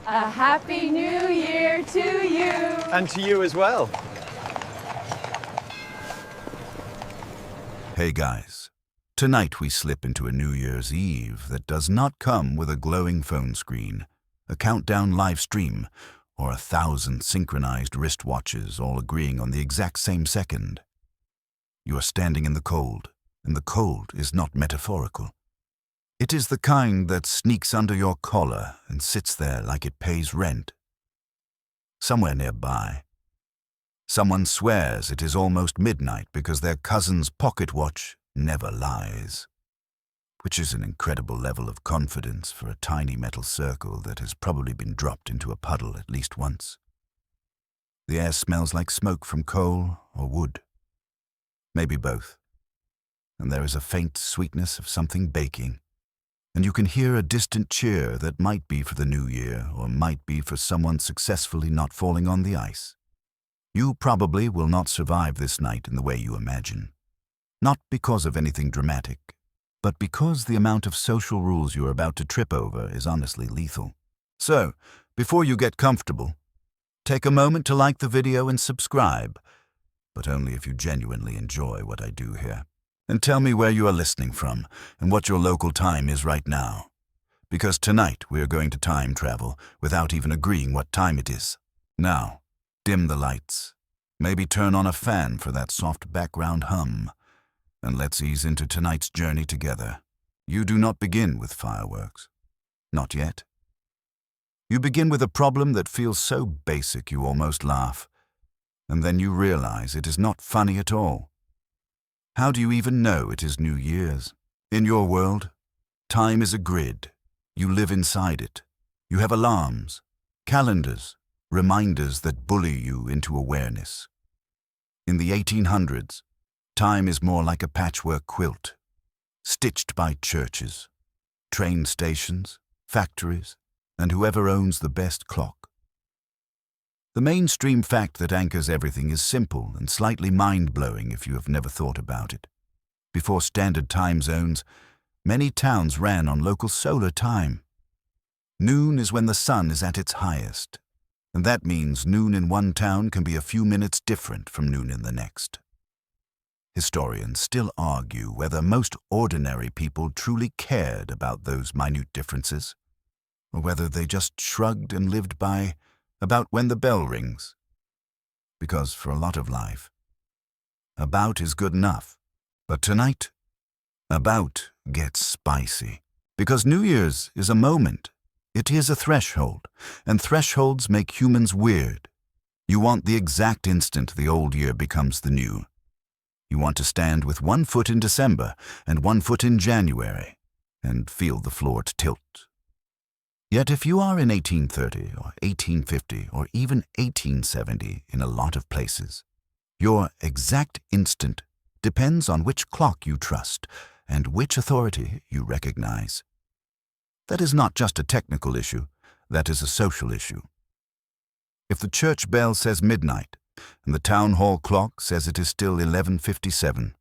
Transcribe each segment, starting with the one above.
A Happy New Year to you! And to you as well. Hey guys, tonight we slip into a New Year's Eve that does not come with a glowing phone screen, a countdown live stream, or 1,000 synchronized wristwatches all agreeing on the exact same second. You are standing in the cold, and the cold is not metaphorical. It is the kind that sneaks under your collar and sits there like it pays rent. Somewhere nearby, someone swears it is almost midnight because their cousin's pocket watch never lies, which is an incredible level of confidence for a tiny metal circle that has probably been dropped into a puddle at least once. The air smells like smoke from coal or wood, maybe both, and there is a faint sweetness of something baking, and you can hear a distant cheer that might be for the new year or might be for someone successfully not falling on the ice. You probably will not survive this night in the way you imagine. Not because of anything dramatic, but because the amount of social rules you are about to trip over is honestly lethal. So, before you get comfortable, take a moment to like the video and subscribe, but only if you genuinely enjoy what I do here. And tell me where you are listening from and what your local time is right now. Because tonight we are going to time travel without even agreeing what time it is. Now, dim the lights, maybe turn on a fan for that soft background hum, and let's ease into tonight's journey together. You do not begin with fireworks. Not yet. You begin with a problem that feels so basic you almost laugh, and then you realize it is not funny at all. How do you even know it is New Year's? In your world, time is a grid. You live inside it. You have alarms, calendars, reminders that bully you into awareness. In the 1800s, time is more like a patchwork quilt, stitched by churches, train stations, factories, and whoever owns the best clock. The mainstream fact that anchors everything is simple and slightly mind-blowing if you have never thought about it. Before standard time zones, many towns ran on local solar time. Noon is when the sun is at its highest, and that means noon in one town can be a few minutes different from noon in the next. Historians still argue whether most ordinary people truly cared about those minute differences, or whether they just shrugged and lived by about when the bell rings. Because for a lot of life, about is good enough. But tonight, about gets spicy. Because New Year's is a moment. It is a threshold, and thresholds make humans weird. You want the exact instant the old year becomes the new. You want to stand with 1 foot in December and 1 foot in January and feel the floor tilt. Yet if you are in 1830 or 1850 or even 1870 in a lot of places, your exact instant depends on which clock you trust and which authority you recognize. That is not just a technical issue, that is a social issue. If the church bell says midnight, and the town hall clock says it is still 11:57,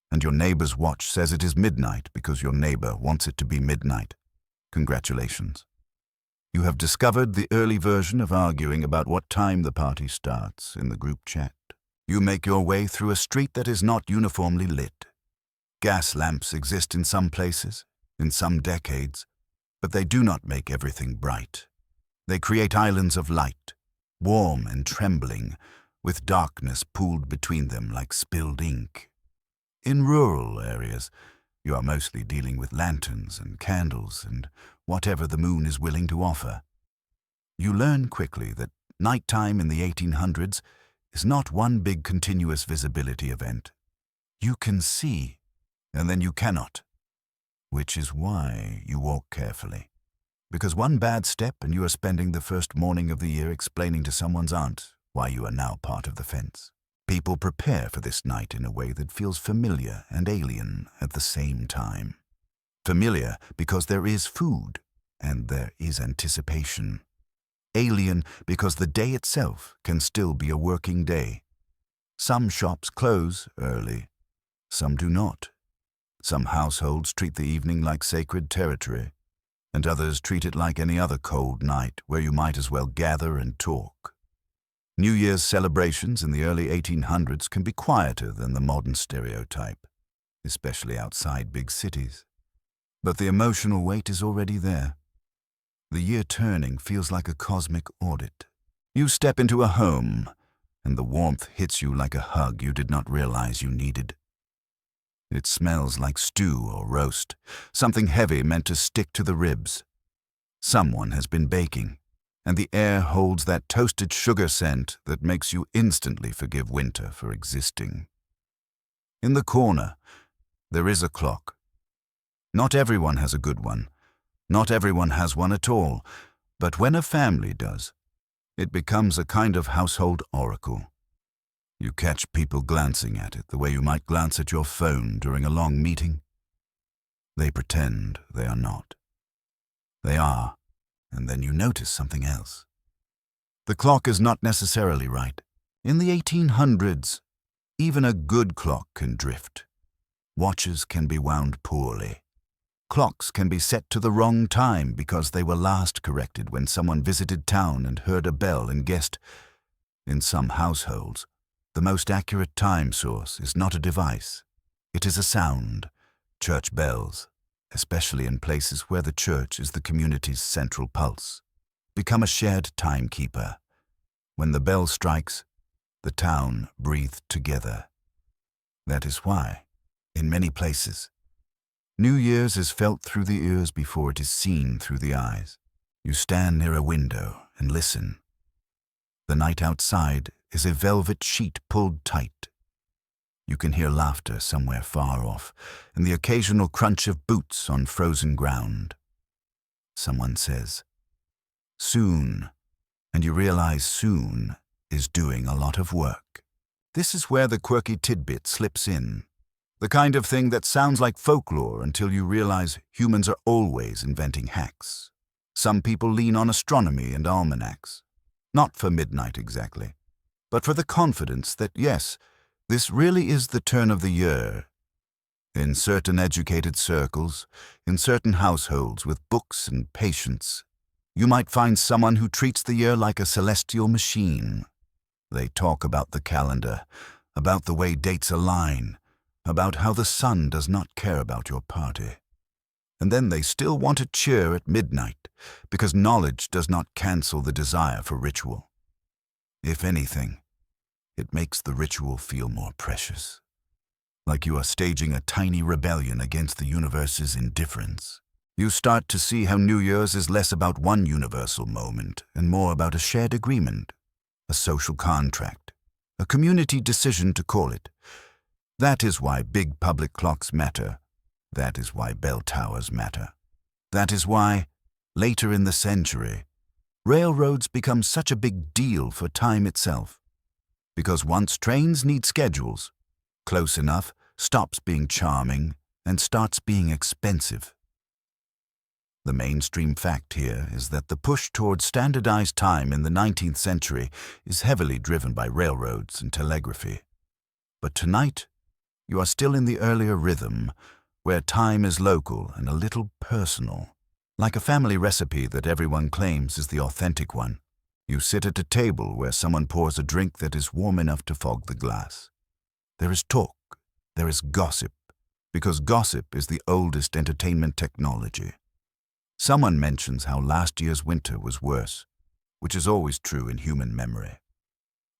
and your neighbor's watch says it is midnight because your neighbor wants it to be midnight, congratulations. You have discovered the early version of arguing about what time the party starts in the group chat. You make your way through a street that is not uniformly lit. Gas lamps exist in some places, in some decades, but they do not make everything bright. They create islands of light, warm and trembling, with darkness pooled between them like spilled ink. In rural areas, you are mostly dealing with lanterns and candles and whatever the moon is willing to offer. You learn quickly that nighttime in the 1800s is not one big continuous visibility event. You can see, and then you cannot, which is why you walk carefully. Because one bad step and you are spending the first morning of the year explaining to someone's aunt why you are now part of the fence. People prepare for this night in a way that feels familiar and alien at the same time. Familiar because there is food and there is anticipation. Alien because the day itself can still be a working day. Some shops close early, some do not. Some households treat the evening like sacred territory, and others treat it like any other cold night where you might as well gather and talk. New Year's celebrations in the early 1800s can be quieter than the modern stereotype, especially outside big cities. But the emotional weight is already there. The year turning feels like a cosmic audit. You step into a home, and the warmth hits you like a hug you did not realize you needed. It smells like stew or roast, something heavy meant to stick to the ribs. Someone has been baking, and the air holds that toasted sugar scent that makes you instantly forgive winter for existing. In the corner, there is a clock. Not everyone has a good one. Not everyone has one at all. But when a family does, it becomes a kind of household oracle. You catch people glancing at it the way you might glance at your phone during a long meeting. They pretend they are not. They are, and then you notice something else. The clock is not necessarily right. In the 1800s, even a good clock can drift. Watches can be wound poorly. Clocks can be set to the wrong time because they were last corrected when someone visited town and heard a bell and guessed. In some households, the most accurate time source is not a device. It is a sound. Church bells, especially in places where the church is the community's central pulse, become a shared timekeeper. When the bell strikes, the town breathed together. That is why, in many places, New Year's is felt through the ears before it is seen through the eyes. You stand near a window and listen. The night outside is a velvet sheet pulled tight. You can hear laughter somewhere far off and the occasional crunch of boots on frozen ground. Someone says, "Soon," and you realize soon is doing a lot of work. This is where the quirky tidbit slips in. The kind of thing that sounds like folklore until you realize humans are always inventing hacks. Some people lean on astronomy and almanacs. Not for midnight exactly, but for the confidence that, yes, this really is the turn of the year. In certain educated circles, in certain households with books and patience, you might find someone who treats the year like a celestial machine. They talk about the calendar, about the way dates align, about how the sun does not care about your party. And then they still want to cheer at midnight, because knowledge does not cancel the desire for ritual. If anything, it makes the ritual feel more precious, like you are staging a tiny rebellion against the universe's indifference. You start to see how New Year's is less about one universal moment and more about a shared agreement, a social contract, a community decision to call it. That is why big public clocks matter. That is why bell towers matter. That is why, later in the century, railroads become such a big deal for time itself. Because once trains need schedules, close enough stops being charming and starts being expensive. The mainstream fact here is that the push towards standardized time in the 19th century is heavily driven by railroads and telegraphy. But tonight, you are still in the earlier rhythm, where time is local and a little personal, like a family recipe that everyone claims is the authentic one. You sit at a table where someone pours a drink that is warm enough to fog the glass. There is talk, there is gossip, because gossip is the oldest entertainment technology. Someone mentions how last year's winter was worse, which is always true in human memory.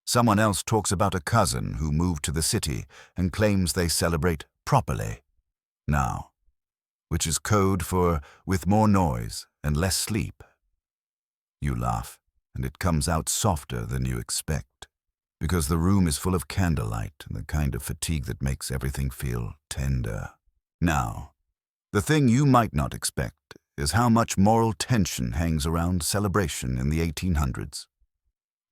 Someone else talks about a cousin who moved to the city and claims they celebrate properly now, which is code for with more noise and less sleep. You laugh, and it comes out softer than you expect, because the room is full of candlelight and the kind of fatigue that makes everything feel tender. Now, the thing you might not expect is how much moral tension hangs around celebration in the 1800s.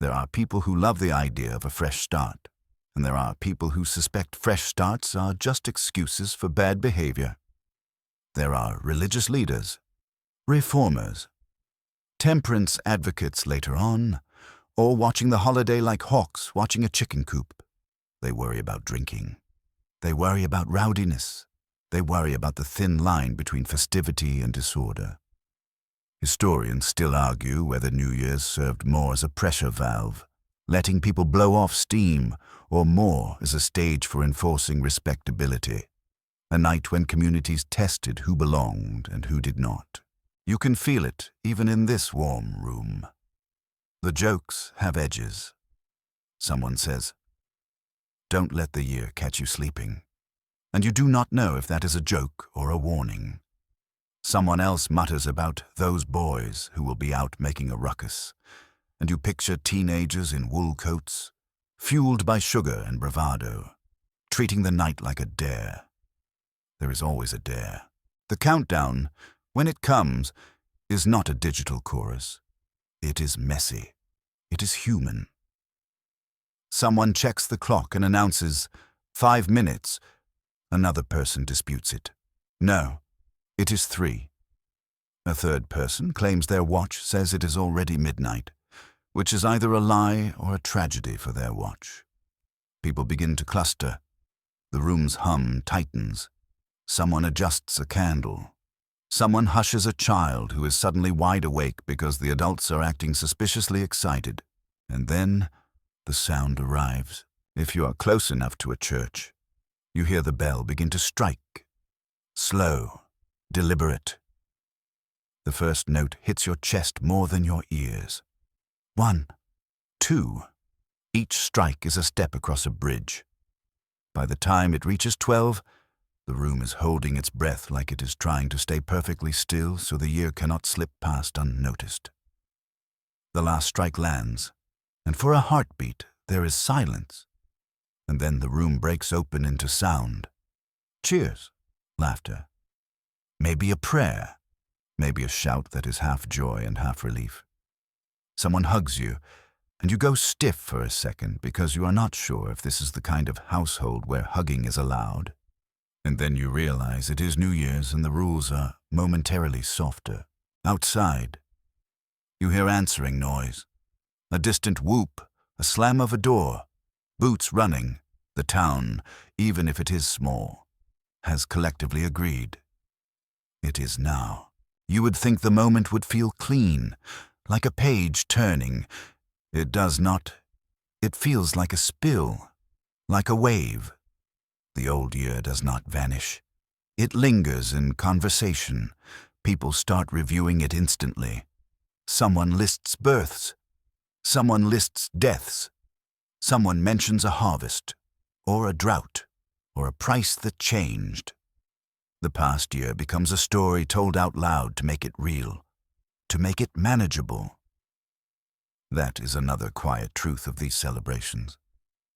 There are people who love the idea of a fresh start, and there are people who suspect fresh starts are just excuses for bad behavior. There are religious leaders, reformers, temperance advocates later on, or watching the holiday like hawks watching a chicken coop. They worry about drinking. They worry about rowdiness. They worry about the thin line between festivity and disorder. Historians still argue whether New Year's served more as a pressure valve, letting people blow off steam, or more as a stage for enforcing respectability. A night when communities tested who belonged and who did not. You can feel it even in this warm room. The jokes have edges. Someone says, "Don't let the year catch you sleeping." And you do not know if that is a joke or a warning. Someone else mutters about those boys who will be out making a ruckus, and you picture teenagers in wool coats, fueled by sugar and bravado, treating the night like a dare. There is always a dare. The countdown, when it comes, is not a digital chorus. It is messy. It is human. Someone checks the clock and announces 5 minutes. Another person disputes it. No, it is 3. A third person claims their watch says it is already midnight, which is either a lie or a tragedy for their watch. People begin to cluster. The room's hum tightens. Someone adjusts a candle. Someone hushes a child who is suddenly wide awake because the adults are acting suspiciously excited. And then the sound arrives. If you are close enough to a church, you hear the bell begin to strike. Slow, deliberate. The first note hits your chest more than your ears. 1, 2. Each strike is a step across a bridge. By the time it reaches 12, the room is holding its breath like it is trying to stay perfectly still so the year cannot slip past unnoticed. The last strike lands, and for a heartbeat there is silence. And then the room breaks open into sound. Cheers, laughter. Maybe a prayer, maybe a shout that is half joy and half relief. Someone hugs you, and you go stiff for a second because you are not sure if this is the kind of household where hugging is allowed. And then you realize it is New Year's and the rules are momentarily softer. Outside, you hear answering noise, a distant whoop, a slam of a door. Boots running. The town, even if it is small, has collectively agreed. It is now. You would think the moment would feel clean, like a page turning. It does not. It feels like a spill, like a wave. The old year does not vanish. It lingers in conversation. People start reviewing it instantly. Someone lists births. Someone lists deaths. Someone mentions a harvest, or a drought, or a price that changed. The past year becomes a story told out loud to make it real, to make it manageable. That is another quiet truth of these celebrations.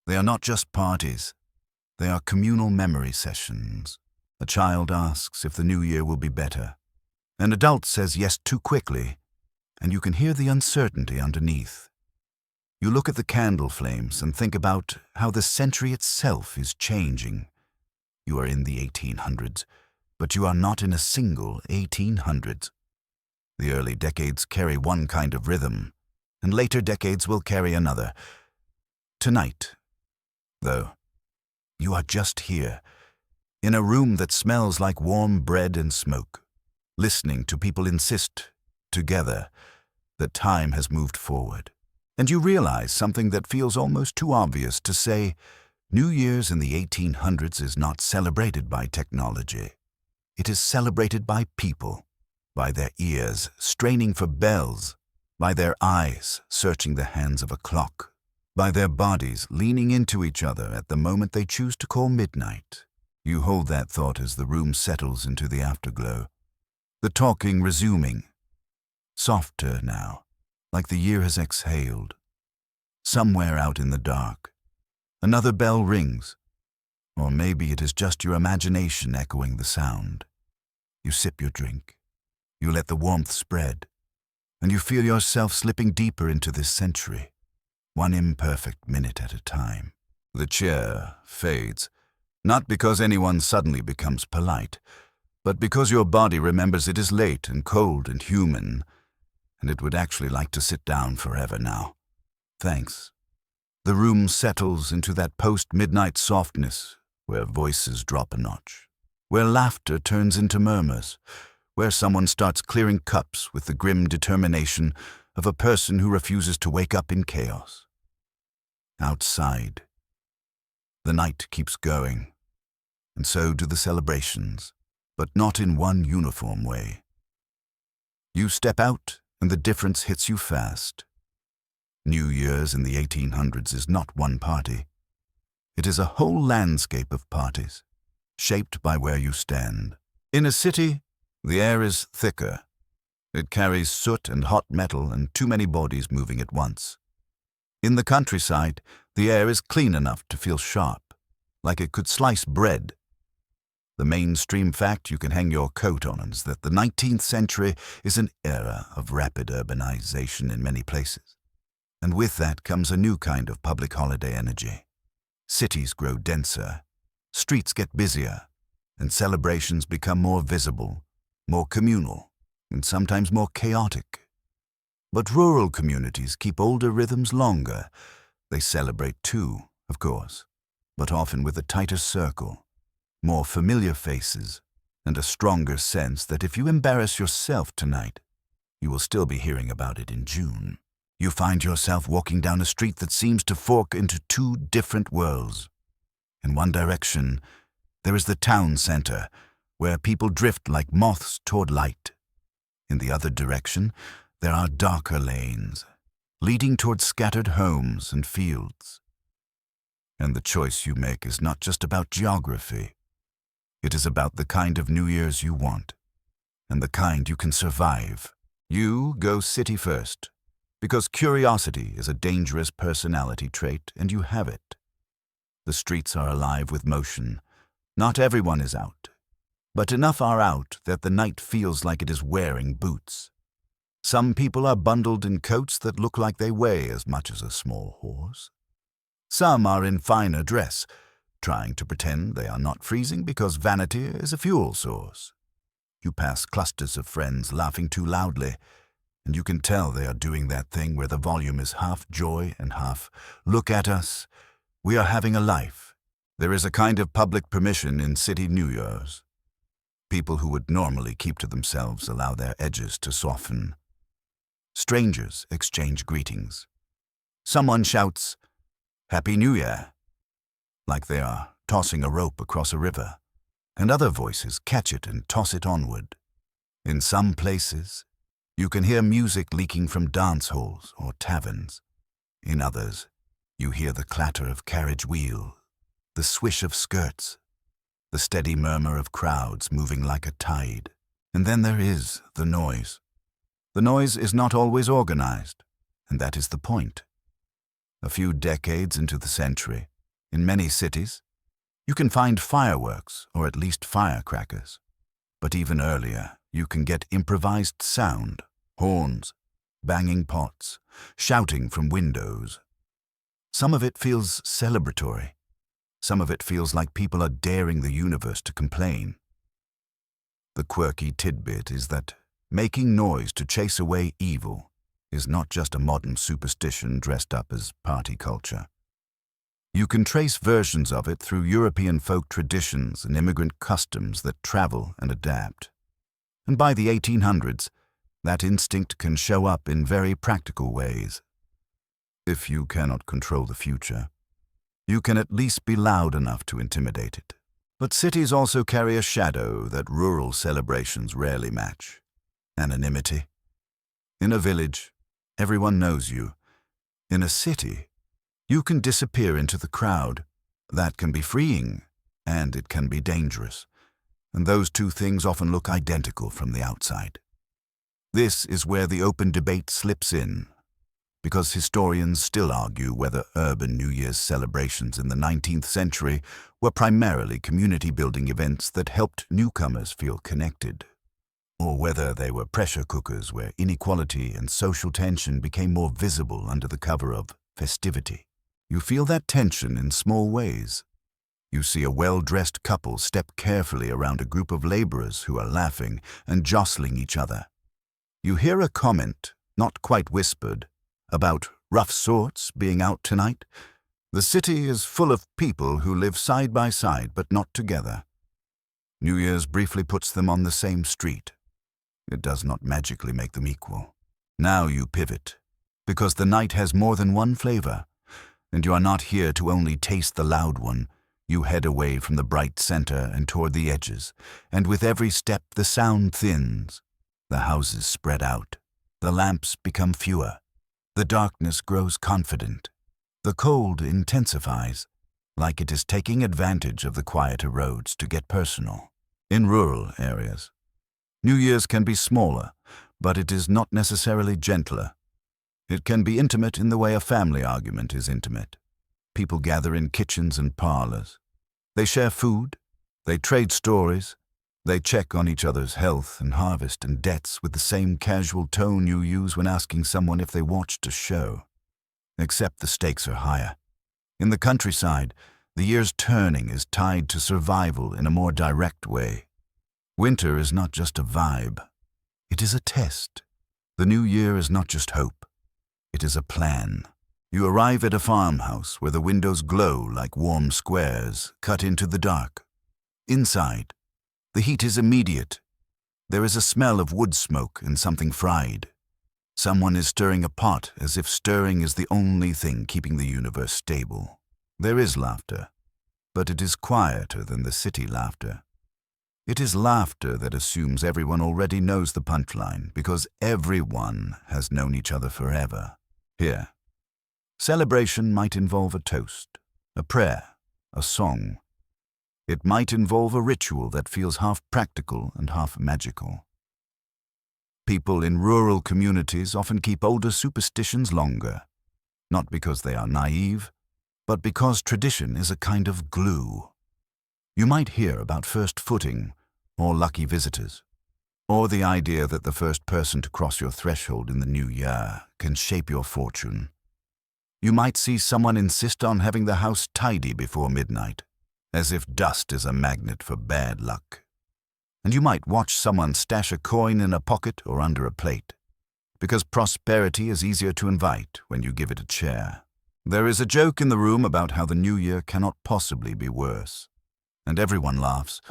They are not just parties. They are communal memory sessions. A child asks if the new year will be better. An adult says yes too quickly, and you can hear the uncertainty underneath. You look at the candle flames and think about how the century itself is changing. You are in the 1800s, but you are not in a single 1800s. The early decades carry one kind of rhythm, and later decades will carry another. Tonight, though, you are just here, in a room that smells like warm bread and smoke, listening to people insist, together, that time has moved forward. And you realize something that feels almost too obvious to say. New Year's in the 1800s is not celebrated by technology. It is celebrated by people, by their ears straining for bells, by their eyes searching the hands of a clock, by their bodies leaning into each other at the moment they choose to call midnight. You hold that thought as the room settles into the afterglow. The talking resuming, softer now, like the year has exhaled. Somewhere out in the dark, another bell rings, or maybe it is just your imagination echoing the sound. You sip your drink, you let the warmth spread, and you feel yourself slipping deeper into this century, one imperfect minute at a time. The chair fades, not because anyone suddenly becomes polite, but because your body remembers it is late and cold and human, and it would actually like to sit down forever now. Thanks. The room settles into that post-midnight softness where voices drop a notch, where laughter turns into murmurs, where someone starts clearing cups with the grim determination of a person who refuses to wake up in chaos. Outside, the night keeps going, and so do the celebrations, but not in one uniform way. You step out, and the difference hits you fast. New Year's in the 1800s is not one party. It is a whole landscape of parties, shaped by where you stand. In a city, the air is thicker. It carries soot and hot metal and too many bodies moving at once. In the countryside, the air is clean enough to feel sharp, like it could slice bread. The mainstream fact you can hang your coat on is that the 19th century is an era of rapid urbanization in many places. And with that comes a new kind of public holiday energy. Cities grow denser, streets get busier, and celebrations become more visible, more communal, and sometimes more chaotic. But rural communities keep older rhythms longer. They celebrate too, of course, but often with a tighter circle, more familiar faces, and a stronger sense that if you embarrass yourself tonight, you will still be hearing about it in June. You find yourself walking down a street that seems to fork into two different worlds. In one direction, there is the town center, where people drift like moths toward light. In the other direction, there are darker lanes, leading toward scattered homes and fields. And the choice you make is not just about geography. It is about the kind of New Year's you want, and the kind you can survive. You go city first, because curiosity is a dangerous personality trait, and you have it. The streets are alive with motion. Not everyone is out, but enough are out that the night feels like it is wearing boots. Some people are bundled in coats that look like they weigh as much as a small horse. Some are in finer dress, trying to pretend they are not freezing because vanity is a fuel source. You pass clusters of friends laughing too loudly, and you can tell they are doing that thing where the volume is half joy and half, "Look at us, we are having a life." There is a kind of public permission in city New Year's. People who would normally keep to themselves allow their edges to soften. Strangers exchange greetings. Someone shouts, "Happy New Year," like they are tossing a rope across a river, and other voices catch it and toss it onward. In some places, you can hear music leaking from dance halls or taverns. In others, you hear the clatter of carriage wheels, the swish of skirts, the steady murmur of crowds moving like a tide. And then there is the noise. The noise is not always organized, and that is the point. A few decades into the century, in many cities, you can find fireworks or at least firecrackers. But even earlier, you can get improvised sound, horns, banging pots, shouting from windows. Some of it feels celebratory. Some of it feels like people are daring the universe to complain. The quirky tidbit is that making noise to chase away evil is not just a modern superstition dressed up as party culture. You can trace versions of it through European folk traditions and immigrant customs that travel and adapt. And by the 1800s, that instinct can show up in very practical ways. If you cannot control the future, you can at least be loud enough to intimidate it. But cities also carry a shadow that rural celebrations rarely match: anonymity. In a village, everyone knows you. In a city, you can disappear into the crowd. That can be freeing, and it can be dangerous. And those two things often look identical from the outside. This is where the open debate slips in, because historians still argue whether urban New Year's celebrations in the 19th century were primarily community-building events that helped newcomers feel connected, or whether they were pressure cookers where inequality and social tension became more visible under the cover of festivity. You feel that tension in small ways. You see a well-dressed couple step carefully around a group of laborers who are laughing and jostling each other. You hear a comment, not quite whispered, about rough sorts being out tonight. The city is full of people who live side by side but not together. New Year's briefly puts them on the same street, it does not magically make them equal. Now you pivot, because the night has more than one flavor, and you are not here to only taste the loud one. You head away from the bright center and toward the edges, and with every step the sound thins. The houses spread out. The lamps become fewer. The darkness grows confident. The cold intensifies, like it is taking advantage of the quieter roads to get personal. In rural areas, New Year's can be smaller, but it is not necessarily gentler. It can be intimate in the way a family argument is intimate. People gather in kitchens and parlors. They share food. They trade stories. They check on each other's health and harvest and debts with the same casual tone you use when asking someone if they watched a show. Except the stakes are higher. In the countryside, the year's turning is tied to survival in a more direct way. Winter is not just a vibe. It is a test. The new year is not just hope. It is a plan. You arrive at a farmhouse where the windows glow like warm squares cut into the dark. Inside, the heat is immediate. There is a smell of wood smoke and something fried. Someone is stirring a pot as if stirring is the only thing keeping the universe stable. There is laughter, but it is quieter than the city laughter. It is laughter that assumes everyone already knows the punchline because everyone has known each other forever. Here, celebration might involve a toast, a prayer, a song. It might involve a ritual that feels half practical and half magical. People in rural communities often keep older superstitions longer, not because they are naive, but because tradition is a kind of glue. You might hear about first footing, or lucky visitors, or the idea that the first person to cross your threshold in the new year can shape your fortune. You might see someone insist on having the house tidy before midnight, as if dust is a magnet for bad luck. And you might watch someone stash a coin in a pocket or under a plate, because prosperity is easier to invite when you give it a chair. There is a joke in the room about how the new year cannot possibly be worse, and everyone laughs,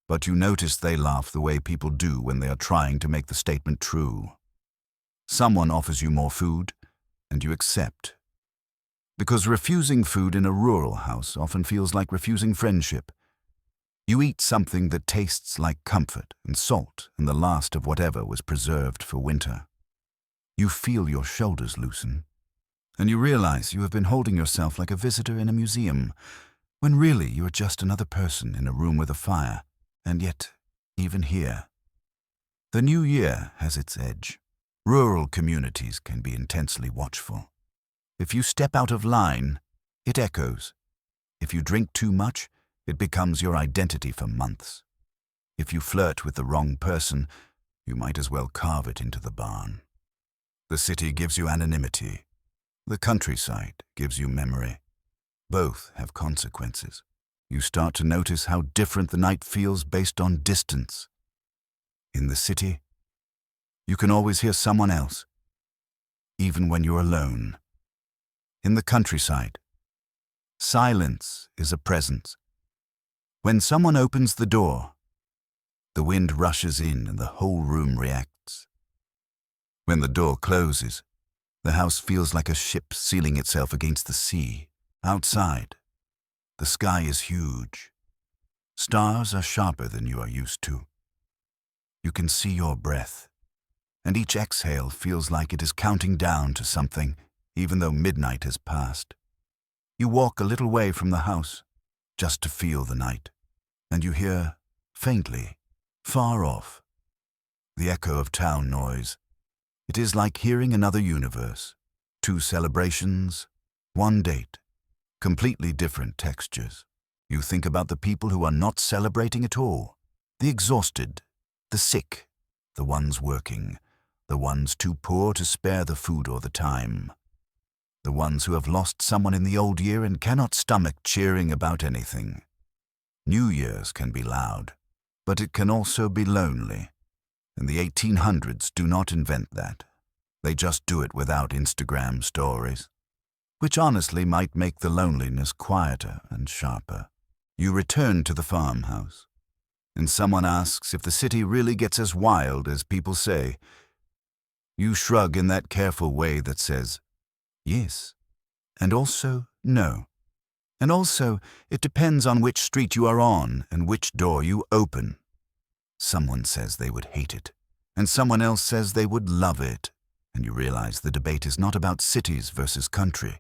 but you notice they laugh the way people do when they are trying to make the statement true. Someone offers you more food, and you accept. Because refusing food in a rural house often feels like refusing friendship. You eat something that tastes like comfort and salt and the last of whatever was preserved for winter. You feel your shoulders loosen, and you realize you have been holding yourself like a visitor in a museum, when really you are just another person in a room with a fire. And yet, even here, the new year has its edge. Rural communities can be intensely watchful. If you step out of line, it echoes. If you drink too much, it becomes your identity for months. If you flirt with the wrong person, you might as well carve it into the barn. The city gives you anonymity. The countryside gives you memory. Both have consequences. You start to notice how different the night feels based on distance. In the city, you can always hear someone else, even when you're alone. In the countryside, silence is a presence. When someone opens the door, the wind rushes in and the whole room reacts. When the door closes, the house feels like a ship sealing itself against the sea. Outside, the sky is huge. Stars are sharper than you are used to. You can see your breath, and each exhale feels like it is counting down to something, even though midnight has passed. You walk a little way from the house, just to feel the night, and you hear, faintly, far off, the echo of town noise. It is like hearing another universe. 2 celebrations, 1 date. Completely different textures. You think about the people who are not celebrating at all. The exhausted, the sick, the ones working, the ones too poor to spare the food or the time. The ones who have lost someone in the old year and cannot stomach cheering about anything. New Year's can be loud, but it can also be lonely. And the 1800s do not invent that. They just do it without Instagram stories, which honestly might make the loneliness quieter and sharper. You return to the farmhouse. and someone asks if the city really gets as wild as people say, you shrug in that careful way that says, yes, and also no. And also, it depends on which street you are on and which door you open. Someone says they would hate it, and someone else says they would love it, and you realize the debate is not about cities versus country.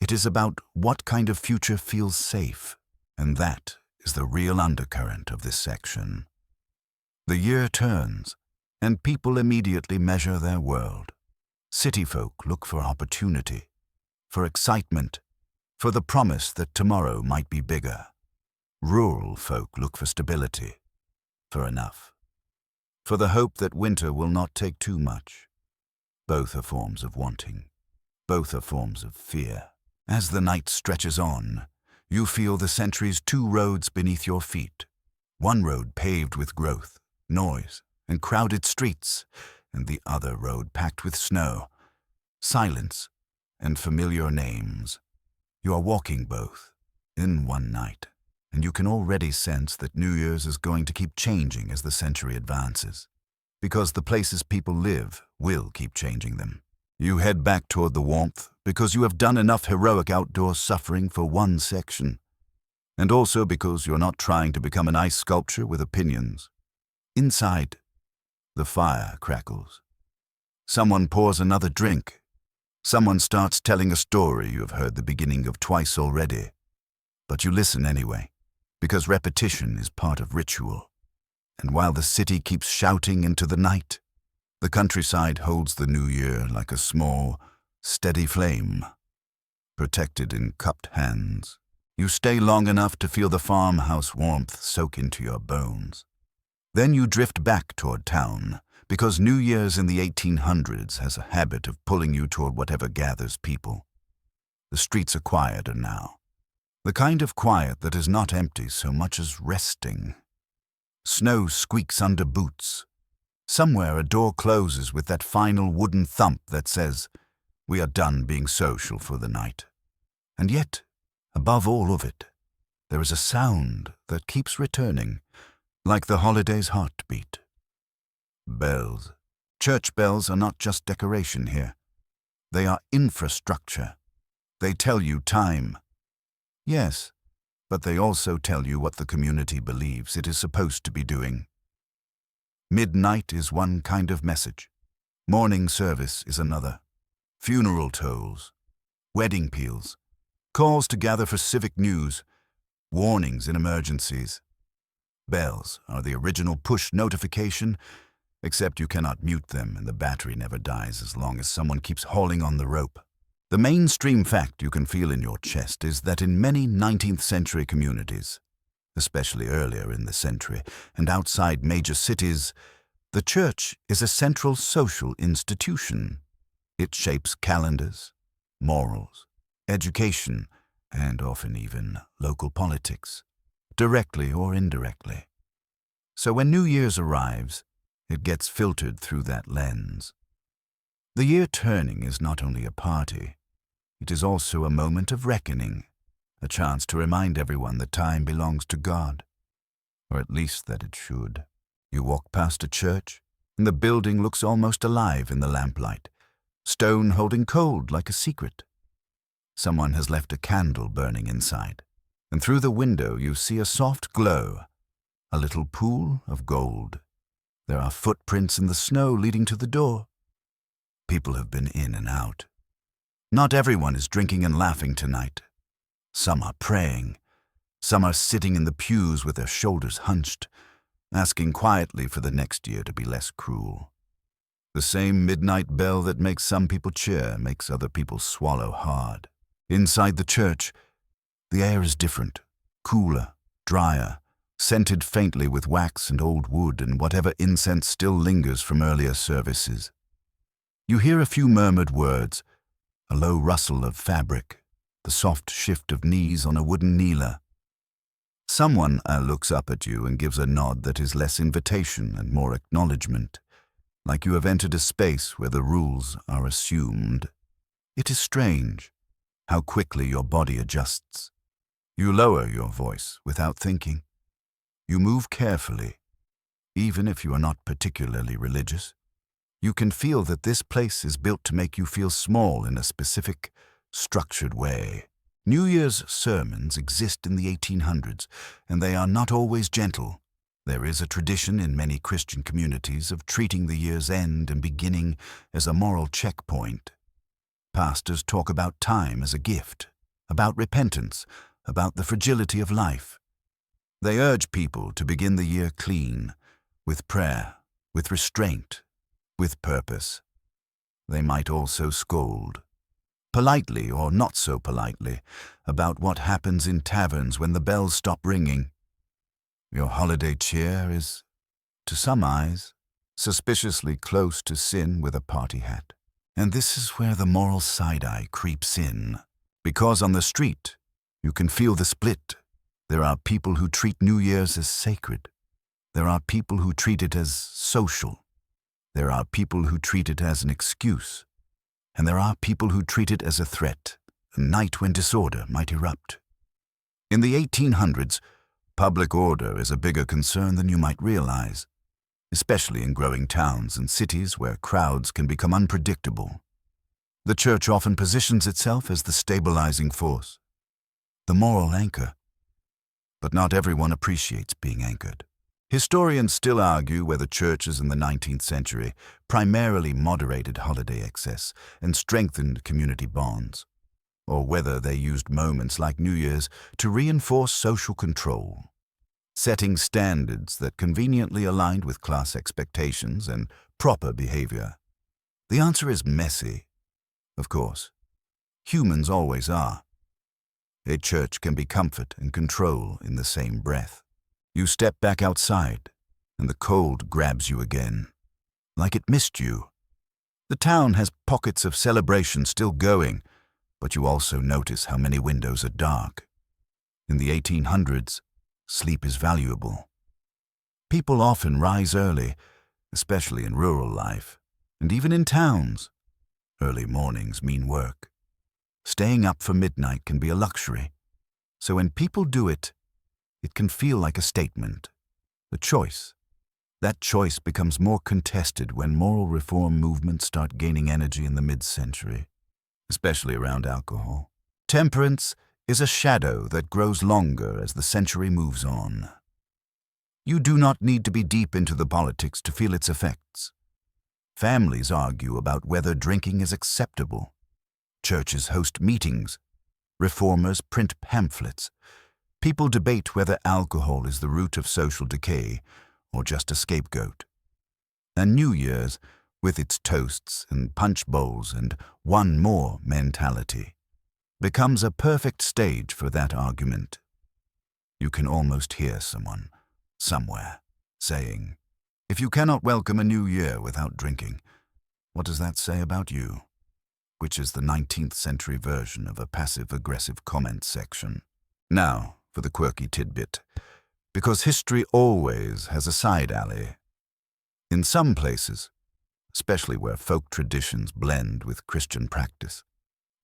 It is about what kind of future feels safe, and that is the real undercurrent of this section. The year turns, and people immediately measure their world. City folk look for opportunity, for excitement, for the promise that tomorrow might be bigger. Rural folk look for stability, for enough, for the hope that winter will not take too much. Both are forms of wanting. Both are forms of fear. As the night stretches on, you feel the century's two roads beneath your feet. One road paved with growth, noise, and crowded streets, and the other road packed with snow, silence, and familiar names. You are walking both in one night, and you can already sense that New Year's is going to keep changing as the century advances, because the places people live will keep changing them. You head back toward the warmth because you have done enough heroic outdoor suffering for one section, and also because you're not trying to become an ice sculpture with opinions. Inside, the fire crackles. Someone pours another drink. Someone starts telling a story you have heard the beginning of twice already. But you listen anyway, because repetition is part of ritual. And while the city keeps shouting into the night, the countryside holds the new year like a small, steady flame, protected in cupped hands. You stay long enough to feel the farmhouse warmth soak into your bones. Then you drift back toward town, because New Year's in the 1800s has a habit of pulling you toward whatever gathers people. The streets are quieter now. The kind of quiet that is not empty so much as resting. Snow squeaks under boots. Somewhere a door closes with that final wooden thump that says, we are done being social for the night. And yet, above all of it, there is a sound that keeps returning, like the holiday's heartbeat. Bells. Church bells are not just decoration here. They are infrastructure. They tell you time. Yes, but they also tell you what the community believes it is supposed to be doing. Midnight is one kind of message. Morning service is another. Funeral tolls, wedding peals, calls to gather for civic news, warnings in emergencies. Bells are the original push notification, except you cannot mute them and the battery never dies as long as someone keeps hauling on the rope. The mainstream fact you can feel in your chest is that in many 19th century communities, especially earlier in the century and outside major cities, the church is a central social institution. It shapes calendars, morals, education, and often even local politics, directly or indirectly. So when New Year's arrives, it gets filtered through that lens. The year turning is not only a party, it is also a moment of reckoning, a chance to remind everyone that time belongs to God, or at least that it should. You walk past a church, and the building looks almost alive in the lamplight, stone holding cold like a secret. Someone has left a candle burning inside, and through the window you see a soft glow, a little pool of gold. There are footprints in the snow leading to the door. People have been in and out. Not everyone is drinking and laughing tonight. Some are praying. Some are sitting in the pews with their shoulders hunched, asking quietly for the next year to be less cruel. The same midnight bell that makes some people cheer makes other people swallow hard. Inside the church, the air is different, cooler, drier, scented faintly with wax and old wood and whatever incense still lingers from earlier services. You hear a few murmured words, a low rustle of fabric, the soft shift of knees on a wooden kneeler. Someone looks up at you and gives a nod that is less invitation and more acknowledgement, like you have entered a space where the rules are assumed. It is strange how quickly your body adjusts. You lower your voice without thinking. You move carefully, even if you are not particularly religious. You can feel that this place is built to make you feel small in a specific, structured way. New Year's sermons exist in the 1800s, and they are not always gentle. There is a tradition in many Christian communities of treating the year's end and beginning as a moral checkpoint. Pastors talk about time as a gift, about repentance, about the fragility of life. They urge people to begin the year clean, with prayer, with restraint, with purpose. They might also scold, politely or not so politely, about what happens in taverns when the bells stop ringing. Your holiday cheer is, to some eyes, suspiciously close to sin with a party hat. And this is where the moral side-eye creeps in. Because on the street, you can feel the split. There are people who treat New Year's as sacred. There are people who treat it as social. There are people who treat it as an excuse. And there are people who treat it as a threat, a night when disorder might erupt. In the 1800s, public order is a bigger concern than you might realize, especially in growing towns and cities where crowds can become unpredictable. The church often positions itself as the stabilizing force, the moral anchor. But not everyone appreciates being anchored. Historians still argue whether churches in the 19th century primarily moderated holiday excess and strengthened community bonds, or whether they used moments like New Year's to reinforce social control, setting standards that conveniently aligned with class expectations and proper behavior. The answer is messy, of course. Humans always are. A church can be comfort and control in the same breath. You step back outside, and the cold grabs you again, like it missed you. The town has pockets of celebration still going, but you also notice how many windows are dark. In the 1800s, sleep is valuable. People often rise early, especially in rural life, and even in towns. Early mornings mean work. Staying up for midnight can be a luxury. So when people do it, it can feel like a statement, a choice. That choice becomes more contested when moral reform movements start gaining energy in the mid-century, especially around alcohol. Temperance is a shadow that grows longer as the century moves on. You do not need to be deep into the politics to feel its effects. Families argue about whether drinking is acceptable. Churches host meetings. Reformers print pamphlets. People debate whether alcohol is the root of social decay or just a scapegoat. And New Year's, with its toasts and punch bowls and one more mentality, becomes a perfect stage for that argument. You can almost hear someone, somewhere, saying, "If you cannot welcome a new year without drinking, what does that say about you?" Which is the 19th century version of a passive-aggressive comment section. Now, for the quirky tidbit, because history always has a side alley. In some places, especially where folk traditions blend with Christian practice,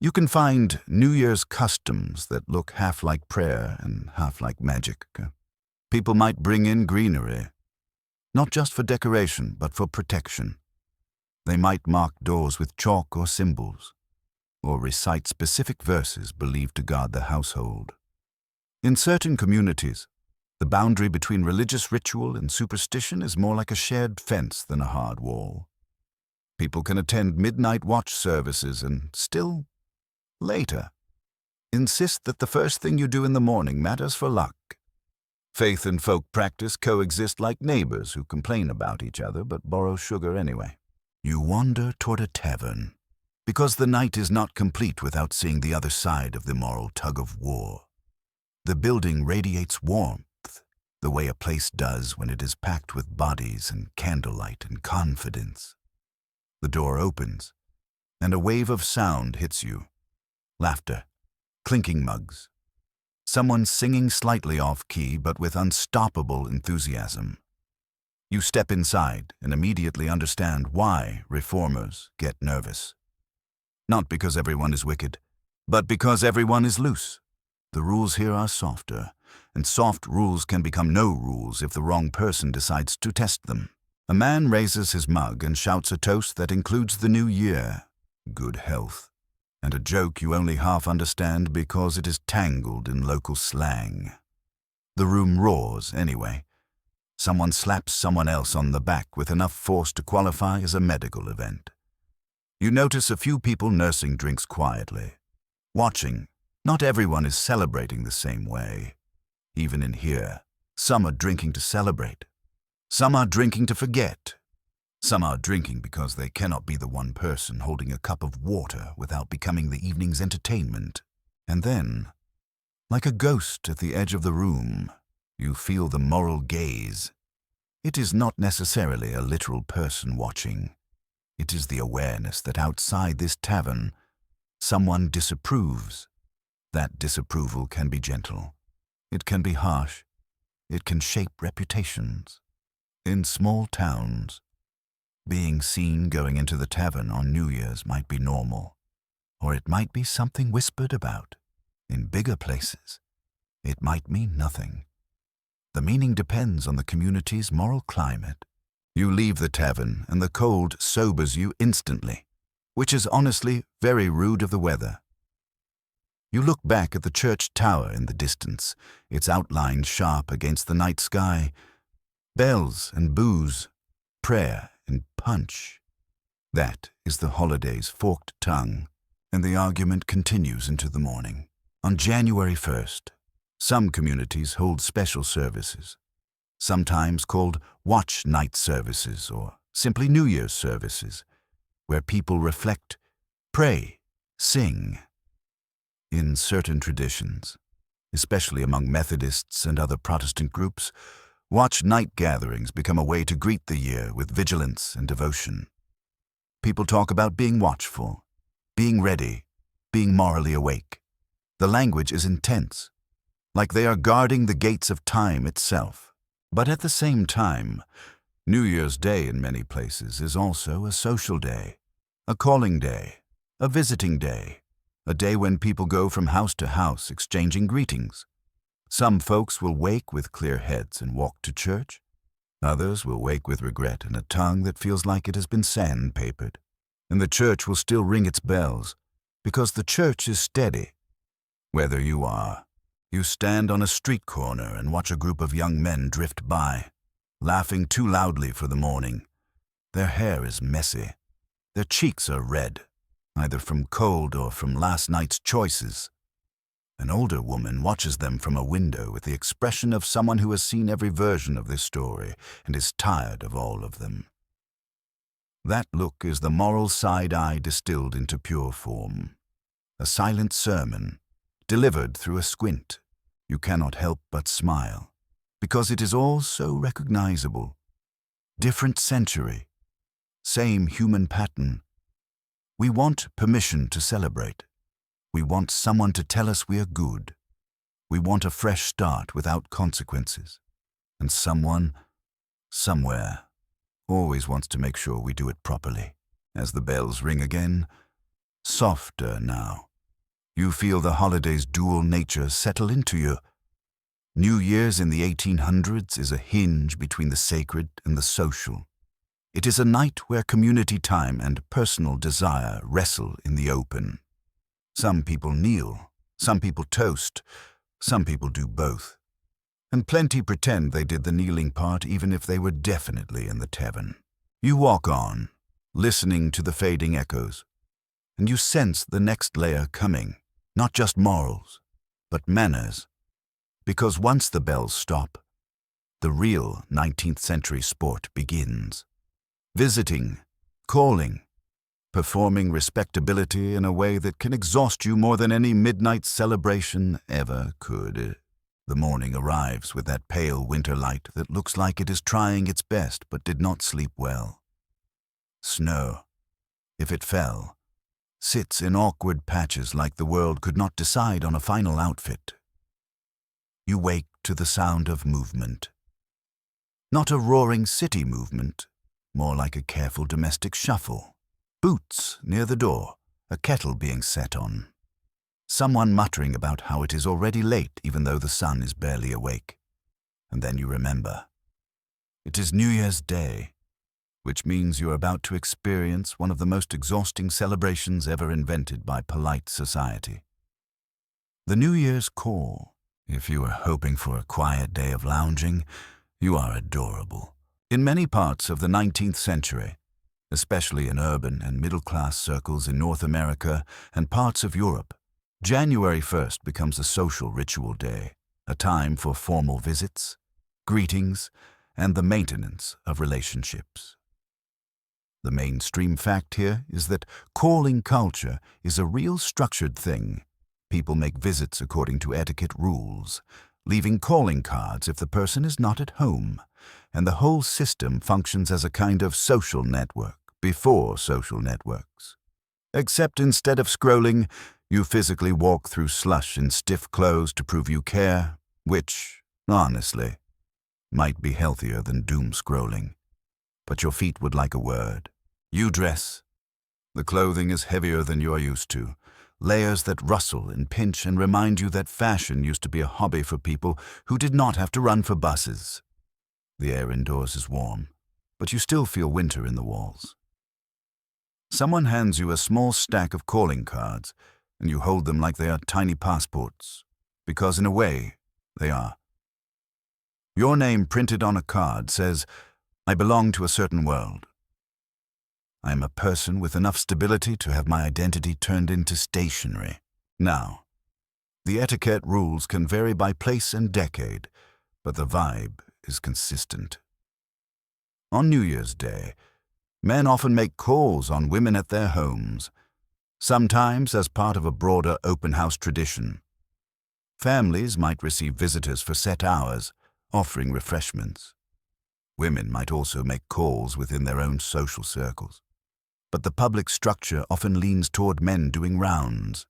you can find New Year's customs that look half like prayer and half like magic. People might bring in greenery, not just for decoration, but for protection. They might mark doors with chalk or symbols, or recite specific verses believed to guard the household. In certain communities, the boundary between religious ritual and superstition is more like a shared fence than a hard wall. People can attend midnight watch services and still, later, insist that the first thing you do in the morning matters for luck. Faith and folk practice coexist like neighbors who complain about each other but borrow sugar anyway. You wander toward a tavern, because the night is not complete without seeing the other side of the moral tug-of-war. The building radiates warmth, the way a place does when it is packed with bodies and candlelight and confidence. The door opens, and a wave of sound hits you. Laughter, clinking mugs, someone singing slightly off-key but with unstoppable enthusiasm. You step inside and immediately understand why reformers get nervous. Not because everyone is wicked, but because everyone is loose. The rules here are softer, and soft rules can become no rules if the wrong person decides to test them. A man raises his mug and shouts a toast that includes the new year, good health, and a joke you only half understand because it is tangled in local slang. The room roars anyway. Someone slaps someone else on the back with enough force to qualify as a medical event. You notice a few people nursing drinks quietly, watching. Not everyone is celebrating the same way. Even in here, some are drinking to celebrate. Some are drinking to forget. Some are drinking because they cannot be the one person holding a cup of water without becoming the evening's entertainment. And then, like a ghost at the edge of the room, you feel the moral gaze. It is not necessarily a literal person watching. It is the awareness that outside this tavern, someone disapproves. That disapproval can be gentle. It can be harsh. It can shape reputations. In small towns, being seen going into the tavern on New Year's might be normal, or it might be something whispered about. In bigger places, it might mean nothing. The meaning depends on the community's moral climate. You leave the tavern and the cold sobers you instantly, which is honestly very rude of the weather. You look back at the church tower in the distance, its outline sharp against the night sky. Bells and booze, prayer and punch. That is the holiday's forked tongue, and the argument continues into the morning. On January 1st, some communities hold special services, sometimes called watch night services or simply New Year's services, where people reflect, pray, sing. In certain traditions, especially among Methodists and other Protestant groups, watch night gatherings become a way to greet the year with vigilance and devotion. People talk about being watchful, being ready, being morally awake. The language is intense, like they are guarding the gates of time itself. But at the same time, New Year's Day in many places is also a social day, a calling day, a visiting day, a day when people go from house to house exchanging greetings. Some folks will wake with clear heads and walk to church. Others will wake with regret and a tongue that feels like it has been sandpapered. And the church will still ring its bells, because the church is steady. Whether you stand on a street corner and watch a group of young men drift by, laughing too loudly for the morning. Their hair is messy. Their cheeks are red, either from cold or from last night's choices. An older woman watches them from a window with the expression of someone who has seen every version of this story and is tired of all of them. That look is the moral side-eye distilled into pure form. A silent sermon, delivered through a squint. You cannot help but smile, because it is all so recognizable. Different century, same human pattern. We want permission to celebrate. We want someone to tell us we are good. We want a fresh start without consequences. And someone, somewhere, always wants to make sure we do it properly. As the bells ring again, softer now, you feel the holiday's dual nature settle into you. New Year's in the 1800s is a hinge between the sacred and the social. It is a night where community time and personal desire wrestle in the open. Some people kneel, some people toast, some people do both. And plenty pretend they did the kneeling part even if they were definitely in the tavern. You walk on, listening to the fading echoes, and you sense the next layer coming, not just morals, but manners. Because once the bells stop, the real 19th century sport begins. Visiting, calling, performing respectability in a way that can exhaust you more than any midnight celebration ever could. The morning arrives with that pale winter light that looks like it is trying its best but did not sleep well. Snow, if it fell, sits in awkward patches like the world could not decide on a final outfit. You wake to the sound of movement. Not a roaring city movement, more like a careful domestic shuffle. Boots near the door, a kettle being set on. Someone muttering about how it is already late even though the sun is barely awake. And then you remember. It is New Year's Day, which means you're about to experience one of the most exhausting celebrations ever invented by polite society. The New Year's call. If you are hoping for a quiet day of lounging, you are adorable. In many parts of the 19th century, especially in urban and middle-class circles in North America and parts of Europe, January 1st becomes a social ritual day, a time for formal visits, greetings, and the maintenance of relationships. The mainstream fact here is that calling culture is a real structured thing. People make visits according to etiquette rules, leaving calling cards if the person is not at home, and the whole system functions as a kind of social network before social networks. Except instead of scrolling, you physically walk through slush in stiff clothes to prove you care, which, honestly, might be healthier than doom scrolling. But your feet would like a word. You dress. The clothing is heavier than you are used to. Layers that rustle and pinch and remind you that fashion used to be a hobby for people who did not have to run for buses. The air indoors is warm, but you still feel winter in the walls. Someone hands you a small stack of calling cards, and you hold them like they are tiny passports, because in a way, they are. Your name printed on a card says, "I belong to a certain world. I am a person with enough stability to have my identity turned into stationery." Now, the etiquette rules can vary by place and decade, but the vibe is consistent. On New Year's Day, men often make calls on women at their homes, sometimes as part of a broader open house tradition. Families might receive visitors for set hours, offering refreshments. Women might also make calls within their own social circles. But the public structure often leans toward men doing rounds.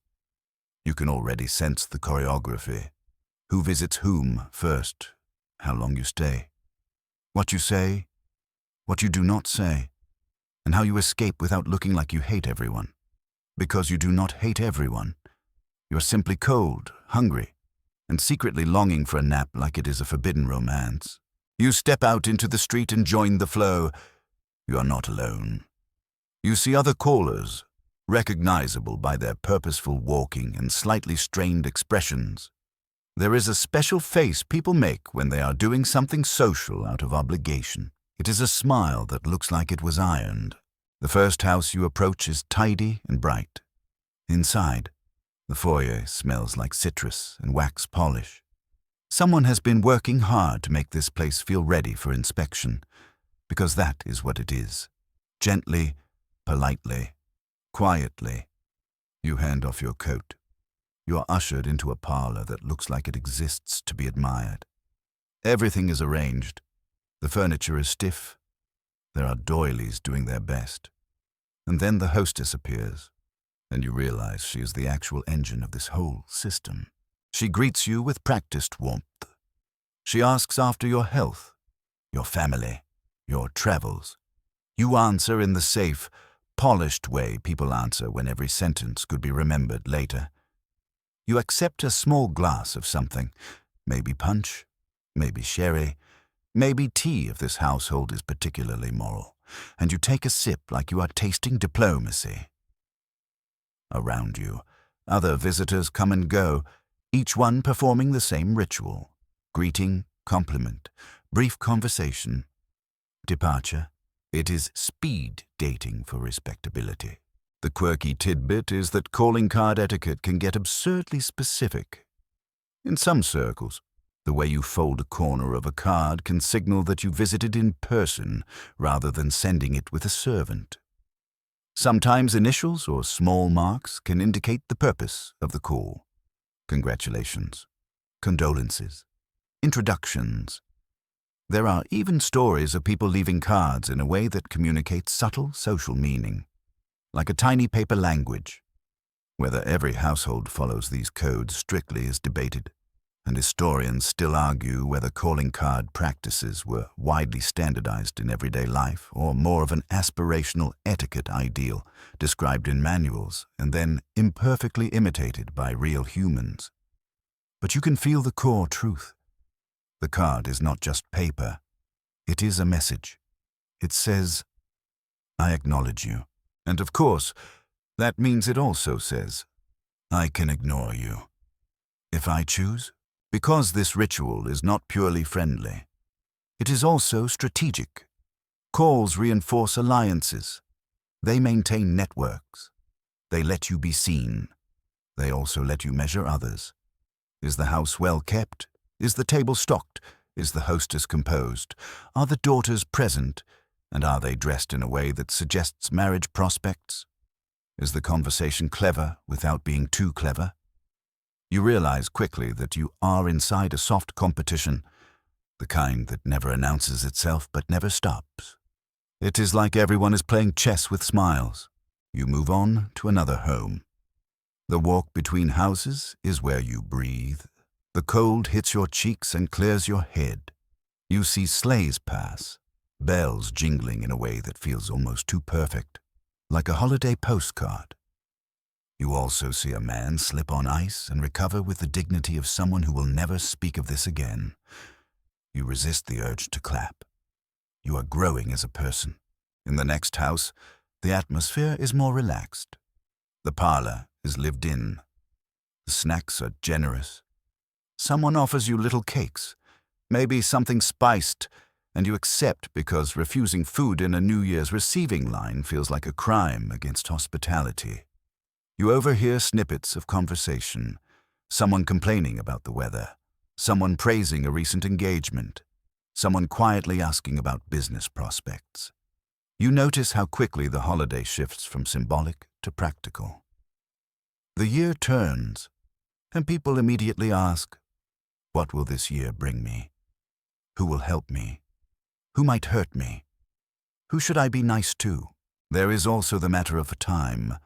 You can already sense the choreography. Who visits whom first, how long you stay, what you say, what you do not say, and how you escape without looking like you hate everyone. Because you do not hate everyone. You're simply cold, hungry, and secretly longing for a nap like it is a forbidden romance. You step out into the street and join the flow. You are not alone. You see other callers, recognizable by their purposeful walking and slightly strained expressions. There is a special face people make when they are doing something social out of obligation. It is a smile that looks like it was ironed. The first house you approach is tidy and bright. Inside, the foyer smells like citrus and wax polish. Someone has been working hard to make this place feel ready for inspection, because that is what it is. Gently, politely, quietly, you hand off your coat. You are ushered into a parlor that looks like it exists to be admired. Everything is arranged. The furniture is stiff. There are doilies doing their best. And then the hostess appears, and you realize she is the actual engine of this whole system. She greets you with practiced warmth. She asks after your health, your family, your travels. You answer in the safe, polished way people answer when every sentence could be remembered later. You accept a small glass of something, maybe punch, maybe sherry, maybe tea if this household is particularly moral, and you take a sip like you are tasting diplomacy. Around you, other visitors come and go, each one performing the same ritual: greeting, compliment, brief conversation, departure. It is speed dating for respectability. The quirky tidbit is that calling card etiquette can get absurdly specific. In some circles, the way you fold a corner of a card can signal that you visited in person rather than sending it with a servant. Sometimes initials or small marks can indicate the purpose of the call. Congratulations, condolences, introductions. There are even stories of people leaving cards in a way that communicates subtle social meaning, like a tiny paper language. Whether every household follows these codes strictly is debated. and historians still argue whether calling card practices were widely standardized in everyday life or more of an aspirational etiquette ideal described in manuals and then imperfectly imitated by real humans. But you can feel the core truth. The card is not just paper. It is a message. It says, "I acknowledge you." And of course, that means it also says, "I can ignore you if I choose." Because this ritual is not purely friendly. It is also strategic. Calls reinforce alliances. They maintain networks. They let you be seen. They also let you measure others. Is the house well kept? Is the table stocked? Is the hostess composed? Are the daughters present? And are they dressed in a way that suggests marriage prospects? Is the conversation clever without being too clever? You realize quickly that you are inside a soft competition, the kind that never announces itself but never stops. It is like everyone is playing chess with smiles. You move on to another home. The walk between houses is where you breathe. The cold hits your cheeks and clears your head. You see sleighs pass, bells jingling in a way that feels almost too perfect, like a holiday postcard. You also see a man slip on ice and recover with the dignity of someone who will never speak of this again. You resist the urge to clap. You are growing as a person. In the next house, the atmosphere is more relaxed. The parlor is lived in. The snacks are generous. Someone offers you little cakes, maybe something spiced, and you accept because refusing food in a New Year's receiving line feels like a crime against hospitality. You overhear snippets of conversation, someone complaining about the weather, someone praising a recent engagement, someone quietly asking about business prospects. You notice how quickly the holiday shifts from symbolic to practical. The year turns, and people immediately ask, "What will this year bring me? Who will help me? Who might hurt me? Who should I be nice to?" There is also the matter of time.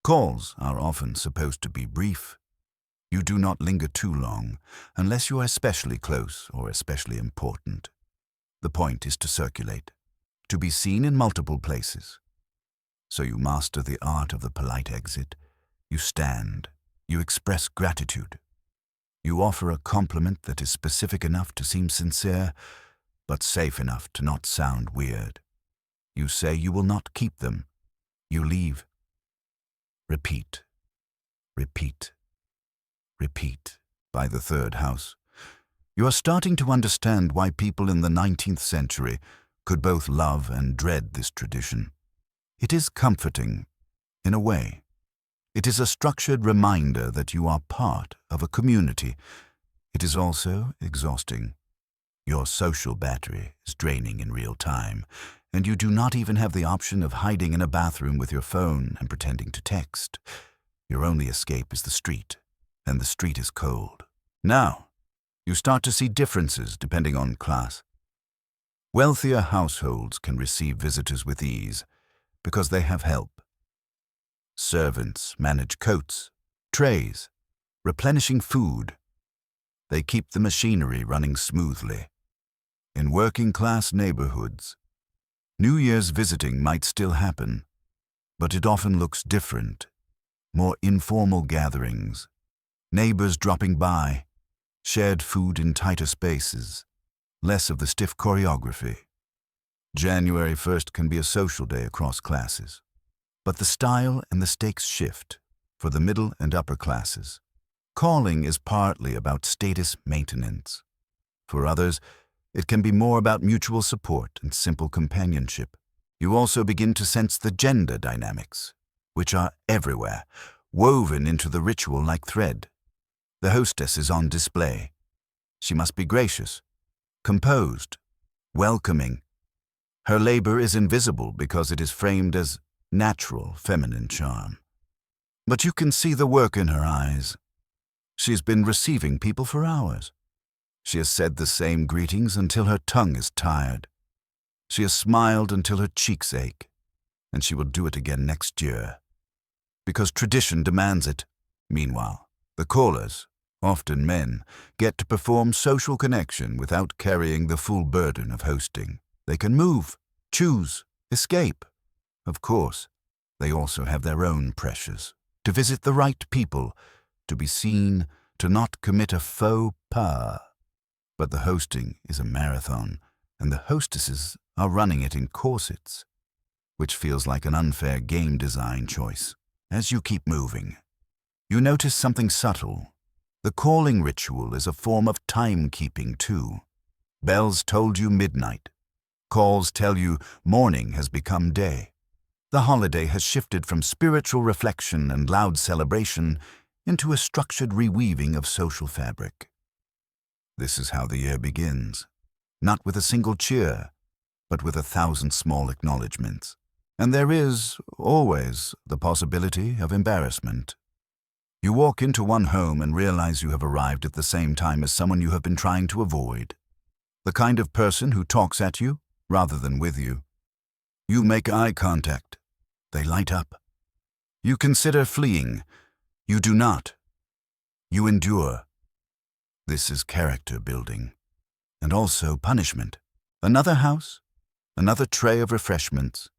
Calls are often supposed to be brief. You do not linger too long, unless you are especially close or especially important. The point is to circulate, to be seen in multiple places. So you master the art of the polite exit. You stand. You express gratitude. You offer a compliment that is specific enough to seem sincere, but safe enough to not sound weird. You say you will not keep them. You leave. Repeat, repeat, repeat. By the third house, you are starting to understand why people in the 19th century could both love and dread this tradition. It is comforting, in a way. It is a structured reminder that you are part of a community. It is also exhausting. Your social battery is draining in real time, and you do not even have the option of hiding in a bathroom with your phone and pretending to text. Your only escape is the street, and the street is cold. Now, you start to see differences depending on class. Wealthier households can receive visitors with ease because they have help. Servants manage coats, trays, replenishing food. They keep the machinery running smoothly. In working-class neighborhoods, New Year's visiting might still happen, but it often looks different. More informal gatherings, neighbors dropping by, shared food in tighter spaces, less of the stiff choreography. January 1st can be a social day across classes, but the style and the stakes shift for the middle and upper classes. Calling is partly about status maintenance. For others, it can be more about mutual support and simple companionship. You also begin to sense the gender dynamics, which are everywhere, woven into the ritual like thread. The hostess is on display. She must be gracious, composed, welcoming. Her labor is invisible because it is framed as natural feminine charm. But you can see the work in her eyes. She's been receiving people for hours. She has said the same greetings until her tongue is tired. She has smiled until her cheeks ache, and she will do it again next year, because tradition demands it. Meanwhile, the callers Often men get to perform social connection without carrying the full burden of hosting. They can move, choose, escape. Of course, they also have their own pressures. To visit the right people, to be seen, to not commit a faux pas. But the hosting is a marathon, and the hostesses are running it in corsets, which feels like an unfair game design choice. As you keep moving, you notice something subtle. The calling ritual is a form of timekeeping too. Bells told you midnight. Calls tell you morning has become day. The holiday has shifted from spiritual reflection and loud celebration into a structured reweaving of social fabric. This is how the year begins, not with a single cheer, but with 1,000 small acknowledgments. And there is, always, the possibility of embarrassment. You walk into one home and realize you have arrived at the same time as someone you have been trying to avoid. The kind of person who talks at you rather than with you. You make eye contact. They light up. You consider fleeing. You do not. You endure. This is character building. And also punishment. Another house, another tray of refreshments.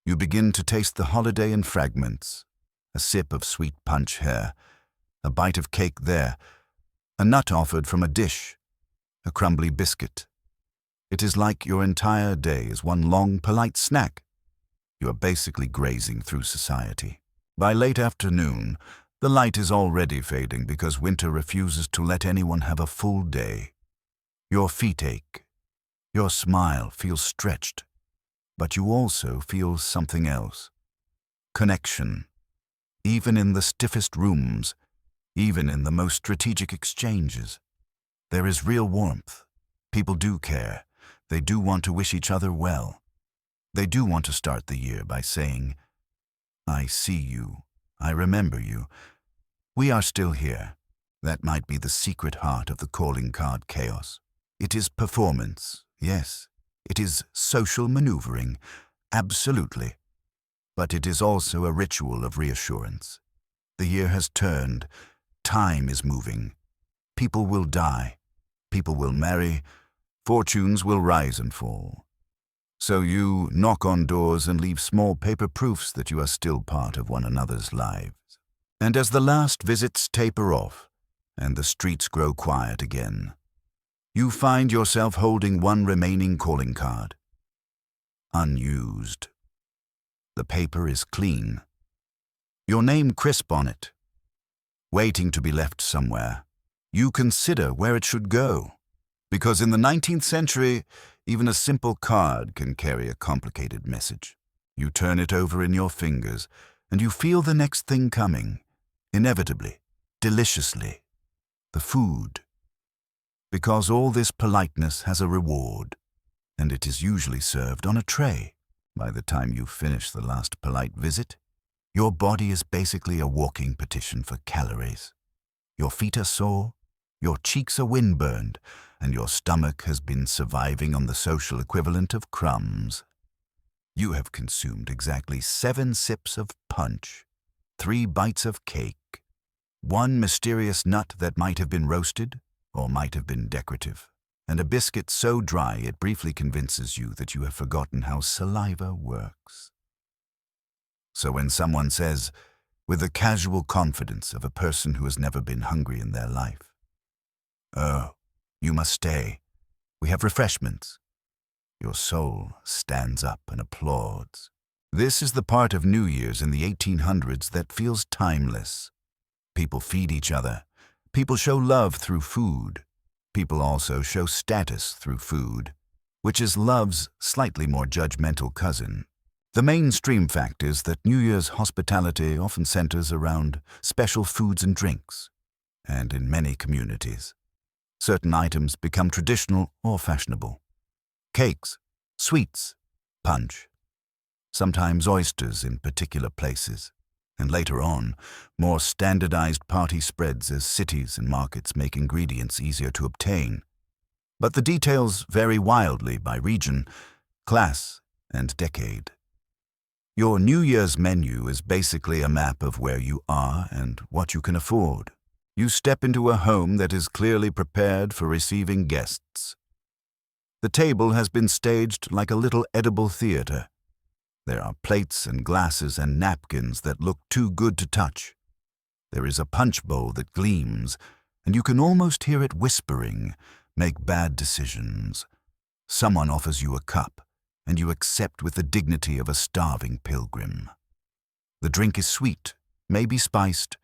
You begin to taste the holiday in fragments. A sip of sweet punch here, a bite of cake there, a nut offered from a dish, a crumbly biscuit. It is like your entire day is one long, polite snack. You are basically grazing through society. By late afternoon, the light is already fading because winter refuses to let anyone have a full day. Your feet ache. Your smile feels stretched. But you also feel something else. Connection. Even in the stiffest rooms, even in the most strategic exchanges, there is real warmth. People do care. They do want to wish each other well. They do want to start the year by saying, I see you. I remember you. We are still here. That might be the secret heart of the calling card chaos. It is performance, yes. It is social maneuvering, absolutely. But it is also a ritual of reassurance. The year has turned. Time is moving. People will die. People will marry. Fortunes will rise and fall. So you knock on doors and leave small paper proofs that you are still part of one another's lives. And as the last visits taper off and the streets grow quiet again, you find yourself holding one remaining calling card. Unused. The paper is clean. Your name crisp on it. Waiting to be left somewhere. You consider where it should go. Because in the 19th century, even a simple card can carry a complicated message. You turn it over in your fingers, and you feel the next thing coming. Inevitably. Deliciously. The food. Because all this politeness has a reward, and it is usually served on a tray. By the time you finish the last polite visit, your body is basically a walking petition for calories. Your feet are sore, your cheeks are windburned, and your stomach has been surviving on the social equivalent of crumbs. You have consumed exactly 7 sips of punch, 3 bites of cake, 1 mysterious nut that might have been roasted or might have been decorative, and a biscuit so dry it briefly convinces you that you have forgotten how saliva works. So when someone says, with the casual confidence of a person who has never been hungry in their life, "Oh, you must stay. We have refreshments," your soul stands up and applauds. This is the part of New Year's in the 1800s that feels timeless. People feed each other. People show love through food. People also show status through food, which is love's slightly more judgmental cousin. The mainstream fact is that New Year's hospitality often centers around special foods and drinks. And in many communities, certain items become traditional or fashionable. Cakes, sweets, punch, sometimes oysters in particular places, and later on, more standardized party spreads as cities and markets make ingredients easier to obtain. But the details vary wildly by region, class, and decade. Your New Year's menu is basically a map of where you are and what you can afford. You step into a home that is clearly prepared for receiving guests. The table has been staged like a little edible theater. There are plates and glasses and napkins that look too good to touch. There is a punch bowl that gleams, and you can almost hear it whispering, "Make bad decisions." Someone offers you a cup, and you accept with the dignity of a starving pilgrim. The drink is sweet, maybe spiced,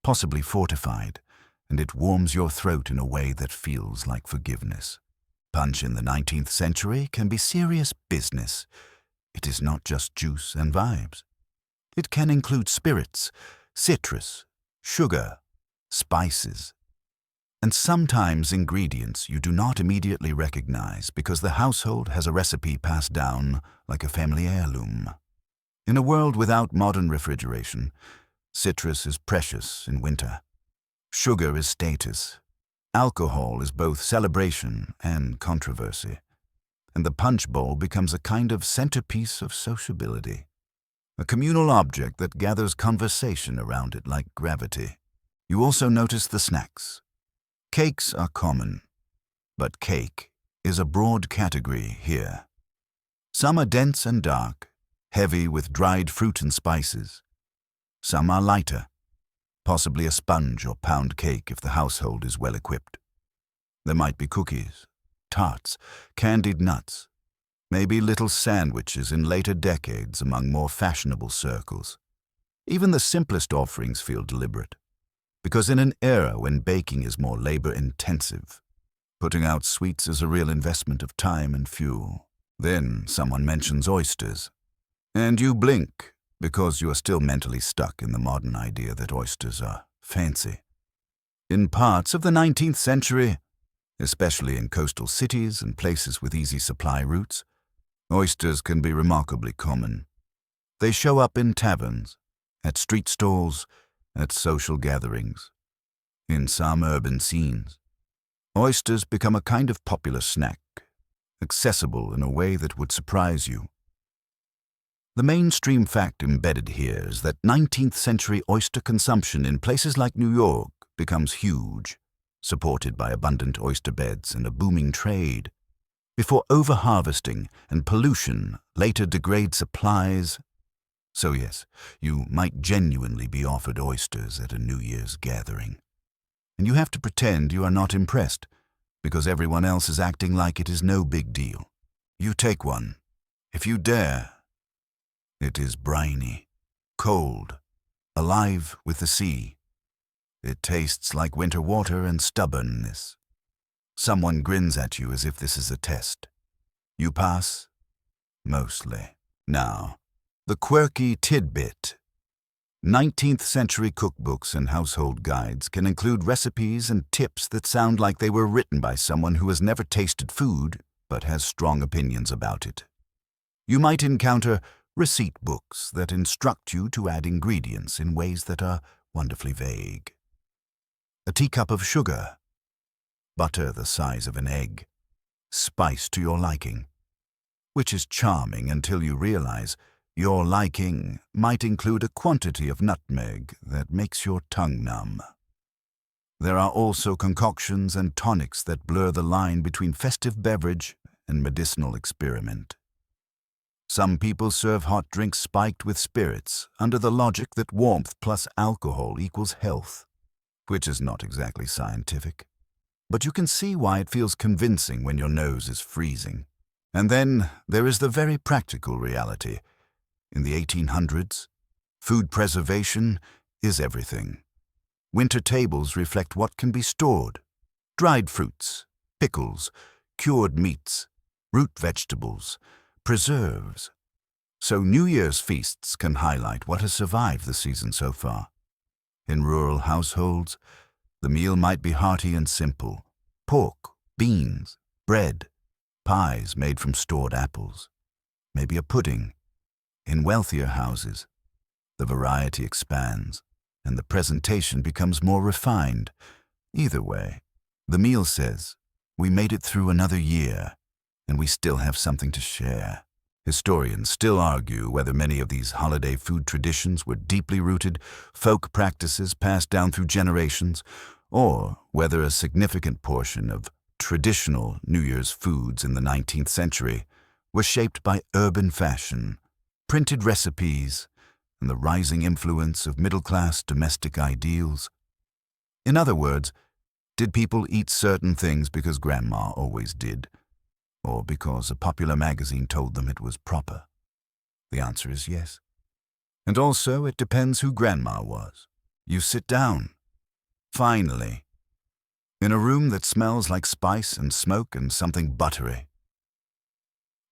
possibly fortified, and it warms your throat in a way that feels like forgiveness. Punch in the 19th century can be serious business. It is not just juice and vibes. It can include spirits, citrus, sugar, spices, and sometimes ingredients you do not immediately recognize because the household has a recipe passed down like a family heirloom. In a world without modern refrigeration, citrus is precious in winter. Sugar is status. Alcohol is both celebration and controversy. And the punch bowl becomes a kind of centerpiece of sociability, a communal object that gathers conversation around it like gravity. You also notice the snacks. Cakes are common, but cake is a broad category here. Some are dense and dark, heavy with dried fruit and spices. Some are lighter, possibly a sponge or pound cake if the household is well equipped. There might be cookies, tarts, candied nuts, maybe little sandwiches in later decades among more fashionable circles. Even the simplest offerings feel deliberate, because in an era when baking is more labor-intensive, putting out sweets is a real investment of time and fuel. Then someone mentions oysters, and you blink because you are still mentally stuck in the modern idea that oysters are fancy. In parts of the 19th century, especially in coastal cities and places with easy supply routes, oysters can be remarkably common. They show up in taverns, at street stalls, at social gatherings. In some urban scenes, oysters become a kind of popular snack, accessible in a way that would surprise you. The mainstream fact embedded here is that 19th century oyster consumption in places like New York becomes huge, supported by abundant oyster beds and a booming trade, before overharvesting and pollution later degrade supplies. So yes, you might genuinely be offered oysters at a New Year's gathering. And you have to pretend you are not impressed, because everyone else is acting like it is no big deal. You take one, if you dare. It is briny, cold, alive with the sea. It tastes like winter water and stubbornness. Someone grins at you as if this is a test. You pass? Mostly. Now, the quirky tidbit. 19th century cookbooks and household guides can include recipes and tips that sound like they were written by someone who has never tasted food but has strong opinions about it. You might encounter receipt books that instruct you to add ingredients in ways that are wonderfully vague. A teacup of sugar, butter the size of an egg, spice to your liking, which is charming until you realize your liking might include a quantity of nutmeg that makes your tongue numb. There are also concoctions and tonics that blur the line between festive beverage and medicinal experiment. Some people serve hot drinks spiked with spirits under the logic that warmth plus alcohol equals health, which is not exactly scientific. But you can see why it feels convincing when your nose is freezing. And then there is the very practical reality. In the 1800s, food preservation is everything. Winter tables reflect what can be stored: dried fruits, pickles, cured meats, root vegetables, preserves. So New Year's feasts can highlight what has survived the season so far. In rural households, the meal might be hearty and simple: pork, beans, bread, pies made from stored apples, maybe a pudding. In wealthier houses, the variety expands, and the presentation becomes more refined. Either way, the meal says, we made it through another year, and we still have something to share. Historians still argue whether many of these holiday food traditions were deeply rooted folk practices passed down through generations, or whether a significant portion of traditional New Year's foods in the 19th century were shaped by urban fashion, printed recipes, and the rising influence of middle-class domestic ideals. In other words, did people eat certain things because Grandma always did, or because a popular magazine told them it was proper? The answer is yes. And also, it depends who Grandma was. You sit down. Finally. In a room that smells like spice and smoke and something buttery.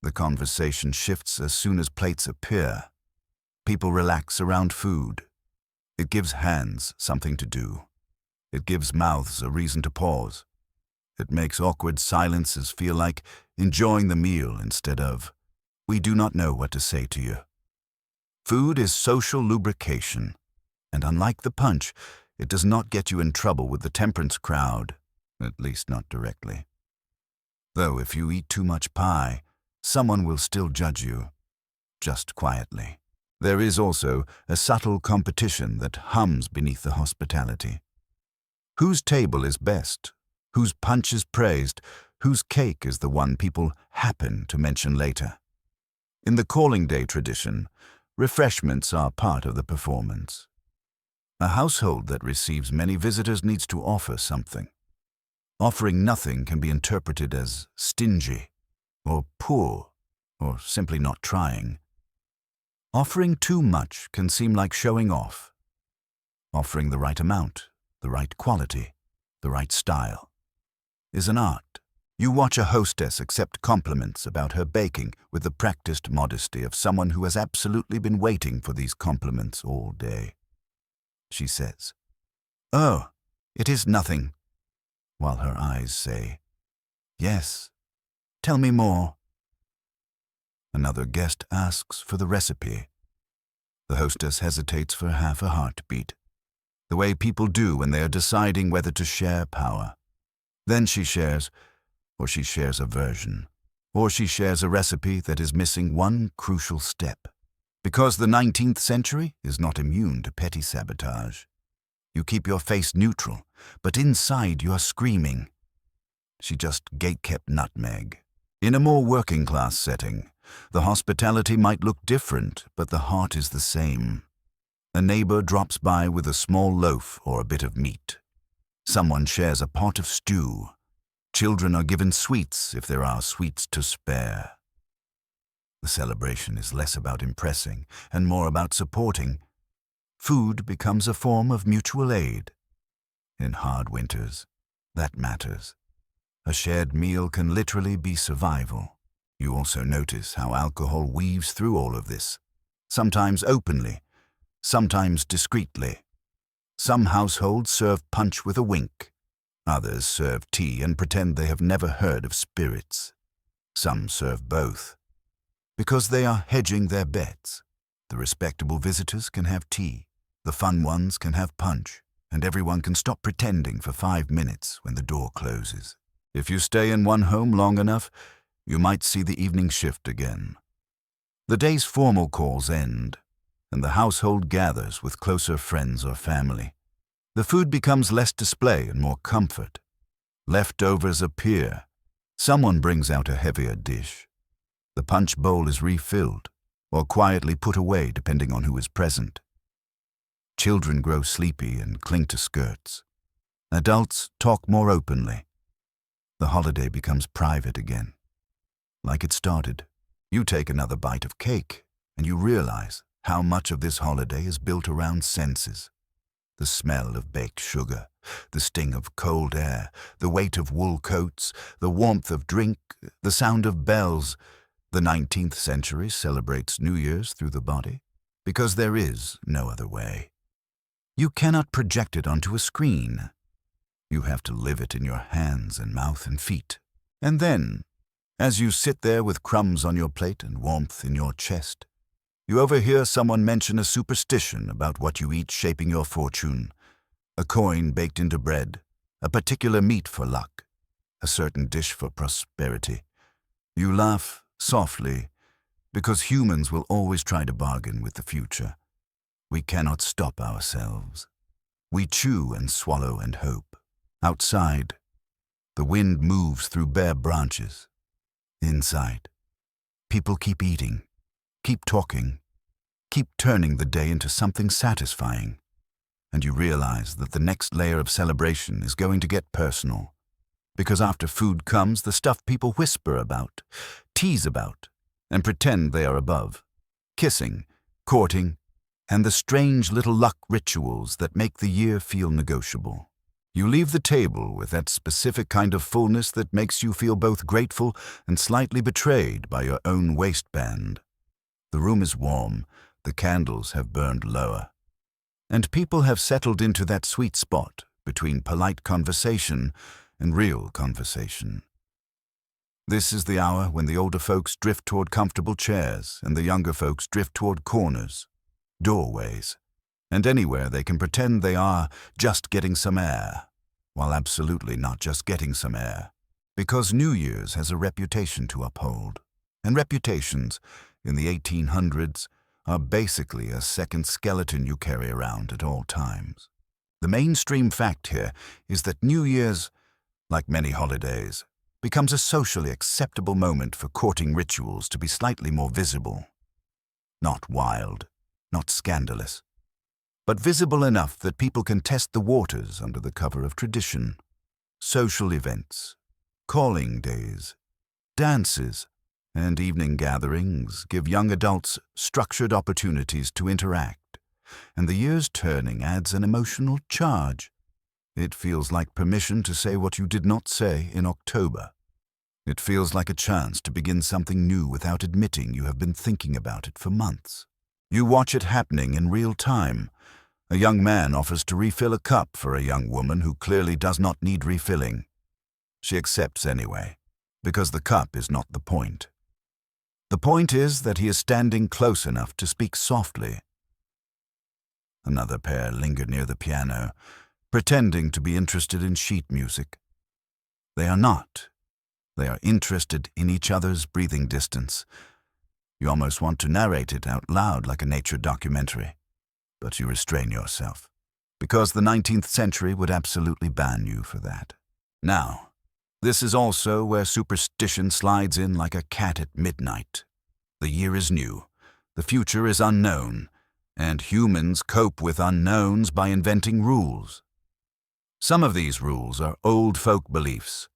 The conversation shifts as soon as plates appear. People relax around food. It gives hands something to do. It gives mouths a reason to pause. It makes awkward silences feel like enjoying the meal instead of, "We do not know what to say to you." Food is social lubrication, and unlike the punch, it does not get you in trouble with the temperance crowd, at least not directly. Though if you eat too much pie, someone will still judge you, just quietly. There is also a subtle competition that hums beneath the hospitality. Whose table is best? Whose punch is praised? Whose cake is the one people happen to mention later? In the calling day tradition, refreshments are part of the performance. A household that receives many visitors needs to offer something. Offering nothing can be interpreted as stingy, or poor, or simply not trying. Offering too much can seem like showing off. Offering the right amount, the right quality, the right style, is an art. You watch a hostess accept compliments about her baking with the practiced modesty of someone who has absolutely been waiting for these compliments all day. She says, "Oh, it is nothing," while her eyes say, "Yes, tell me more." Another guest asks for the recipe. The hostess hesitates for half a heartbeat, the way people do when they are deciding whether to share power. Then she shares a version, or she shares a recipe that is missing one crucial step. Because the 19th century is not immune to petty sabotage. You keep your face neutral, but inside you are screaming. She just gate-kept nutmeg. In a more working-class setting, the hospitality might look different, but the heart is the same. A neighbor drops by with a small loaf or a bit of meat. Someone shares a pot of stew. Children are given sweets if there are sweets to spare. The celebration is less about impressing and more about supporting. Food becomes a form of mutual aid. In hard winters, that matters. A shared meal can literally be survival. You also notice how alcohol weaves through all of this, sometimes openly, sometimes discreetly. Some households serve punch with a wink. Others serve tea and pretend they have never heard of spirits. Some serve both, because they are hedging their bets. The respectable visitors can have tea, the fun ones can have punch, and everyone can stop pretending for 5 minutes when the door closes. If you stay in one home long enough, you might see the evening shift again. The day's formal calls end, and the household gathers with closer friends or family. The food becomes less display and more comfort. Leftovers appear. Someone brings out a heavier dish. The punch bowl is refilled, or quietly put away depending on who is present. Children grow sleepy and cling to skirts. Adults talk more openly. The holiday becomes private again. Like it started. You take another bite of cake, and you realize how much of this holiday is built around senses. The smell of baked sugar, the sting of cold air, the weight of wool coats, the warmth of drink, the sound of bells. The 19th century celebrates New Year's through the body, because there is no other way. You cannot project it onto a screen. You have to live it in your hands and mouth and feet. And then, as you sit there with crumbs on your plate and warmth in your chest, you overhear someone mention a superstition about what you eat shaping your fortune, a coin baked into bread, a particular meat for luck, a certain dish for prosperity. You laugh softly, because humans will always try to bargain with the future. We cannot stop ourselves. We chew and swallow and hope. Outside, the wind moves through bare branches. Inside, people keep eating, keep talking, keep turning the day into something satisfying. And you realize that the next layer of celebration is going to get personal. Because after food comes the stuff people whisper about, tease about, and pretend they are above. Kissing, courting, and the strange little luck rituals that make the year feel negotiable. You leave the table with that specific kind of fullness that makes you feel both grateful and slightly betrayed by your own waistband. The room is warm, the candles have burned lower, and people have settled into that sweet spot between polite conversation and real conversation. This is the hour when the older folks drift toward comfortable chairs and the younger folks drift toward corners, doorways, and anywhere they can pretend they are just getting some air, while absolutely not just getting some air, because New Year's has a reputation to uphold, and reputations in the 1800s are basically a second skeleton you carry around at all times. The mainstream fact here is that New Year's, like many holidays, becomes a socially acceptable moment for courting rituals to be slightly more visible. Not wild, not scandalous, but visible enough that people can test the waters under the cover of tradition. Social events, calling days, dances, and evening gatherings give young adults structured opportunities to interact, and the year's turning adds an emotional charge. It feels like permission to say what you did not say in October. It feels like a chance to begin something new without admitting you have been thinking about it for months. You watch it happening in real time. A young man offers to refill a cup for a young woman who clearly does not need refilling. She accepts anyway, because the cup is not the point. The point is that he is standing close enough to speak softly. Another pair linger near the piano, pretending to be interested in sheet music. They are not. They are interested in each other's breathing distance. You almost want to narrate it out loud like a nature documentary, but you restrain yourself, because the 19th century would absolutely ban you for that. Now, this is also where superstition slides in like a cat at midnight. The year is new, the future is unknown, and humans cope with unknowns by inventing rules. Some of these rules are old folk beliefs.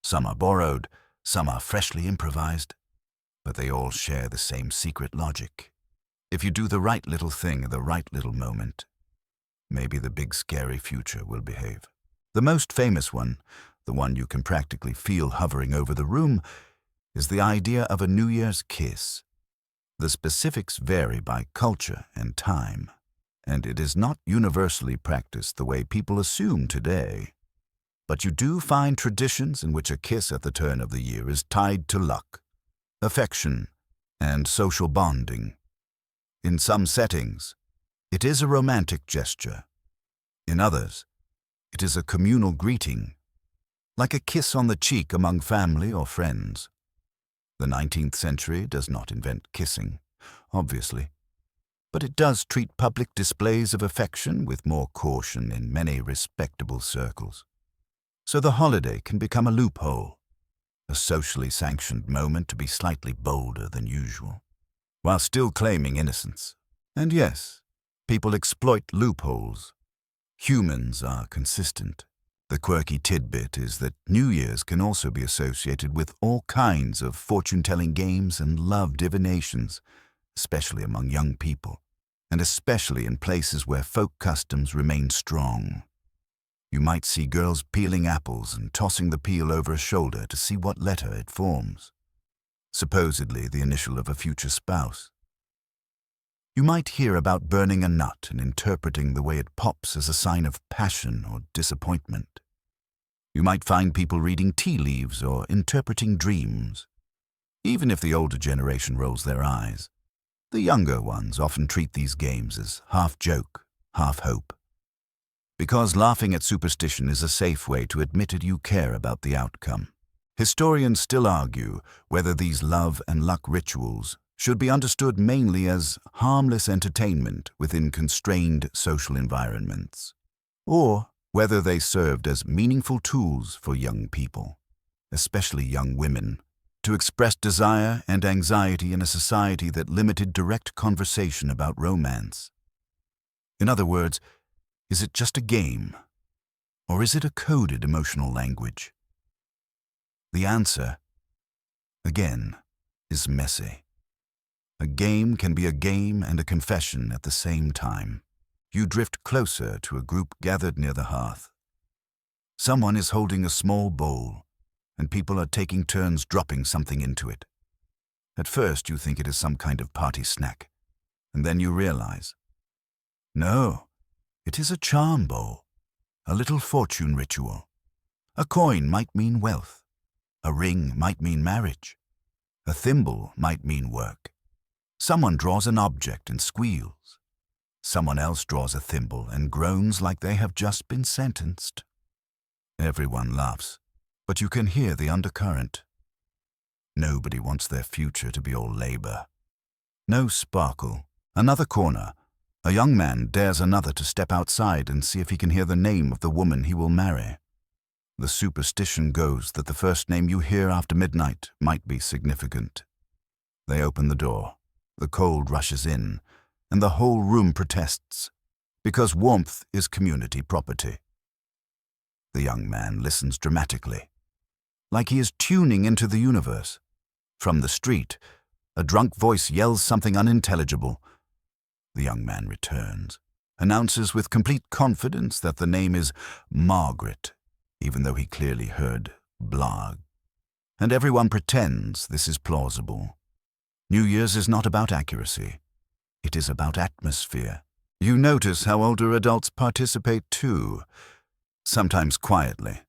Some are borrowed, some are freshly improvised, but they all share the same secret logic. If you do the right little thing at the right little moment, maybe the big scary future will behave. The most famous one, the one you can practically feel hovering over the room, is the idea of a New Year's kiss. The specifics vary by culture and time, and it is not universally practiced the way people assume today. But you do find traditions in which a kiss at the turn of the year is tied to luck, affection, and social bonding. In some settings, it is a romantic gesture. In others, it is a communal greeting, like a kiss on the cheek among family or friends. The 19th century does not invent kissing, obviously, but it does treat public displays of affection with more caution in many respectable circles. So the holiday can become a loophole, a socially sanctioned moment to be slightly bolder than usual, while still claiming innocence. And yes, people exploit loopholes. Humans are consistent. The quirky tidbit is that New Year's can also be associated with all kinds of fortune-telling games and love divinations, especially among young people, and especially in places where folk customs remain strong. You might see girls peeling apples and tossing the peel over a shoulder to see what letter it forms, supposedly the initial of a future spouse. You might hear about burning a nut and interpreting the way it pops as a sign of passion or disappointment. You might find people reading tea leaves or interpreting dreams. Even if the older generation rolls their eyes, the younger ones often treat these games as half joke, half hope. Because laughing at superstition is a safe way to admit that you care about the outcome. Historians still argue whether these love and luck rituals should be understood mainly as harmless entertainment within constrained social environments, or whether they served as meaningful tools for young people, especially young women, to express desire and anxiety in a society that limited direct conversation about romance. In other words, is it just a game, or is it a coded emotional language? The answer, again, is messy. A game can be a game and a confession at the same time. You drift closer to a group gathered near the hearth. Someone is holding a small bowl, and people are taking turns dropping something into it. At first you think it is some kind of party snack, and then you realize, no, it is a charm bowl, a little fortune ritual. A coin might mean wealth. A ring might mean marriage. A thimble might mean work. Someone draws an object and squeals. Someone else draws a thimble and groans like they have just been sentenced. Everyone laughs, but you can hear the undercurrent. Nobody wants their future to be all labor. No sparkle. Another corner. A young man dares another to step outside and see if he can hear the name of the woman he will marry. The superstition goes that the first name you hear after midnight might be significant. They open the door. The cold rushes in, and the whole room protests, because warmth is community property. The young man listens dramatically, like he is tuning into the universe. From the street, a drunk voice yells something unintelligible. The young man returns, announces with complete confidence that the name is Margaret, even though he clearly heard Blag. And everyone pretends this is plausible. New Year's is not about accuracy. It is about atmosphere. You notice how older adults participate too, sometimes quietly.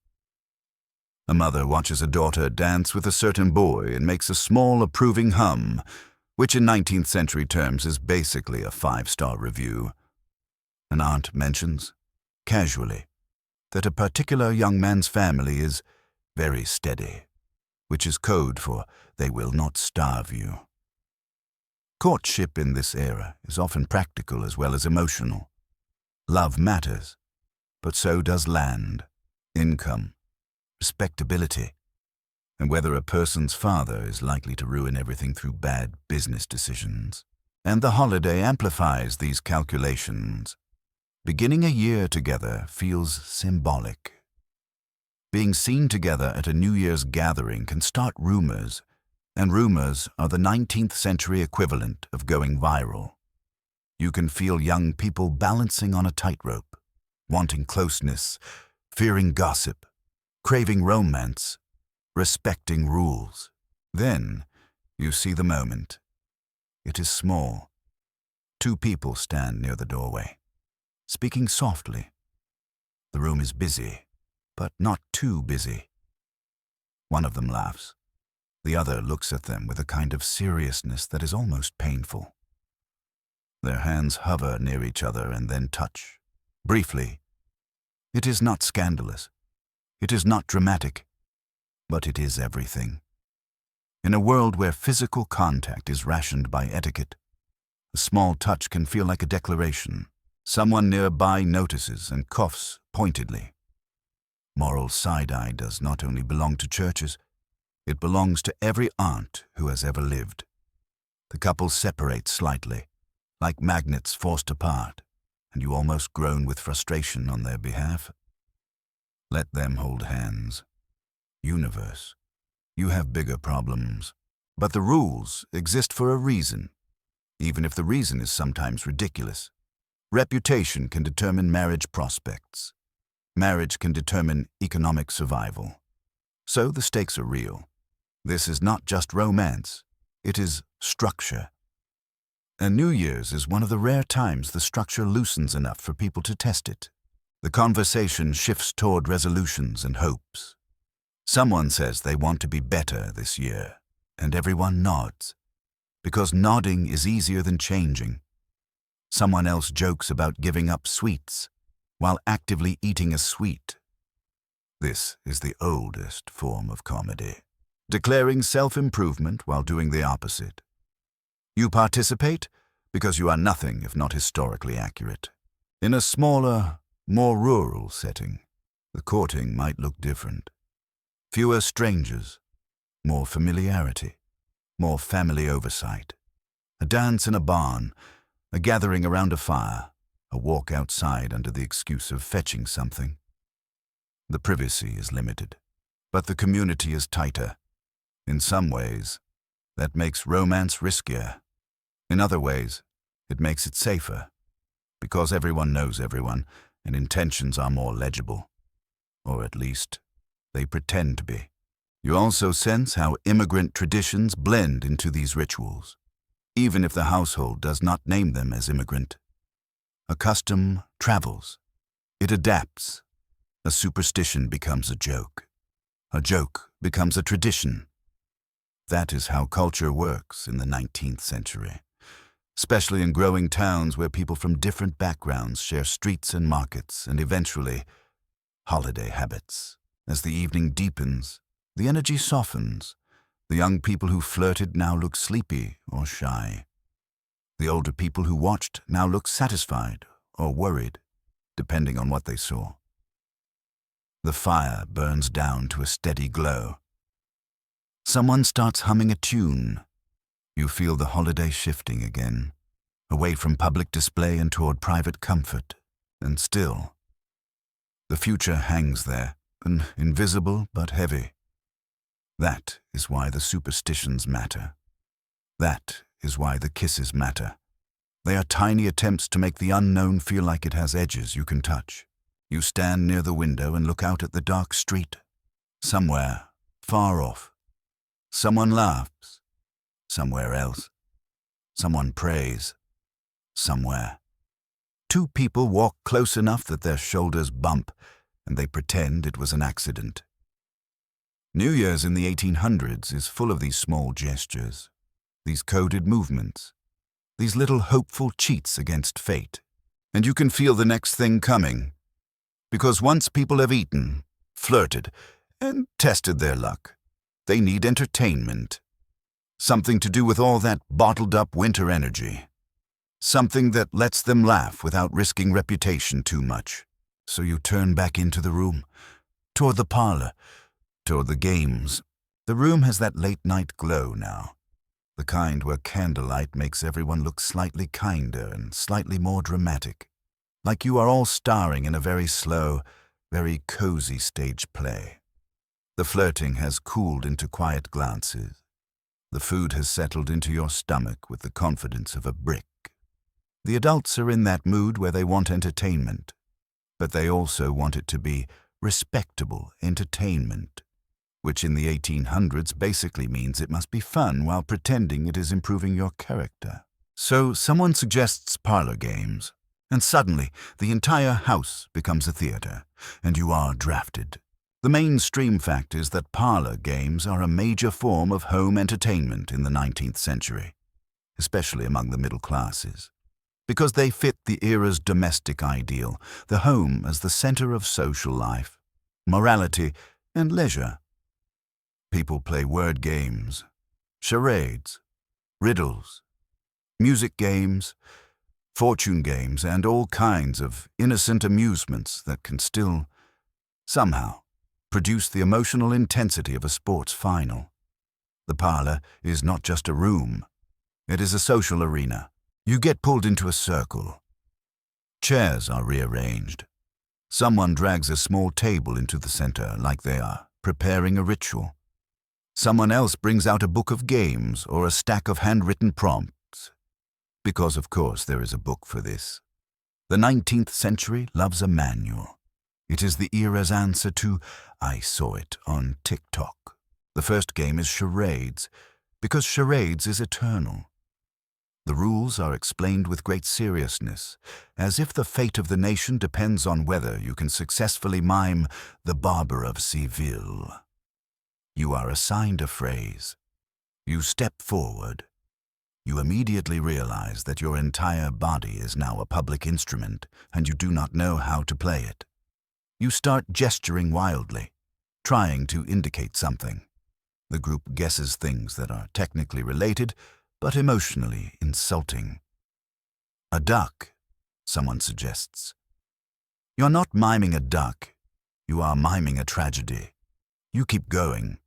A mother watches a daughter dance with a certain boy and makes a small approving hum, which in 19th century terms is basically a 5-star review. An aunt mentions, casually, that a particular young man's family is very steady, which is code for they will not starve you. Courtship in this era is often practical as well as emotional. Love matters, but so does land, income, respectability, and whether a person's father is likely to ruin everything through bad business decisions. And the holiday amplifies these calculations. Beginning a year together feels symbolic. Being seen together at a New Year's gathering can start rumors, and rumors are the 19th century equivalent of going viral. You can feel young people balancing on a tightrope, wanting closeness, fearing gossip, craving romance, respecting rules. Then you see the moment. It is small. 2 people stand near the doorway, speaking softly. The room is busy, but not too busy. One of them laughs. The other looks at them with a kind of seriousness that is almost painful. Their hands hover near each other and then touch. Briefly. It is not scandalous. It is not dramatic. But it is everything. In a world where physical contact is rationed by etiquette, a small touch can feel like a declaration. Someone nearby notices and coughs pointedly. Moral side-eye does not only belong to churches, it belongs to every aunt who has ever lived. The couple separate slightly, like magnets forced apart, and you almost groan with frustration on their behalf. Let them hold hands. Universe, you have bigger problems. But the rules exist for a reason, even if the reason is sometimes ridiculous. Reputation can determine marriage prospects. Marriage can determine economic survival. So the stakes are real. This is not just romance, it is structure. And New Year's is one of the rare times the structure loosens enough for people to test it. The conversation shifts toward resolutions and hopes. Someone says they want to be better this year, and everyone nods, because nodding is easier than changing. Someone else jokes about giving up sweets, while actively eating a sweet. This is the oldest form of comedy, declaring self-improvement while doing the opposite. You participate because you are nothing if not historically accurate. In a smaller, more rural setting, the courting might look different. Fewer strangers, more familiarity, more family oversight. A dance in a barn, a gathering around a fire, a walk outside under the excuse of fetching something. The privacy is limited, but the community is tighter. In some ways, that makes romance riskier. In other ways, it makes it safer, because everyone knows everyone and intentions are more legible. Or at least, they pretend to be. You also sense how immigrant traditions blend into these rituals, even if the household does not name them as immigrant. A custom travels. It adapts. A superstition becomes a joke. A joke becomes a tradition. That is how culture works in the 19th century, especially in growing towns where people from different backgrounds share streets and markets and eventually holiday habits. As the evening deepens, the energy softens. The young people who flirted now look sleepy or shy. The older people who watched now look satisfied or worried, depending on what they saw. The fire burns down to a steady glow. Someone starts humming a tune. You feel the holiday shifting again, away from public display and toward private comfort. And still, the future hangs there, invisible but heavy. That is why the superstitions matter. That is why the kisses matter. They are tiny attempts to make the unknown feel like it has edges you can touch. You stand near the window and look out at the dark street. Somewhere, far off, someone laughs. Somewhere else, someone prays. Somewhere. Two people walk close enough that their shoulders bump, and they pretend it was an accident. New Year's in the 1800s is full of these small gestures, these coded movements, these little hopeful cheats against fate. And you can feel the next thing coming. Because once people have eaten, flirted, and tested their luck, they need entertainment. Something to do with all that bottled-up winter energy. Something that lets them laugh without risking reputation too much. So you turn back into the room, toward the parlor, toward the games. The room has that late-night glow now. The kind where candlelight makes everyone look slightly kinder and slightly more dramatic. Like you are all starring in a very slow, very cozy stage play. The flirting has cooled into quiet glances. The food has settled into your stomach with the confidence of a brick. The adults are in that mood where they want entertainment, but they also want it to be respectable entertainment, which in the 1800s basically means it must be fun while pretending it is improving your character. So someone suggests parlor games. And suddenly, the entire house becomes a theater, and you are drafted. The mainstream fact is that parlor games are a major form of home entertainment in the 19th century, especially among the middle classes, because they fit the era's domestic ideal, the home as the center of social life, morality, and leisure. People play word games, charades, riddles, music games, fortune games, and all kinds of innocent amusements that can still, somehow, produce the emotional intensity of a sports final. The parlor is not just a room. It is a social arena. You get pulled into a circle. Chairs are rearranged. Someone drags a small table into the center like they are preparing a ritual. Someone else brings out a book of games or a stack of handwritten prompts. Because, of course, there is a book for this. The 19th century loves a manual. It is the era's answer to I saw it on TikTok. The first game is charades, because charades is eternal. The rules are explained with great seriousness, as if the fate of the nation depends on whether you can successfully mime the Barber of Seville. You are assigned a phrase. You step forward. You immediately realize that your entire body is now a public instrument, and you do not know how to play it. You start gesturing wildly, trying to indicate something. The group guesses things that are technically related, but emotionally insulting. A duck, someone suggests. You're not miming a duck, you are miming a tragedy. You keep going.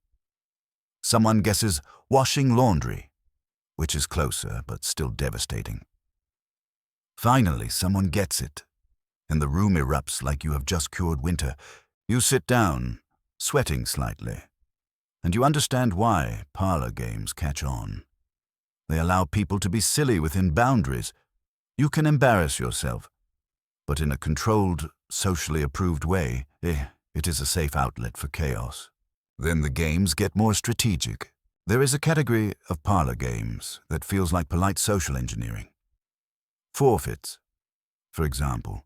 Someone guesses washing laundry, which is closer but still devastating. Finally, someone gets it, and the room erupts like you have just cured winter. You sit down, sweating slightly, and you understand why parlor games catch on. They allow people to be silly within boundaries. You can embarrass yourself, but in a controlled, socially approved way. It is a safe outlet for chaos. Then the games get more strategic. There is a category of parlor games that feels like polite social engineering. Forfeits, for example,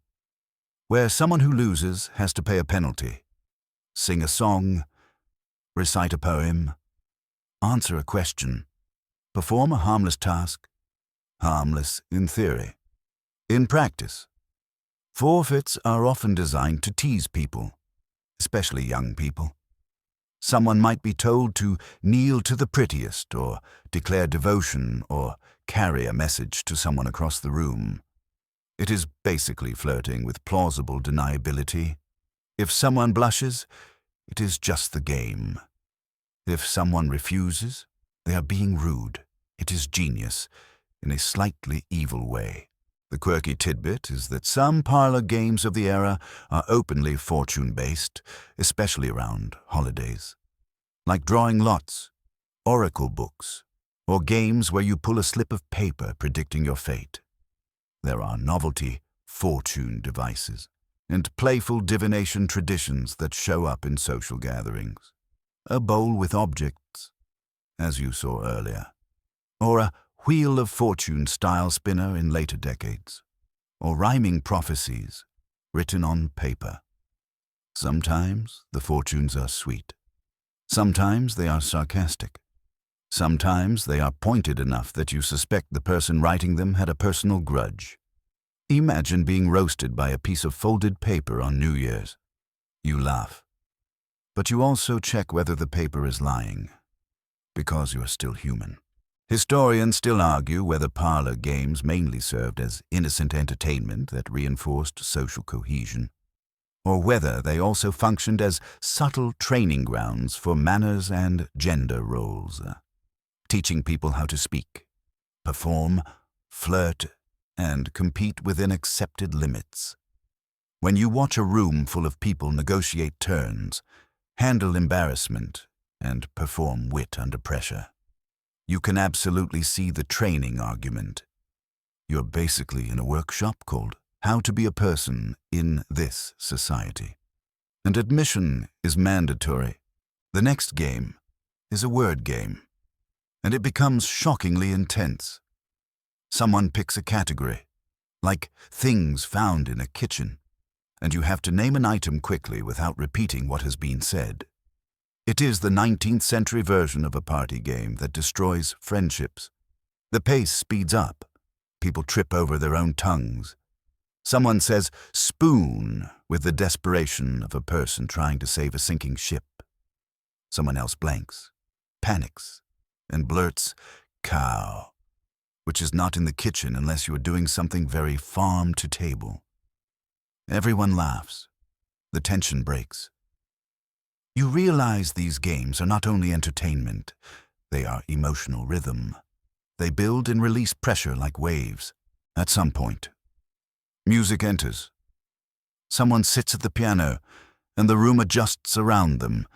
where someone who loses has to pay a penalty, sing a song, recite a poem, answer a question, perform a harmless task. Harmless in theory. In practice, forfeits are often designed to tease people, especially young people. Someone might be told to kneel to the prettiest, or declare devotion, or carry a message to someone across the room. It is basically flirting with plausible deniability. If someone blushes, it is just the game. If someone refuses, they are being rude. It is genius, in a slightly evil way. The quirky tidbit is that some parlor games of the era are openly fortune-based, especially around holidays. Like drawing lots, oracle books, or games where you pull a slip of paper predicting your fate. There are novelty fortune devices and playful divination traditions that show up in social gatherings. A bowl with objects, as you saw earlier, or a Wheel of Fortune style spinner in later decades, or rhyming prophecies written on paper. Sometimes the fortunes are sweet. Sometimes they are sarcastic. Sometimes they are pointed enough that you suspect the person writing them had a personal grudge. Imagine being roasted by a piece of folded paper on New Year's. You laugh. But you also check whether the paper is lying, because you are still human. Historians still argue whether parlor games mainly served as innocent entertainment that reinforced social cohesion, or whether they also functioned as subtle training grounds for manners and gender roles, teaching people how to speak, perform, flirt, and compete within accepted limits. When you watch a room full of people negotiate turns, handle embarrassment, and perform wit under pressure, you can absolutely see the training argument. You're basically in a workshop called How to Be a Person in This Society. And admission is mandatory. The next game is a word game, and it becomes shockingly intense. Someone picks a category, like things found in a kitchen, and you have to name an item quickly without repeating what has been said. It is the 19th century version of a party game that destroys friendships. The pace speeds up. People trip over their own tongues. Someone says spoon with the desperation of a person trying to save a sinking ship. Someone else blanks, panics, and blurts cow, which is not in the kitchen unless you are doing something very farm to table. Everyone laughs. The tension breaks. You realize these games are not only entertainment, they are emotional rhythm. They build and release pressure like waves. At some point, music enters. Someone sits at the piano, and the room adjusts around them,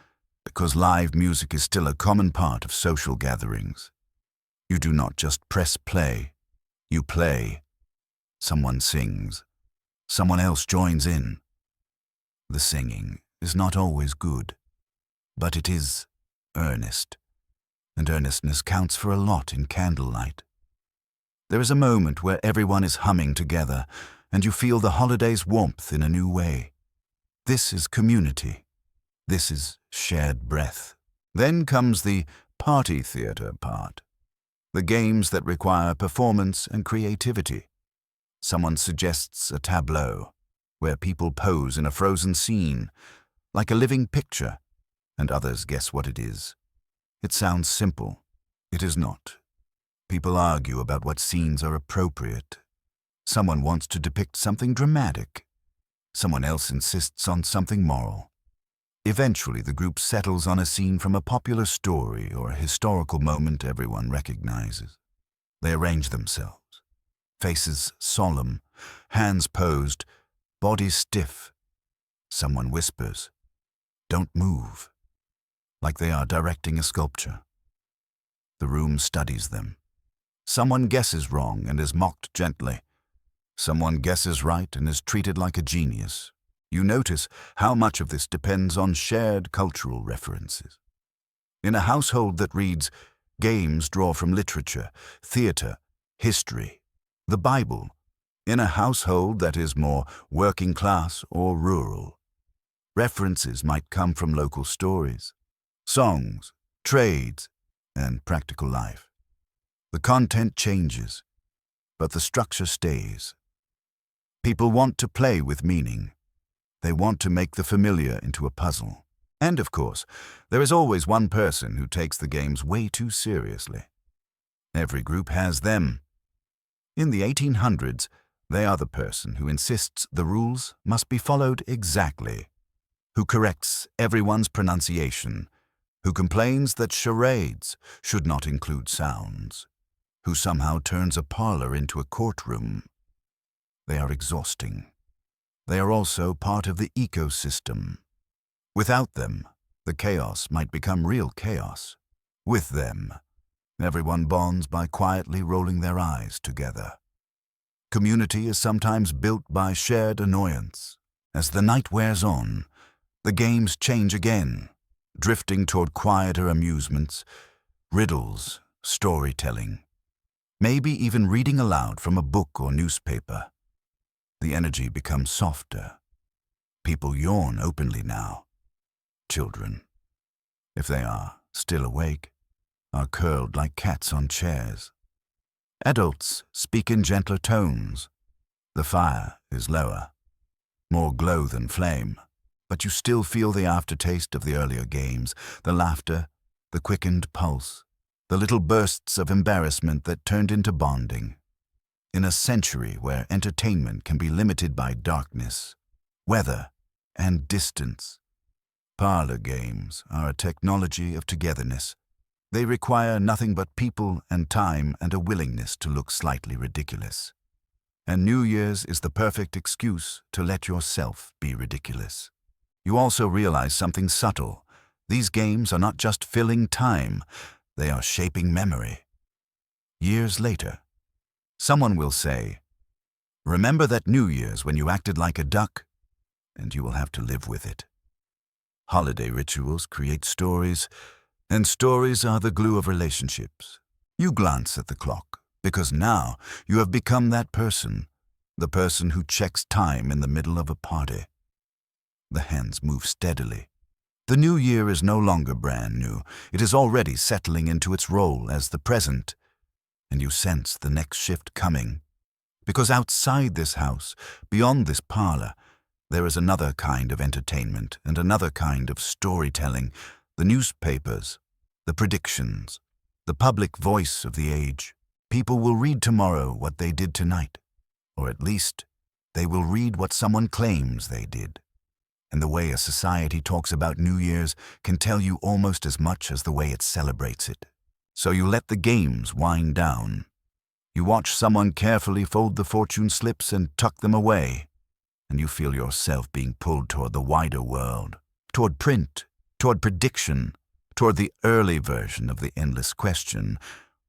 because live music is still a common part of social gatherings. You do not just press play, you play. Someone sings. Someone else joins in. The singing is not always good, but it is earnest, and earnestness counts for a lot in candlelight. There is a moment where everyone is humming together, and you feel the holiday's warmth in a new way. This is community. This is shared breath. Then comes the party theater part, the games that require performance and creativity. Someone suggests a tableau, where people pose in a frozen scene, like a living picture, and others guess what it is. It sounds simple. It is not. People argue about what scenes are appropriate. Someone wants to depict something dramatic. Someone else insists on something moral. Eventually, the group settles on a scene from a popular story or a historical moment everyone recognizes. They arrange themselves, faces solemn, hands posed, bodies stiff. Someone whispers, "Don't move," like they are directing a sculpture. The room studies them. Someone guesses wrong and is mocked gently. Someone guesses right and is treated like a genius. You notice how much of this depends on shared cultural references. In a household that reads, games draw from literature, theater, history, the Bible. In a household that is more working class or rural, references might come from local stories, songs, trades, and practical life. The content changes, but the structure stays. People want to play with meaning. They want to make the familiar into a puzzle. And of course, there is always one person who takes the games way too seriously. Every group has them. In the 1800s, they are the person who insists the rules must be followed exactly, who corrects everyone's pronunciation, who complains that charades should not include sounds, who somehow turns a parlor into a courtroom. They are exhausting. They are also part of the ecosystem. Without them, the chaos might become real chaos. With them, everyone bonds by quietly rolling their eyes together. Community is sometimes built by shared annoyance. As the night wears on, the games change again, drifting toward quieter amusements, riddles, storytelling, maybe even reading aloud from a book or newspaper. The energy becomes softer. People yawn openly now. Children, if they are still awake, are curled like cats on chairs. Adults speak in gentler tones. The fire is lower, more glow than flame, but you still feel the aftertaste of the earlier games, the laughter, the quickened pulse, the little bursts of embarrassment that turned into bonding. In a century where entertainment can be limited by darkness, weather, and distance, parlor games are a technology of togetherness. They require nothing but people and time and a willingness to look slightly ridiculous. And New Year's is the perfect excuse to let yourself be ridiculous. You also realize something subtle. These games are not just filling time, they are shaping memory. Years later, someone will say, "Remember that New Year's when you acted like a duck?" And you will have to live with it. Holiday rituals create stories, and stories are the glue of relationships. You glance at the clock, because now you have become that person, the person who checks time in the middle of a party. The hands move steadily. The new year is no longer brand new. It is already settling into its role as the present, and you sense the next shift coming. Because outside this house, beyond this parlor, there is another kind of entertainment and another kind of storytelling, the newspapers, the predictions, the public voice of the age. People will read tomorrow what they did tonight, or at least they will read what someone claims they did. And the way a society talks about New Year's can tell you almost as much as the way it celebrates it. So you let the games wind down. You watch someone carefully fold the fortune slips and tuck them away, and you feel yourself being pulled toward the wider world, toward print, toward prediction, toward the early version of the endless question,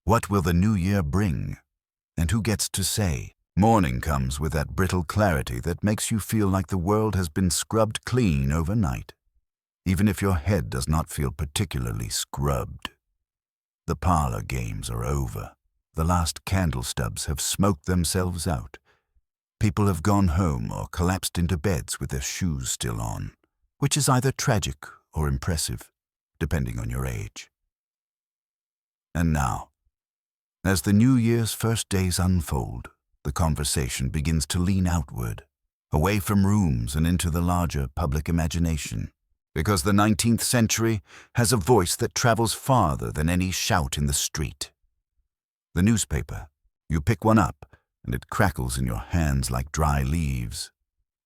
what will the new year bring? And who gets to say? Morning comes with that brittle clarity that makes you feel like the world has been scrubbed clean overnight, even if your head does not feel particularly scrubbed. The parlor games are over. The last candle stubs have smoked themselves out. People have gone home or collapsed into beds with their shoes still on, which is either tragic or impressive, depending on your age. And now, as the New Year's first days unfold, the conversation begins to lean outward, away from rooms and into the larger public imagination, because the 19th century has a voice that travels farther than any shout in the street. The newspaper. You pick one up, and it crackles in your hands like dry leaves.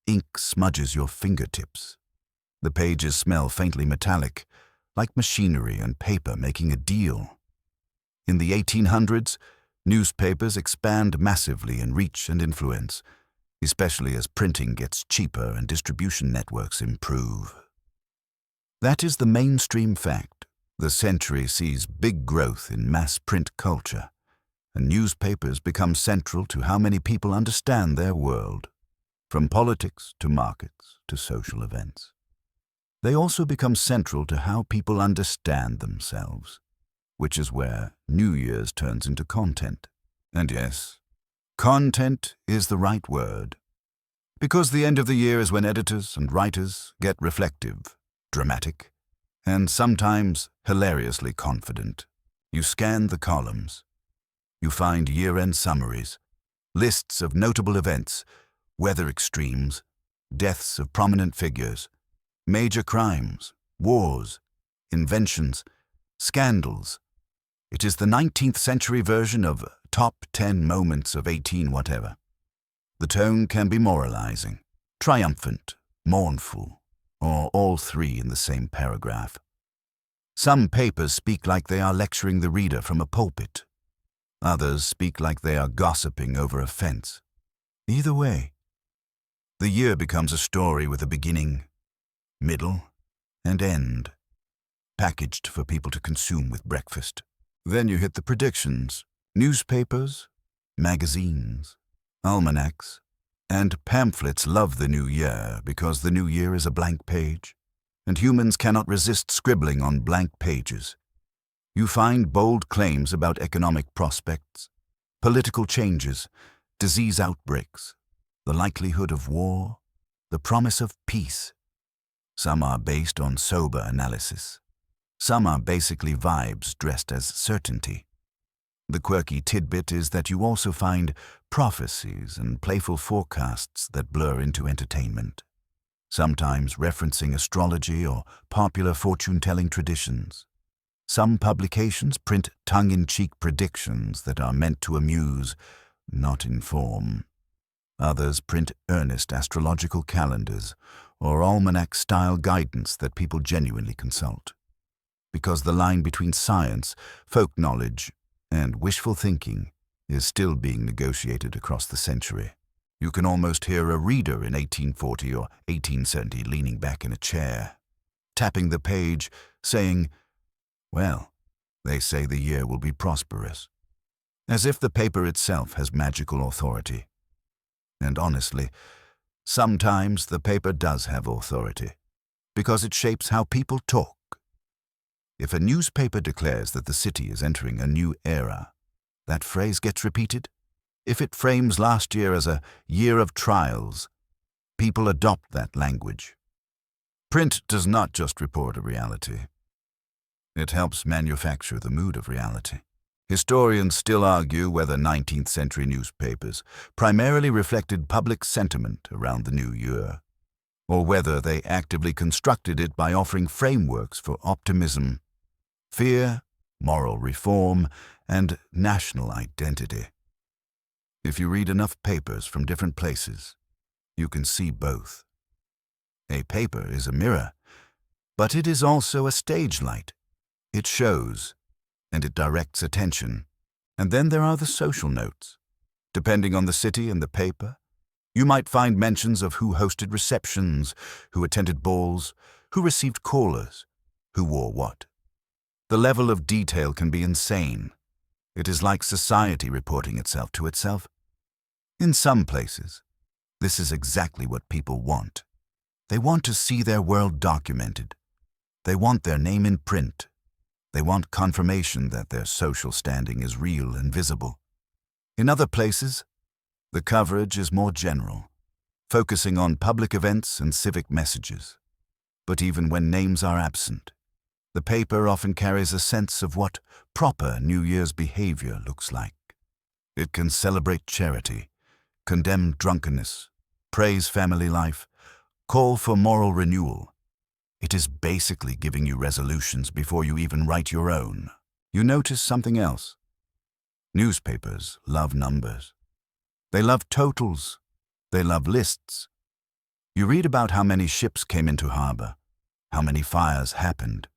Ink smudges your fingertips. The pages smell faintly metallic, like machinery and paper making a deal. In the 1800s, newspapers expand massively in reach and influence, especially as printing gets cheaper and distribution networks improve. That is the mainstream fact. The century sees big growth in mass print culture, and newspapers become central to how many people understand their world, from politics to markets to social events. They also become central to how people understand themselves, which is where New Year's turns into content. And yes, content is the right word, because the end of the year is when editors and writers get reflective, dramatic, and sometimes hilariously confident. You scan the columns. You find year-end summaries, lists of notable events, weather extremes, deaths of prominent figures, major crimes, wars, inventions, scandals. It is the 19th century version of top 10 moments of 18 whatever. The tone can be moralizing, triumphant, mournful, or all three in the same paragraph. Some papers speak like they are lecturing the reader from a pulpit. Others speak like they are gossiping over a fence. Either way, the year becomes a story with a beginning, middle, and end, packaged for people to consume with breakfast. Then you hit the predictions. Newspapers, magazines, almanacs, and pamphlets love the new year because the new year is a blank page, and humans cannot resist scribbling on blank pages. You find bold claims about economic prospects, political changes, disease outbreaks, the likelihood of war, the promise of peace. Some are based on sober analysis. Some are basically vibes dressed as certainty. The quirky tidbit is that you also find prophecies and playful forecasts that blur into entertainment, sometimes referencing astrology or popular fortune-telling traditions. Some publications print tongue-in-cheek predictions that are meant to amuse, not inform. Others print earnest astrological calendars or almanac-style guidance that people genuinely consult. Because the line between science, folk knowledge, and wishful thinking is still being negotiated across the century. You can almost hear a reader in 1840 or 1870 leaning back in a chair, tapping the page, saying, "Well, they say the year will be prosperous," as if the paper itself has magical authority. And honestly, sometimes the paper does have authority, because it shapes how people talk. If a newspaper declares that the city is entering a new era, that phrase gets repeated. If it frames last year as a year of trials, people adopt that language. Print does not just report a reality. It helps manufacture the mood of reality. Historians still argue whether 19th century newspapers primarily reflected public sentiment around the new year, or whether they actively constructed it by offering frameworks for optimism, fear, moral reform, and national identity. If you read enough papers from different places, you can see both. A paper is a mirror, but it is also a stage light. It shows, and it directs attention. And then there are the social notes. Depending on the city and the paper, you might find mentions of who hosted receptions, who attended balls, who received callers, who wore what. The level of detail can be insane. It is like society reporting itself to itself. In some places, this is exactly what people want. They want to see their world documented. They want their name in print. They want confirmation that their social standing is real and visible. In other places, the coverage is more general, focusing on public events and civic messages. But even when names are absent, the paper often carries a sense of what proper New Year's behavior looks like. It can celebrate charity, condemn drunkenness, praise family life, call for moral renewal. It is basically giving you resolutions before you even write your own. You notice something else. Newspapers love numbers. They love totals. They love lists. You read about how many ships came into harbor, how many fires happened,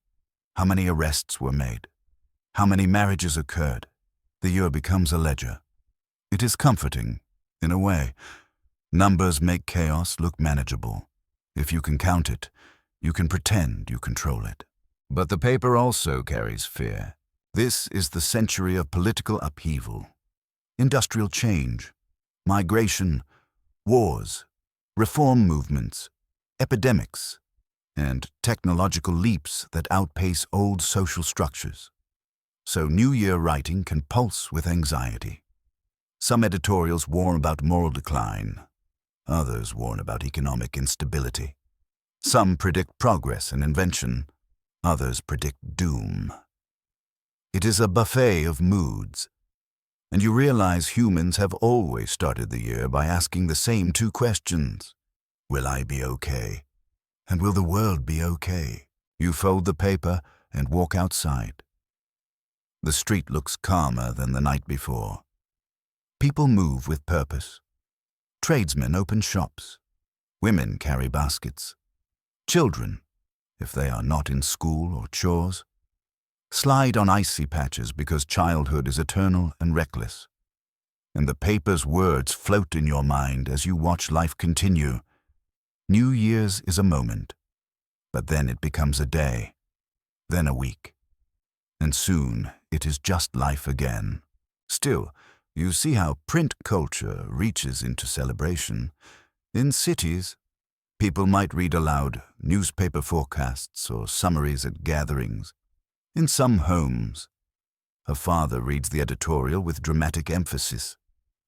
how many arrests were made, how many marriages occurred. The year becomes a ledger. It is comforting, in a way. Numbers make chaos look manageable. If you can count it, you can pretend you control it. But the paper also carries fear. This is the century of political upheaval, industrial change, migration, wars, reform movements, epidemics, and technological leaps that outpace old social structures. So New Year writing can pulse with anxiety. Some editorials warn about moral decline. Others warn about economic instability. Some predict progress and invention. Others predict doom. It is a buffet of moods. And you realize humans have always started the year by asking the same two questions. Will I be okay? And will the world be okay? You fold the paper and walk outside. The street looks calmer than the night before. People move with purpose. Tradesmen open shops. Women carry baskets. Children, if they are not in school or chores, slide on icy patches because childhood is eternal and reckless. And the paper's words float in your mind as you watch life continue. New Year's is a moment, but then it becomes a day, then a week. And soon it is just life again. Still, you see how print culture reaches into celebration. In cities, people might read aloud newspaper forecasts or summaries at gatherings. In some homes, a father reads the editorial with dramatic emphasis,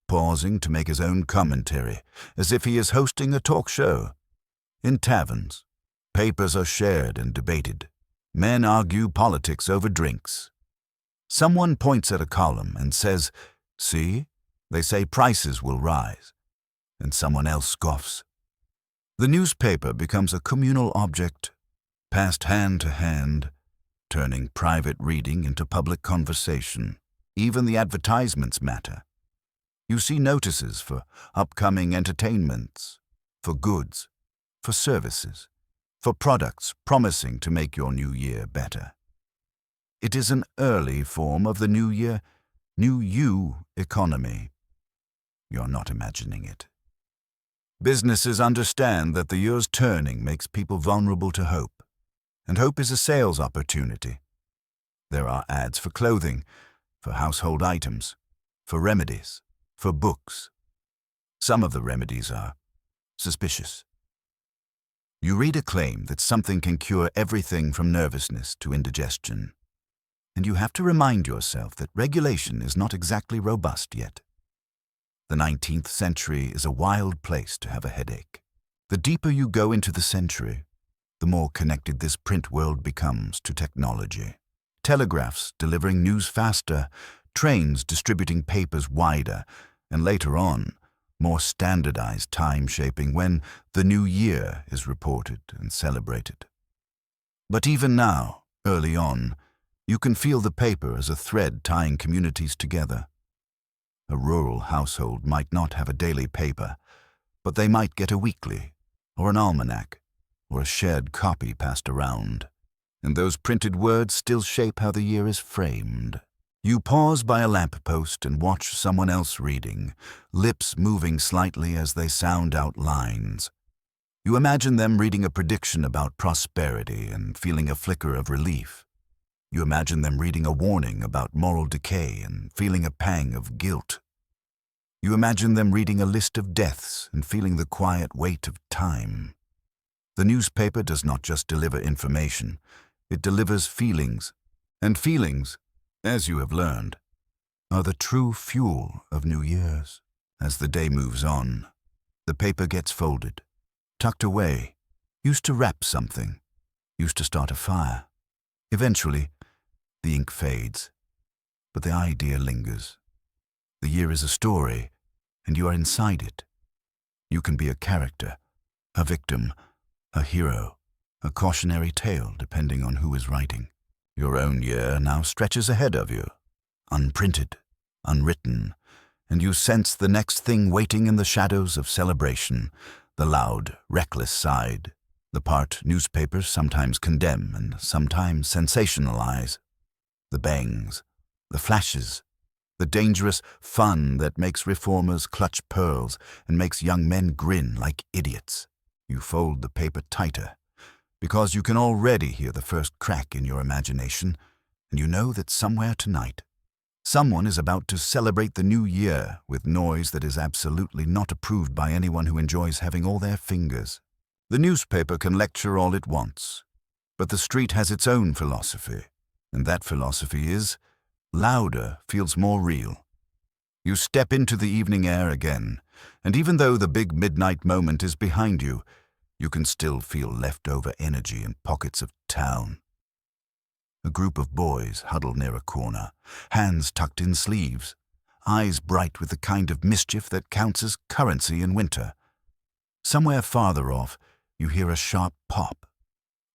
pausing to make his own commentary, as if he is hosting a talk show. In taverns, papers are shared and debated. Men argue politics over drinks. Someone points at a column and says, "See, they say prices will rise," and someone else scoffs. The newspaper becomes a communal object, passed hand to hand, turning private reading into public conversation. Even the advertisements matter. You see notices for upcoming entertainments, for goods, for services, for products promising to make your new year better. It is an early form of the new year, new you economy. You're not imagining it. Businesses understand that the year's turning makes people vulnerable to hope. And hope is a sales opportunity. There are ads for clothing, for household items, for remedies, for books. Some of the remedies are suspicious. You read a claim that something can cure everything from nervousness to indigestion. And you have to remind yourself that regulation is not exactly robust yet. The 19th century is a wild place to have a headache. The deeper you go into the century, the more connected this print world becomes to technology. Telegraphs delivering news faster, trains distributing papers wider, and later on, more standardized time shaping when the new year is reported and celebrated. But even now, early on, you can feel the paper as a thread tying communities together. A rural household might not have a daily paper, but they might get a weekly, or an almanac, or a shared copy passed around. And those printed words still shape how the year is framed. You pause by a lamppost and watch someone else reading, lips moving slightly as they sound out lines. You imagine them reading a prediction about prosperity and feeling a flicker of relief. You imagine them reading a warning about moral decay and feeling a pang of guilt. You imagine them reading a list of deaths and feeling the quiet weight of time. The newspaper does not just deliver information, it delivers feelings. And feelings, as you have learned, are the true fuel of New Year's. As the day moves on, the paper gets folded, tucked away, used to wrap something, used to start a fire. Eventually, the ink fades, but the idea lingers. The year is a story, and you are inside it. You can be a character, a victim, a hero, a cautionary tale, depending on who is writing. Your own year now stretches ahead of you, unprinted, unwritten, and you sense the next thing waiting in the shadows of celebration, the loud, reckless side, the part newspapers sometimes condemn and sometimes sensationalize, the bangs, the flashes, the dangerous fun that makes reformers clutch pearls and makes young men grin like idiots. You fold the paper tighter, because you can already hear the first crack in your imagination, and you know that somewhere tonight, someone is about to celebrate the new year with noise that is absolutely not approved by anyone who enjoys having all their fingers. The newspaper can lecture all it wants, but the street has its own philosophy, and that philosophy is, louder feels more real. You step into the evening air again, and even though the big midnight moment is behind you, you can still feel leftover energy in pockets of town. A group of boys huddle near a corner, hands tucked in sleeves, eyes bright with the kind of mischief that counts as currency in winter. Somewhere farther off, you hear a sharp pop,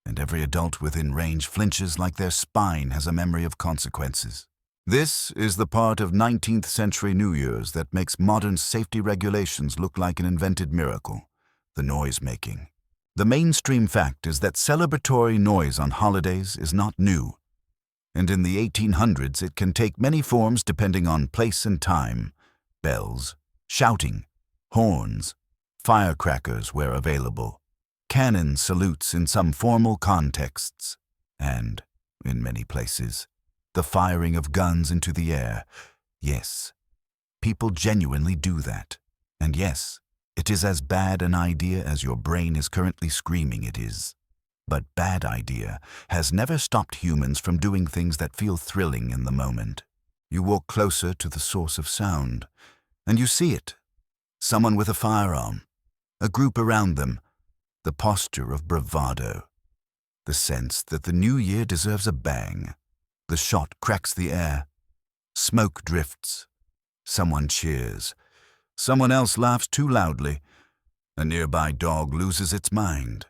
and every adult within range flinches like their spine has a memory of consequences. This is the part of 19th century New Year's that makes modern safety regulations look like an invented miracle: the noise-making. The mainstream fact is that celebratory noise on holidays is not new, and in the 1800s it can take many forms depending on place and time: bells, shouting, horns, firecrackers where available, cannon salutes in some formal contexts, and, in many places, the firing of guns into the air. Yes, people genuinely do that, and yes, it is as bad an idea as your brain is currently screaming it is. But bad idea has never stopped humans from doing things that feel thrilling in the moment. You walk closer to the source of sound, and you see it. Someone with a firearm, a group around them, the posture of bravado, the sense that the new year deserves a bang. The shot cracks the air. Smoke drifts. Someone cheers. Someone else laughs too loudly. A nearby dog loses its mind.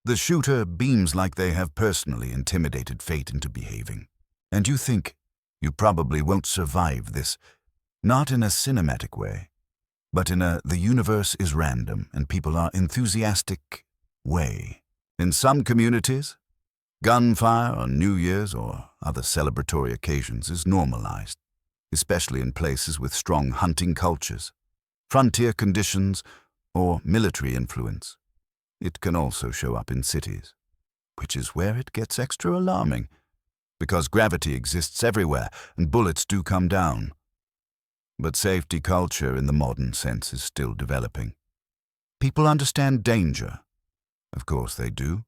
The shooter beams like they have personally intimidated fate into behaving. And you think you probably won't survive this, not in a cinematic way, but in a the universe is random and people are enthusiastic way. In some communities, gunfire on New Year's or other celebratory occasions is normalized, especially in places with strong hunting cultures, frontier conditions, or military influence. It can also show up in cities, which is where it gets extra alarming, because gravity exists everywhere and bullets do come down. But safety culture in the modern sense is still developing. People understand danger. Of course they do.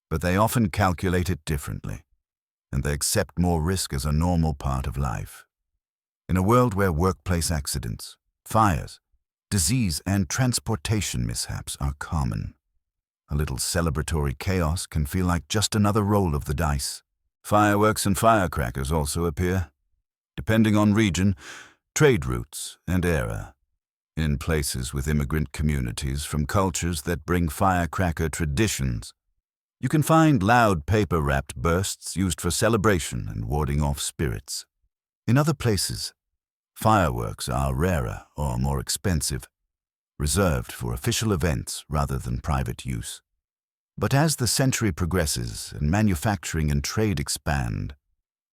But they often calculate it differently, and they accept more risk as a normal part of life. In a world where workplace accidents, fires, disease, and transportation mishaps are common, a little celebratory chaos can feel like just another roll of the dice. Fireworks and firecrackers also appear, depending on region, trade routes, and era. In places with immigrant communities from cultures that bring firecracker traditions, you can find loud paper-wrapped bursts used for celebration and warding off spirits. In other places, fireworks are rarer or more expensive, reserved for official events rather than private use. But as the century progresses and manufacturing and trade expand,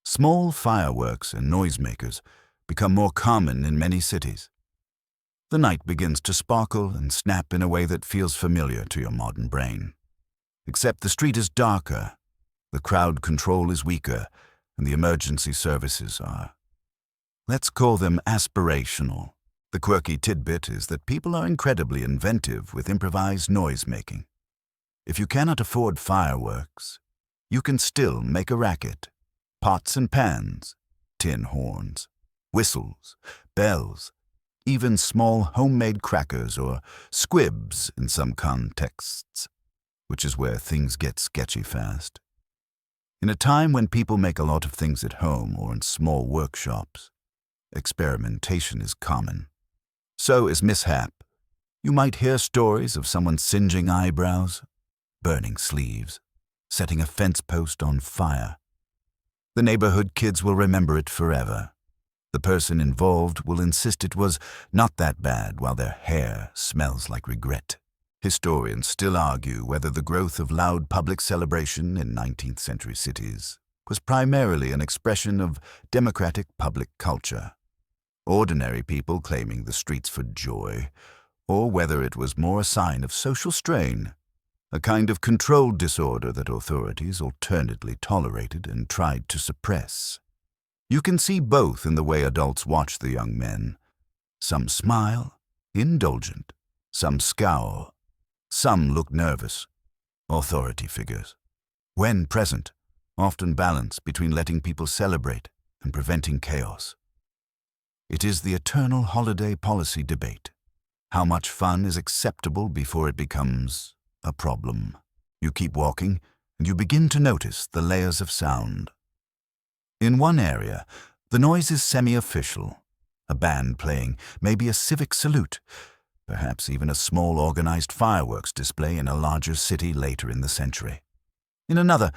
small fireworks and noisemakers become more common in many cities. The night begins to sparkle and snap in a way that feels familiar to your modern brain. Except the street is darker, the crowd control is weaker, and the emergency services are, let's call them aspirational. The quirky tidbit is that people are incredibly inventive with improvised noise-making. If you cannot afford fireworks, you can still make a racket. Pots and pans, tin horns, whistles, bells, even small homemade crackers or squibs in some contexts, which is where things get sketchy fast. In a time when people make a lot of things at home or in small workshops, experimentation is common. So is mishap. You might hear stories of someone singeing eyebrows, burning sleeves, setting a fence post on fire. The neighborhood kids will remember it forever. The person involved will insist it was not that bad while their hair smells like regret. Historians still argue whether the growth of loud public celebration in 19th century cities was primarily an expression of democratic public culture, ordinary people claiming the streets for joy, or whether it was more a sign of social strain, a kind of controlled disorder that authorities alternately tolerated and tried to suppress. You can see both in the way adults watch the young men. Some smile, indulgent. Some scowl. Some look nervous. Authority figures. When present, often balance between letting people celebrate and preventing chaos. It is the eternal holiday policy debate. How much fun is acceptable before it becomes a problem? You keep walking, and you begin to notice the layers of sound. In one area, the noise is semi-official. A band playing, maybe a civic salute, perhaps even a small organized fireworks display in a larger city later in the century. In another,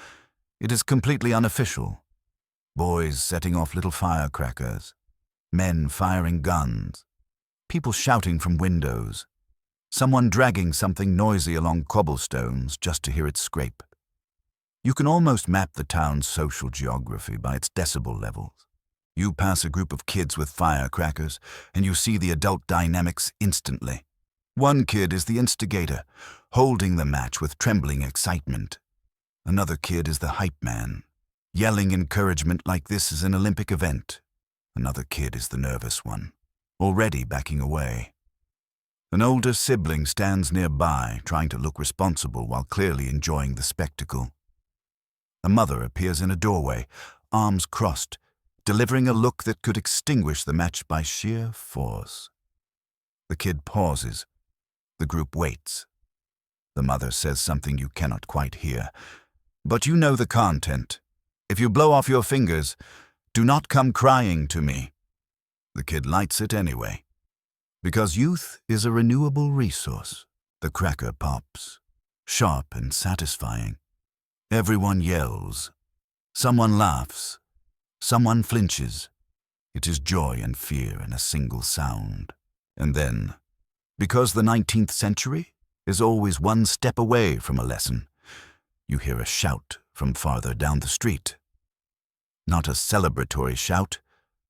it is completely unofficial. Boys setting off little firecrackers, men firing guns, people shouting from windows, someone dragging something noisy along cobblestones just to hear it scrape. You can almost map the town's social geography by its decibel levels. You pass a group of kids with firecrackers, and you see the adult dynamics instantly. One kid is the instigator, holding the match with trembling excitement. Another kid is the hype man, yelling encouragement like this is an Olympic event. Another kid is the nervous one, already backing away. An older sibling stands nearby, trying to look responsible while clearly enjoying the spectacle. A mother appears in a doorway, arms crossed, delivering a look that could extinguish the match by sheer force. The kid pauses. The group waits. The mother says something you cannot quite hear, but you know the content. If you blow off your fingers, do not come crying to me. The kid lights it anyway. Because youth is a renewable resource, the cracker pops, sharp and satisfying. Everyone yells. Someone laughs. Someone flinches. It is joy and fear in a single sound. And then, because the 19th century is always one step away from a lesson, you hear a shout from farther down the street. Not a celebratory shout,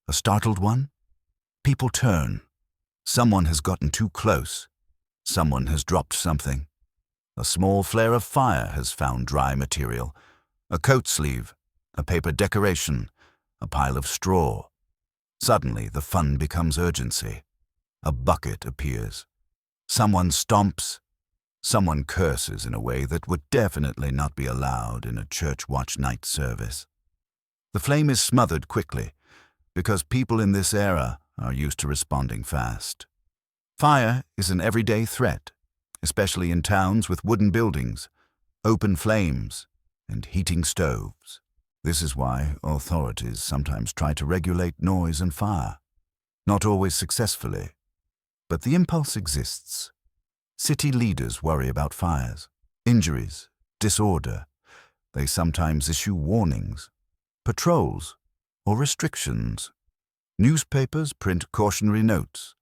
a startled one. People turn. Someone has gotten too close. Someone has dropped something. A small flare of fire has found dry material. A coat sleeve, a paper decoration, a pile of straw. Suddenly, the fun becomes urgency. A bucket appears. Someone stomps. Someone curses in a way that would definitely not be allowed in a church watch night service. The flame is smothered quickly, because people in this era are used to responding fast. Fire is an everyday threat, especially in towns with wooden buildings, open flames, and heating stoves. This is why authorities sometimes try to regulate noise and fire. Not always successfully, but the impulse exists. City leaders worry about fires, injuries, disorder. They sometimes issue warnings, patrols, or restrictions. Newspapers print cautionary notes.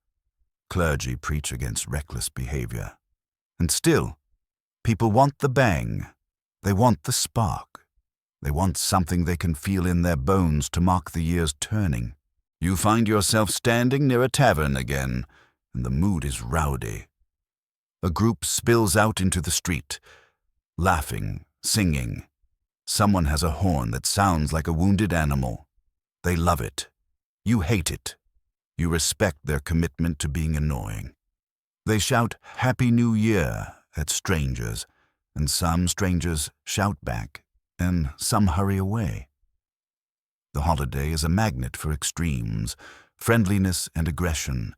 Clergy preach against reckless behavior. And still, people want the bang. They want the spark. They want something they can feel in their bones to mark the year's turning. You find yourself standing near a tavern again, and the mood is rowdy. A group spills out into the street, laughing, singing. Someone has a horn that sounds like a wounded animal. They love it. You hate it. You respect their commitment to being annoying. They shout Happy New Year at strangers, and some strangers shout back, and some hurry away. The holiday is a magnet for extremes, friendliness and aggression,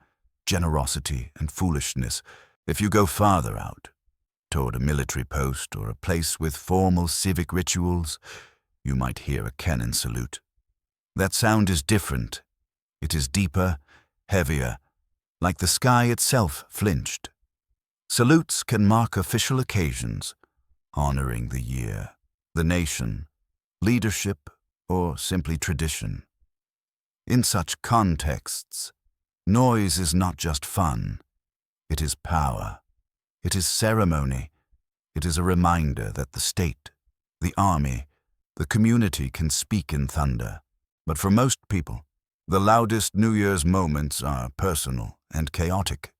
generosity and foolishness. If you go farther out, toward a military post or a place with formal civic rituals, you might hear a cannon salute. That sound is different. It is deeper, heavier, like the sky itself flinched. Salutes can mark official occasions, honoring the year, the nation, leadership, or simply tradition. In such contexts, noise is not just fun. It is power. It is ceremony. It is a reminder that the state, the army, the community can speak in thunder. But for most people, the loudest New Year's moments are personal and chaotic.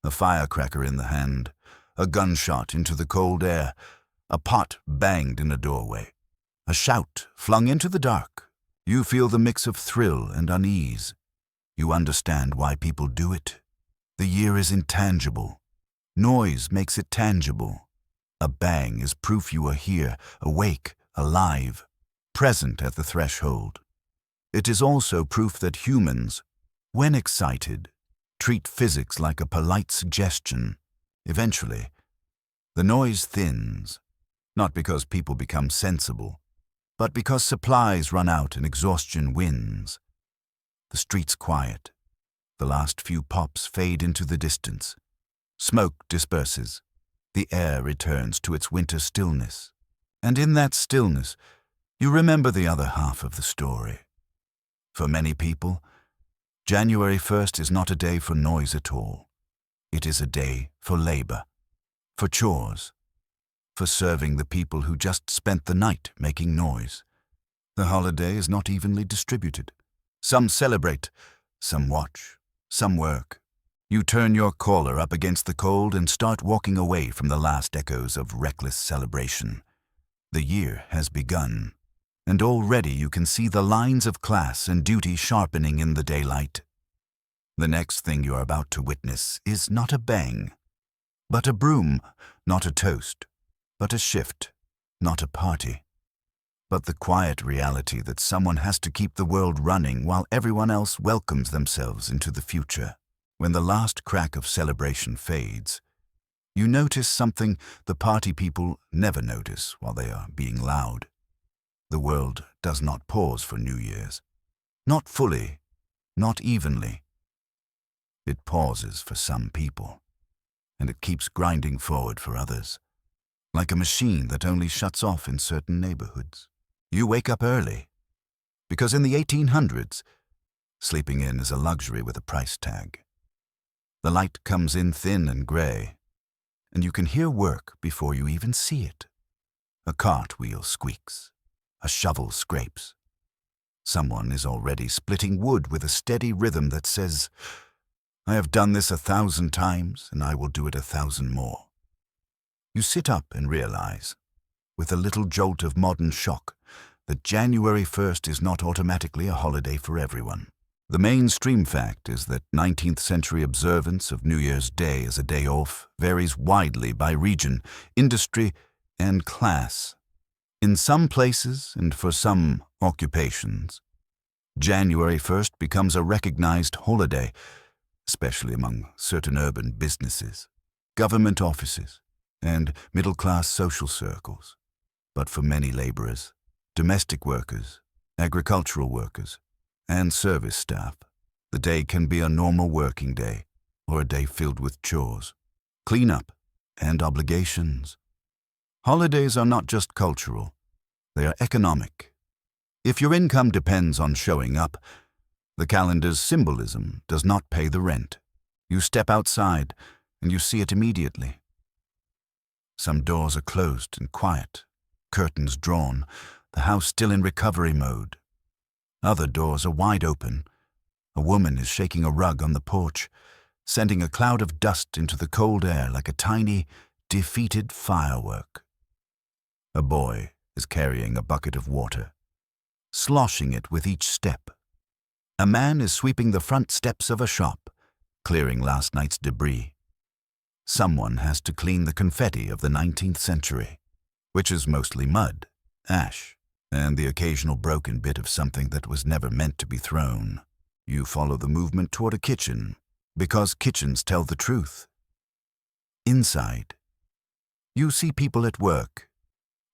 A firecracker in the hand, a gunshot into the cold air, a pot banged in a doorway, a shout flung into the dark. You feel the mix of thrill and unease. You understand why people do it. The year is intangible. Noise makes it tangible. A bang is proof you are here, awake, alive, present at the threshold. It is also proof that humans, when excited, treat physics like a polite suggestion. Eventually, the noise thins, not because people become sensible, but because supplies run out and exhaustion wins. The street's quiet. The last few pops fade into the distance. Smoke disperses. The air returns to its winter stillness. And in that stillness, you remember the other half of the story. For many people, January 1st is not a day for noise at all. It is a day for labor, for chores, for serving the people who just spent the night making noise. The holiday is not evenly distributed. Some celebrate, some watch, some work. You turn your collar up against the cold and start walking away from the last echoes of reckless celebration. The year has begun, and already you can see the lines of class and duty sharpening in the daylight. The next thing you are about to witness is not a bang, but a broom, not a toast, but a shift, not a party, but the quiet reality that someone has to keep the world running while everyone else welcomes themselves into the future. When the last crack of celebration fades, you notice something the party people never notice while they are being loud. The world does not pause for New Year's. Not fully, not evenly. It pauses for some people, and it keeps grinding forward for others, like a machine that only shuts off in certain neighborhoods. You wake up early, because in the 1800s, sleeping in is a luxury with a price tag. The light comes in thin and gray, and you can hear work before you even see it. A cart wheel squeaks. A shovel scrapes. Someone is already splitting wood with a steady rhythm that says, "I have done this 1,000 times, and I will do it 1,000 more." You sit up and realize, with a little jolt of modern shock, that January 1st is not automatically a holiday for everyone. The mainstream fact is that 19th century observance of New Year's Day as a day off varies widely by region, industry, and class. In some places and for some occupations, January 1st becomes a recognized holiday, especially among certain urban businesses, government offices, and middle-class social circles. But for many laborers, domestic workers, agricultural workers, and service staff, the day can be a normal working day or a day filled with chores, cleanup, and obligations. Holidays are not just cultural, they are economic. If your income depends on showing up, the calendar's symbolism does not pay the rent. You step outside and you see it immediately. Some doors are closed and quiet, curtains drawn, the house still in recovery mode. Other doors are wide open. A woman is shaking a rug on the porch, sending a cloud of dust into the cold air like a tiny, defeated firework. A boy is carrying a bucket of water, sloshing it with each step. A man is sweeping the front steps of a shop, clearing last night's debris. Someone has to clean the confetti of the 19th century, which is mostly mud, ash, and the occasional broken bit of something that was never meant to be thrown. You follow the movement toward a kitchen, because kitchens tell the truth. Inside, you see people at work,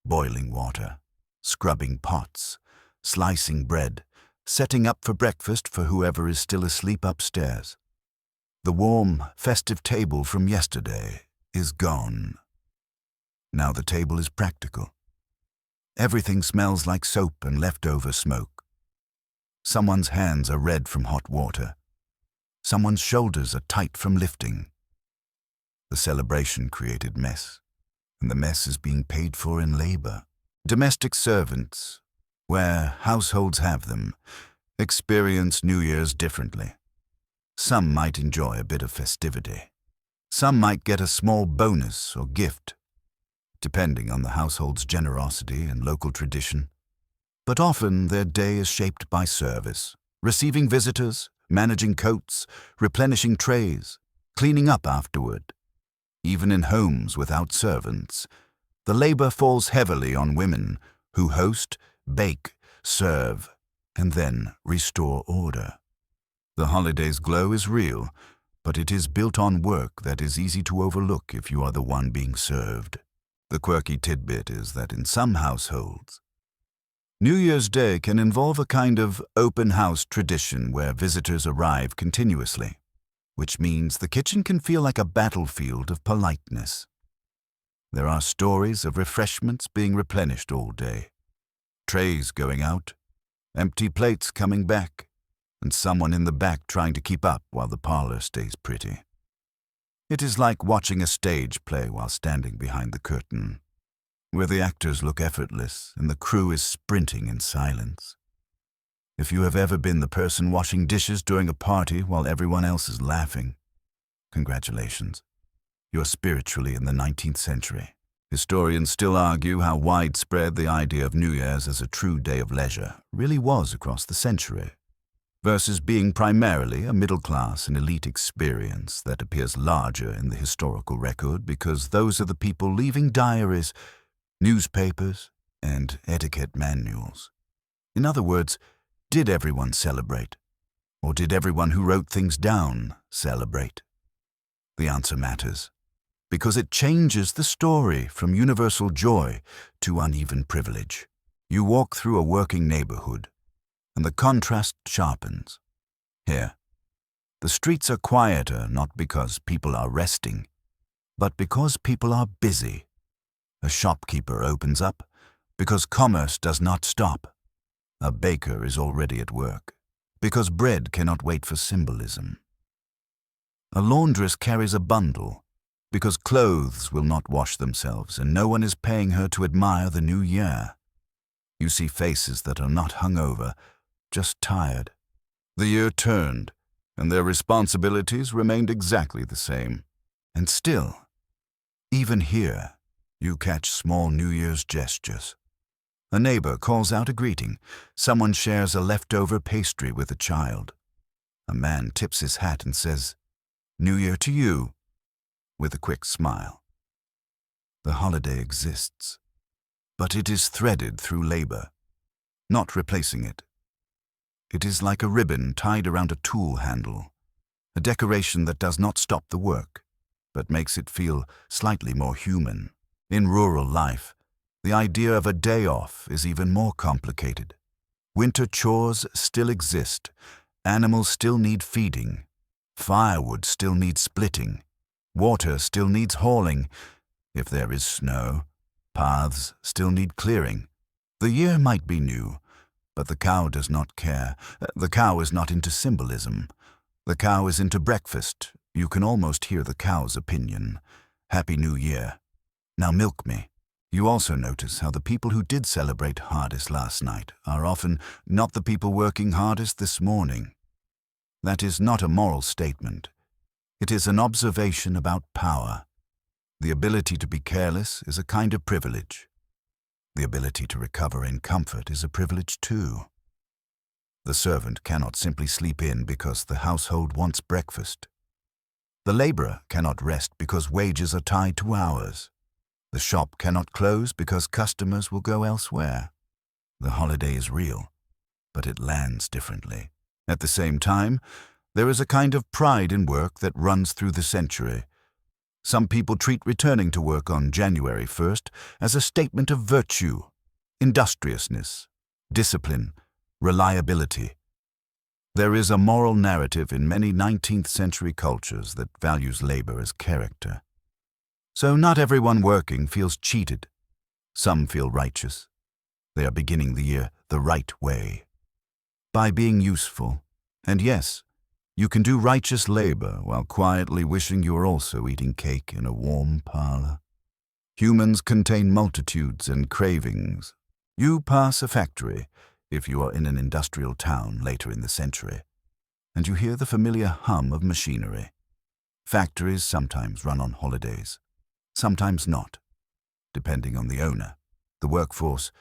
boiling water, scrubbing pots, slicing bread, setting up for breakfast for whoever is still asleep upstairs. The warm, festive table from yesterday is gone. Now the table is practical. Everything smells like soap and leftover smoke. Someone's hands are red from hot water. Someone's shoulders are tight from lifting. The celebration created mess, and the mess is being paid for in labor. Domestic servants, where households have them, experience New Year's differently. Some might enjoy a bit of festivity. Some might get a small bonus or gift, depending on the household's generosity and local tradition. But often their day is shaped by service, receiving visitors, managing coats, replenishing trays, cleaning up afterward. Even in homes without servants, the labor falls heavily on women who host, bake, serve, and then restore order. The holiday's glow is real, but it is built on work that is easy to overlook if you are the one being served. The quirky tidbit is that in some households, New Year's Day can involve a kind of open house tradition where visitors arrive continuously, which means the kitchen can feel like a battlefield of politeness. There are stories of refreshments being replenished all day, trays going out, empty plates coming back, and someone in the back trying to keep up while the parlor stays pretty. It is like watching a stage play while standing behind the curtain, where the actors look effortless and the crew is sprinting in silence. If you have ever been the person washing dishes during a party while everyone else is laughing, congratulations. You're spiritually in the 19th century. Historians still argue how widespread the idea of New Year's as a true day of leisure really was across the century, versus being primarily a middle-class and elite experience that appears larger in the historical record because those are the people leaving diaries, newspapers, and etiquette manuals. In other words, did everyone celebrate? Or did everyone who wrote things down celebrate? The answer matters, because it changes the story from universal joy to uneven privilege. You walk through a working neighborhood, and the contrast sharpens. Here, the streets are quieter not because people are resting, but because people are busy. A shopkeeper opens up because commerce does not stop. A baker is already at work because bread cannot wait for symbolism. A laundress carries a bundle because clothes will not wash themselves and no one is paying her to admire the new year. You see faces that are not hungover, just tired. The year turned, and their responsibilities remained exactly the same. And still, even here, you catch small New Year's gestures. A neighbor calls out a greeting. Someone shares a leftover pastry with a child. A man tips his hat and says, "New Year to you," with a quick smile. The holiday exists, but it is threaded through labor, not replacing it. It is like a ribbon tied around a tool handle, a decoration that does not stop the work, but makes it feel slightly more human. In rural life, the idea of a day off is even more complicated. Winter chores still exist, animals still need feeding, firewood still needs splitting, water still needs hauling. If there is snow, paths still need clearing. The year might be new, but the cow does not care. The cow is not into symbolism. The cow is into breakfast. You can almost hear the cow's opinion. Happy New Year. Now milk me. You also notice how the people who did celebrate hardest last night are often not the people working hardest this morning. That is not a moral statement. It is an observation about power. The ability to be careless is a kind of privilege. The ability to recover in comfort is a privilege too. The servant cannot simply sleep in because the household wants breakfast. The laborer cannot rest because wages are tied to hours. The shop cannot close because customers will go elsewhere. The holiday is real, but it lands differently. At the same time, there is a kind of pride in work that runs through the century. Some people treat returning to work on January 1st as a statement of virtue, industriousness, discipline, reliability. There is a moral narrative in many 19th century cultures that values labor as character. So not everyone working feels cheated. Some feel righteous. They are beginning the year the right way. by being useful. And yes, you can do righteous labor while quietly wishing you were also eating cake in a warm parlor. Humans contain multitudes and cravings. You pass a factory, if you are in an industrial town later in the century, and you hear the familiar hum of machinery. Factories sometimes run on holidays, sometimes not, depending on the owner, the workforce,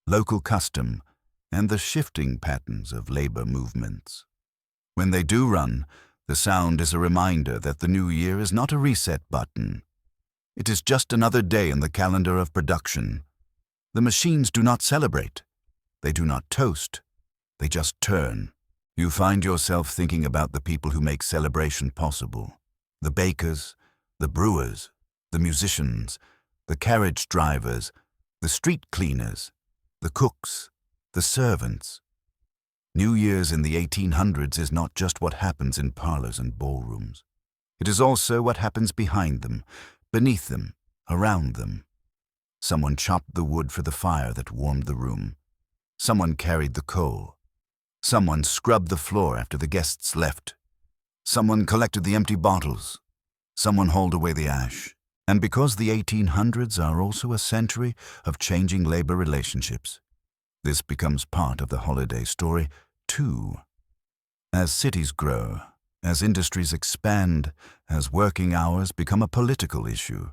local custom, and the shifting patterns of labor movements. When they do run, the sound is a reminder that the new year is not a reset button. It is just another day in the calendar of production. The machines do not celebrate. They do not toast. They just turn. You find yourself thinking about the people who make celebration possible. The bakers, the brewers, the musicians, the carriage drivers, the street cleaners, the cooks, the servants. New Year's in the 1800s is not just what happens in parlors and ballrooms. It is also what happens behind them, beneath them, around them. Someone chopped the wood for the fire that warmed the room. Someone carried the coal. Someone scrubbed the floor after the guests left. Someone collected the empty bottles. Someone hauled away the ash. And because the 1800s are also a century of changing labor relationships, this becomes part of the holiday story, too. As cities grow, as industries expand, as working hours become a political issue,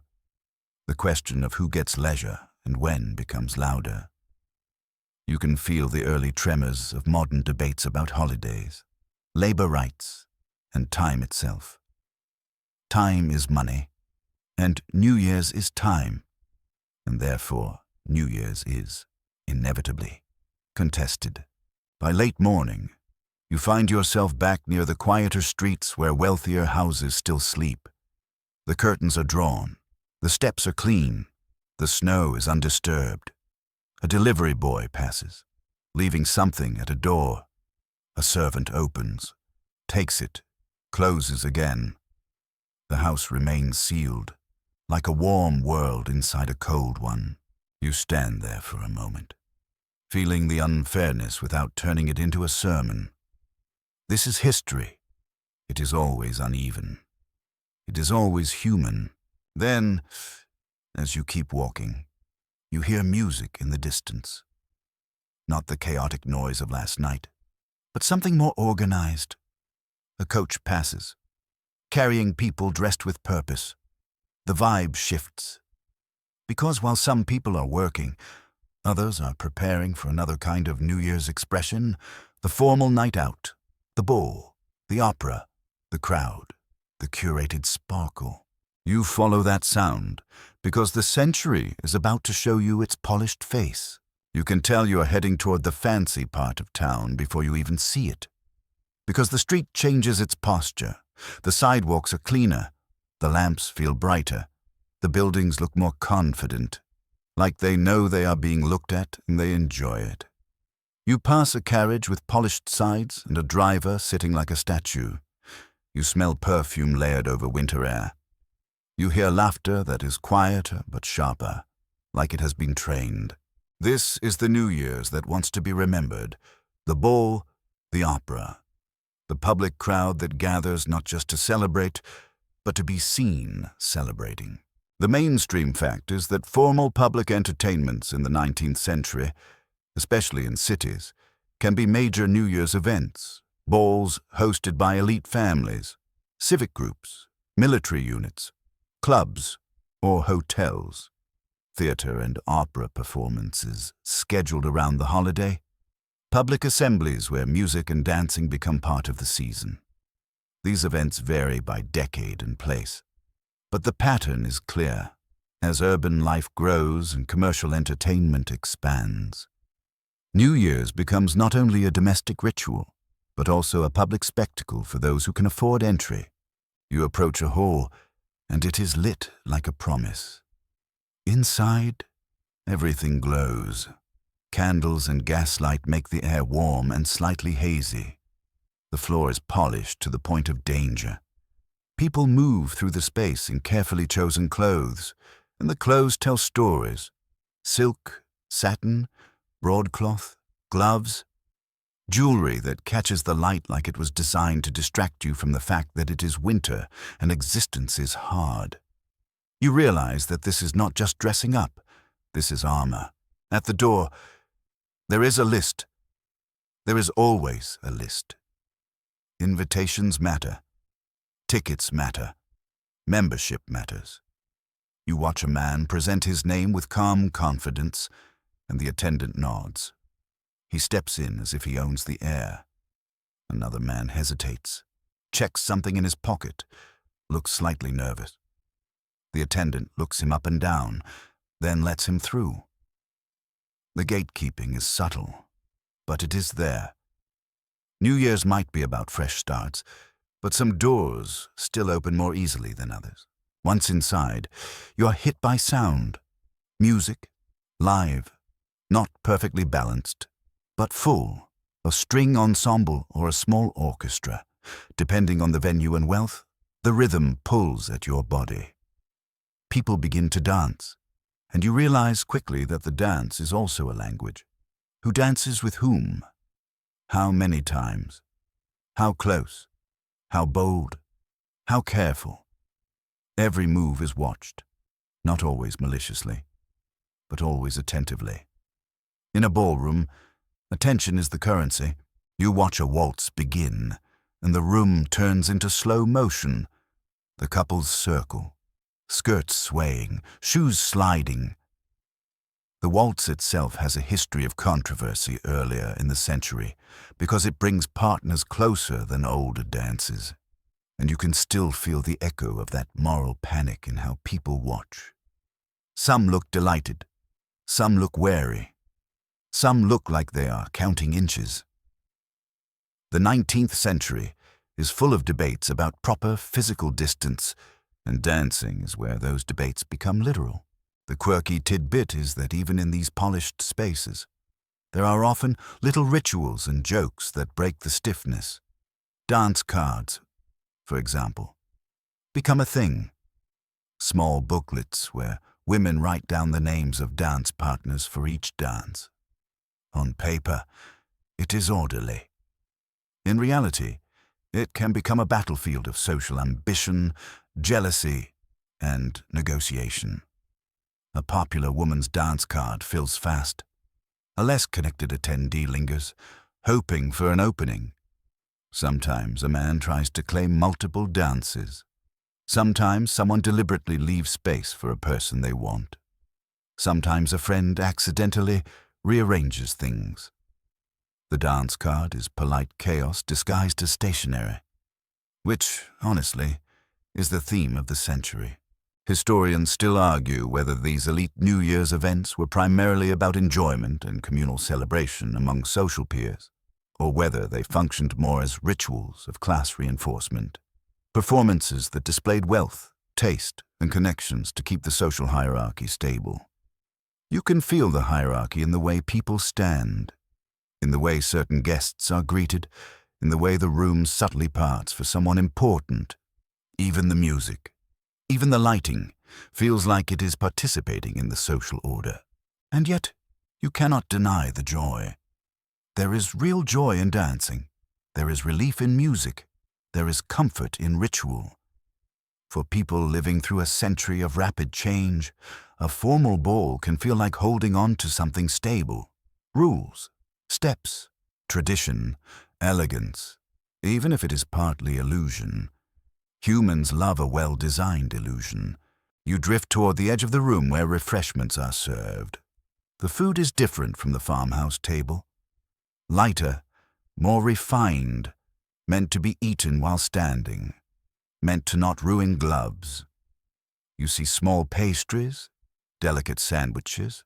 the question of who gets leisure and when becomes louder. You can feel the early tremors of modern debates about holidays, labor rights, and time itself. Time is money, and New Year's is time, and therefore New Year's is inevitably contested. By late morning, you find yourself back near the quieter streets where wealthier houses still sleep. The curtains are drawn, the steps are clean, the snow is undisturbed. A delivery boy passes, leaving something at a door. A servant opens, takes it, closes again. The house remains sealed, like a warm world inside a cold one. You stand there for a moment, feeling the unfairness without turning it into a sermon. This is history. It is always uneven. It is always human. Then, as you keep walking, you hear music in the distance. Not the chaotic noise of last night, but something more organized. A coach passes, carrying people dressed with purpose. The vibe shifts. Because while some people are working, others are preparing for another kind of New Year's expression, the formal night out, the ball, the opera, the crowd, the curated sparkle. You follow that sound because the century is about to show you its polished face. You can tell you are heading toward the fancy part of town before you even see it. Because the street changes its posture, the sidewalks are cleaner, the lamps feel brighter, the buildings look more confident, like they know they are being looked at and they enjoy it. You pass a carriage with polished sides and a driver sitting like a statue. You smell perfume layered over winter air. You hear laughter that is quieter but sharper, like it has been trained. This is the New Year's that wants to be remembered, the ball, the opera, the public crowd that gathers not just to celebrate, but to be seen celebrating. The mainstream fact is that formal public entertainments in the 19th century, especially in cities, can be major New Year's events, balls hosted by elite families, civic groups, military units, clubs, or hotels, theater and opera performances scheduled around the holiday, public assemblies where music and dancing become part of the season. These events vary by decade and place, but the pattern is clear. As urban life grows and commercial entertainment expands, New Year's becomes not only a domestic ritual, but also a public spectacle for those who can afford entry. You approach a hall, and it is lit like a promise. Inside, everything glows. Candles and gaslight make the air warm and slightly hazy. The floor is polished to the point of danger. People move through the space in carefully chosen clothes, and the clothes tell stories. Silk, satin, broadcloth, gloves. Jewelry that catches the light like it was designed to distract you from the fact that it is winter and existence is hard. You realize that this is not just dressing up, this is armor. At the door, there is a list. There is always a list. Invitations matter. Tickets matter. Membership matters. You watch a man present his name with calm confidence, and the attendant nods. He steps in as if he owns the air. Another man hesitates, checks something in his pocket, looks slightly nervous. The attendant looks him up and down, then lets him through. The gatekeeping is subtle, but it is there. New Year's might be about fresh starts, but some doors still open more easily than others. Once inside, you are hit by sound. Music, live, not perfectly balanced, but full, a string ensemble or a small orchestra. Depending on the venue and wealth, the rhythm pulls at your body. People begin to dance, and you realize quickly that the dance is also a language. Who dances with whom? How many times? How close? How bold? How careful? Every move is watched, not always maliciously, but always attentively. In a ballroom, attention is the currency. You watch a waltz begin, and the room turns into slow motion. The couples circle, skirts swaying, shoes sliding. The waltz itself has a history of controversy earlier in the century because it brings partners closer than older dances, and you can still feel the echo of that moral panic in how people watch. Some look delighted, some look wary, some look like they are counting inches. The 19th century is full of debates about proper physical distance, and dancing is where those debates become literal. The quirky tidbit is that even in these polished spaces, there are often little rituals and jokes that break the stiffness. Dance cards, for example, become a thing. Small booklets where women write down the names of dance partners for each dance. On paper, it is orderly. In reality, it can become a battlefield of social ambition, jealousy, and negotiation. A popular woman's dance card fills fast. A less connected attendee lingers, hoping for an opening. Sometimes a man tries to claim multiple dances. Sometimes someone deliberately leaves space for a person they want. Sometimes a friend accidentally rearranges things. The dance card is polite chaos disguised as stationery, which, honestly, is the theme of the century. Historians still argue whether these elite New Year's events were primarily about enjoyment and communal celebration among social peers, or whether they functioned more as rituals of class reinforcement, performances that displayed wealth, taste, and connections to keep the social hierarchy stable. You can feel the hierarchy in the way people stand, in the way certain guests are greeted, in the way the room subtly parts for someone important. Even the music, even the lighting, feels like it is participating in the social order. And yet, you cannot deny the joy. There is real joy in dancing. There is relief in music. There is comfort in ritual. For people living through a century of rapid change, a formal ball can feel like holding on to something stable. Rules, steps, tradition, elegance, even if it is partly illusion. Humans love a well-designed illusion. You drift toward the edge of the room where refreshments are served. The food is different from the farmhouse table. Lighter, more refined, meant to be eaten while standing, meant to not ruin gloves. You see small pastries, delicate sandwiches,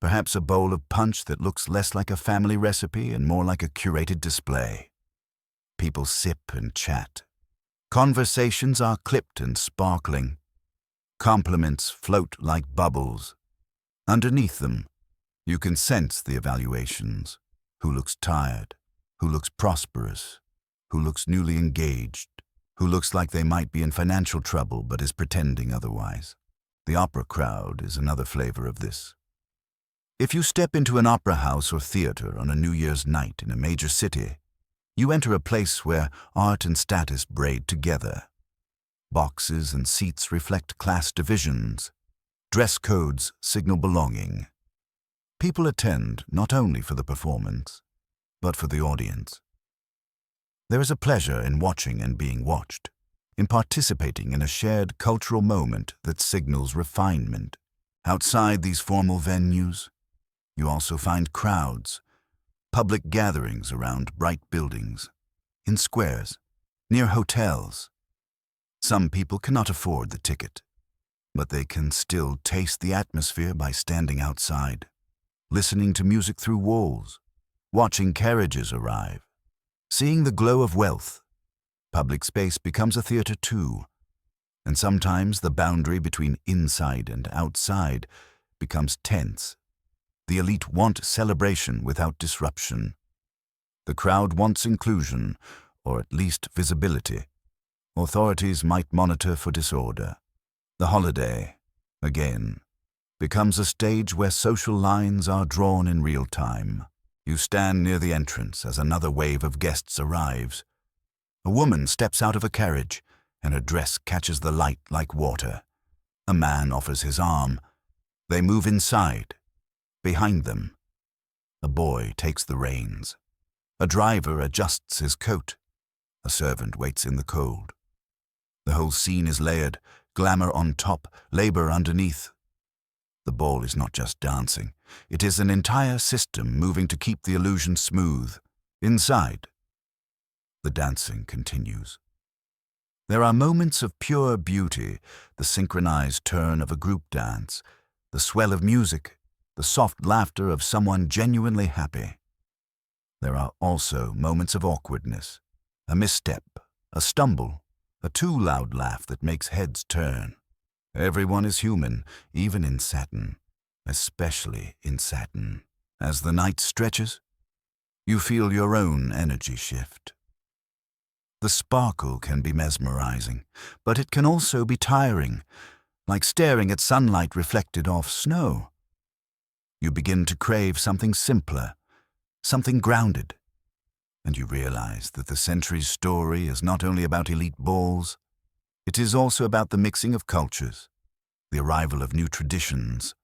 perhaps a bowl of punch that looks less like a family recipe and more like a curated display. People sip and chat. Conversations are clipped and sparkling. Compliments float like bubbles. Underneath them, you can sense the evaluations. Who looks tired? Who looks prosperous? Who looks newly engaged? Who looks like they might be in financial trouble but is pretending otherwise? The opera crowd is another flavor of this. If you step into an opera house or theater on a New Year's night in a major city, you enter a place where art and status braid together. Boxes and seats reflect class divisions. Dress codes signal belonging. People attend not only for the performance, but for the audience. There is a pleasure in watching and being watched, in participating in a shared cultural moment that signals refinement. Outside these formal venues, you also find crowds, public gatherings around bright buildings, in squares, near hotels. Some people cannot afford the ticket, but they can still taste the atmosphere by standing outside, listening to music through walls, watching carriages arrive, seeing the glow of wealth. Public space becomes a theater too, and sometimes the boundary between inside and outside becomes tense. The elite want celebration without disruption. The crowd wants inclusion, or at least visibility. Authorities might monitor for disorder. The holiday, again, becomes a stage where social lines are drawn in real time. You stand near the entrance as another wave of guests arrives. A woman steps out of a carriage, and her dress catches the light like water. A man offers his arm. They move inside. Behind them, a boy takes the reins. A driver adjusts his coat. A servant waits in the cold. The whole scene is layered, glamour on top, labor underneath. The ball is not just dancing. It is an entire system moving to keep the illusion smooth. Inside, the dancing continues. There are moments of pure beauty, the synchronized turn of a group dance, the swell of music, the soft laughter of someone genuinely happy. There are also moments of awkwardness, a misstep, a stumble, a too loud laugh that makes heads turn. Everyone is human, even in satin, especially in satin. As the night stretches, you feel your own energy shift. The sparkle can be mesmerizing, but it can also be tiring, like staring at sunlight reflected off snow. You begin to crave something simpler, something grounded, and you realize that the century's story is not only about elite balls, it is also about the mixing of cultures, the arrival of new traditions,